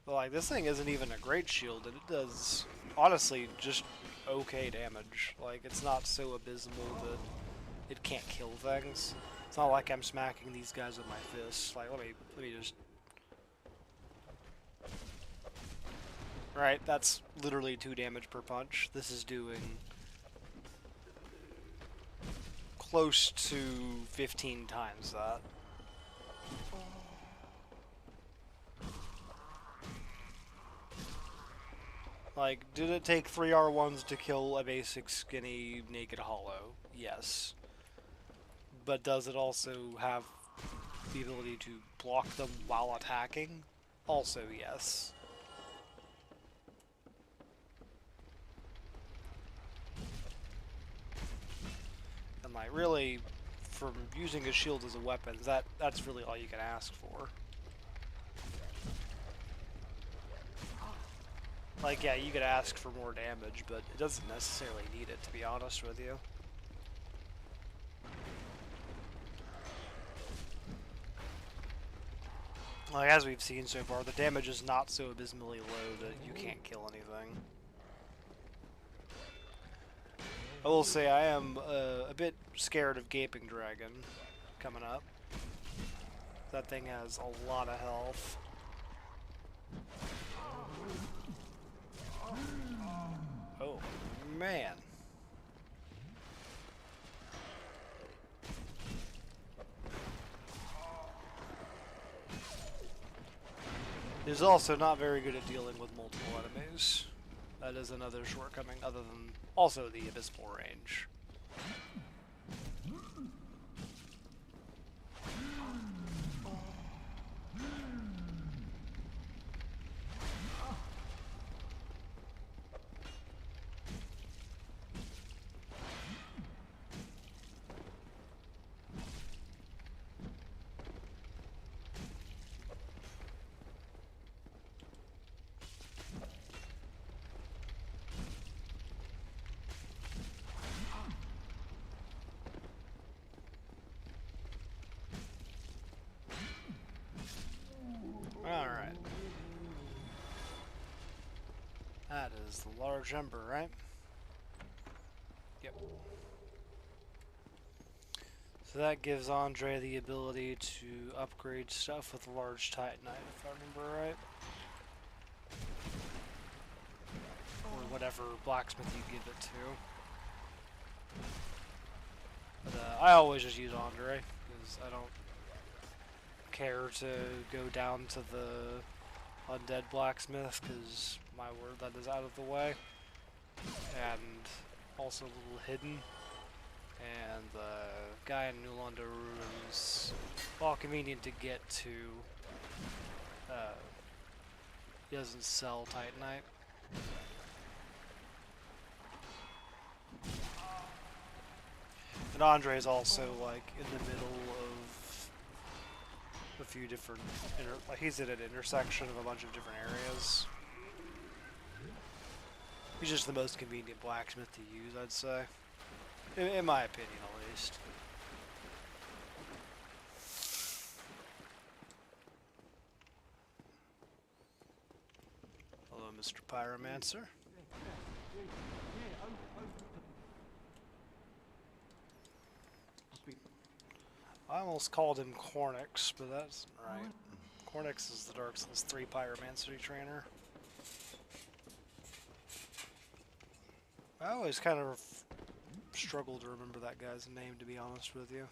Speaker 1: But like, this thing isn't even a great shield, and it does, honestly, just okay damage. Like, it's not so abysmal that it can't kill things. It's not like I'm smacking these guys with my fists. Like, let me just... Right, that's literally 2 damage per punch. This is doing close to 15 times that. Like, did it take 3 R1s to kill a basic skinny naked hollow? Yes. But does it also have the ability to block them while attacking? Also yes. And like, really, from using a shield as a weapon, that's really all you can ask for. Like, yeah, you could ask for more damage, but it doesn't necessarily need it, to be honest with you. Like, as we've seen so far, the damage is not so abysmally low that you can't kill anything. I will say I am a bit scared of Gaping Dragon coming up. That thing has a lot of health. Oh, man. He's also not very good at dealing with multiple enemies. That is another shortcoming, other than also the abysmal range. Alright. That is the large ember, right? Yep. So that gives Andre the ability to upgrade stuff with large titanite, if I remember right. Or whatever blacksmith you give it to. But I always just use Andre, because I don't care to go down to the undead blacksmith, because my word, that is out of the way. And also a little hidden. And the guy in New London Ruins, while convenient to get to, he doesn't sell titanite. And Andre's also like in the middle of a few different, like he's at an intersection of a bunch of different areas. He's just the most convenient blacksmith to use, I'd say. In my opinion, at least. Hello, Mr. Pyromancer. I almost called him Cornix, but that's right. Cornix is the Dark Souls 3 Pyromancy trainer. I always kind of struggle to remember that guy's name, to be honest with you.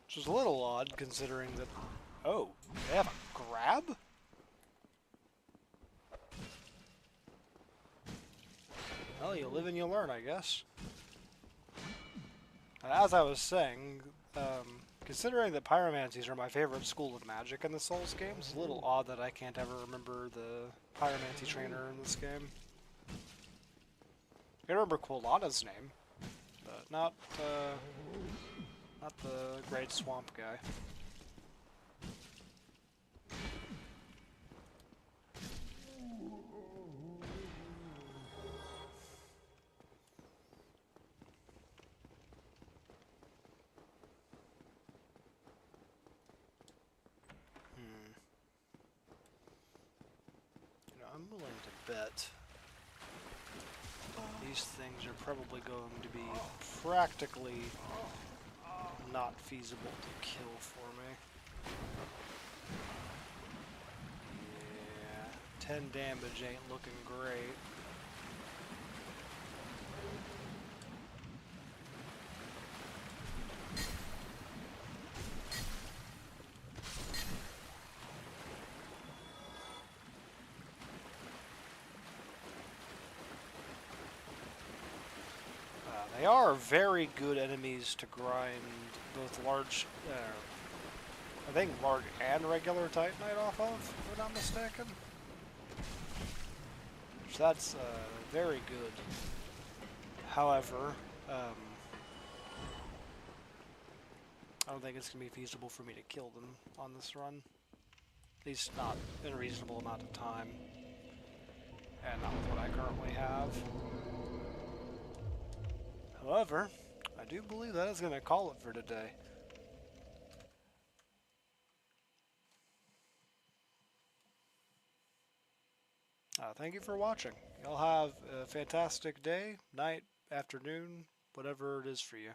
Speaker 1: Which is a little odd, considering that... Oh, they have a grab? Well, you live and you learn, I guess. And as I was saying, considering that pyromancies are my favorite school of magic in the Souls games, it's a little odd that I can't ever remember the pyromancy trainer in this game. I can remember Quilana's name, but not the Great Swamp guy. I'm willing to bet these things are probably going to be practically not feasible to kill for me. Yeah, 10 damage ain't looking great. They are very good enemies to grind both large, I think large and regular titanite off of, if I'm not mistaken. So that's very good. However, I don't think it's going to be feasible for me to kill them on this run. At least not in a reasonable amount of time. And not with what I currently have. However, I do believe that is going to call it for today. Thank you for watching. Y'all have a fantastic day, night, afternoon, whatever it is for you.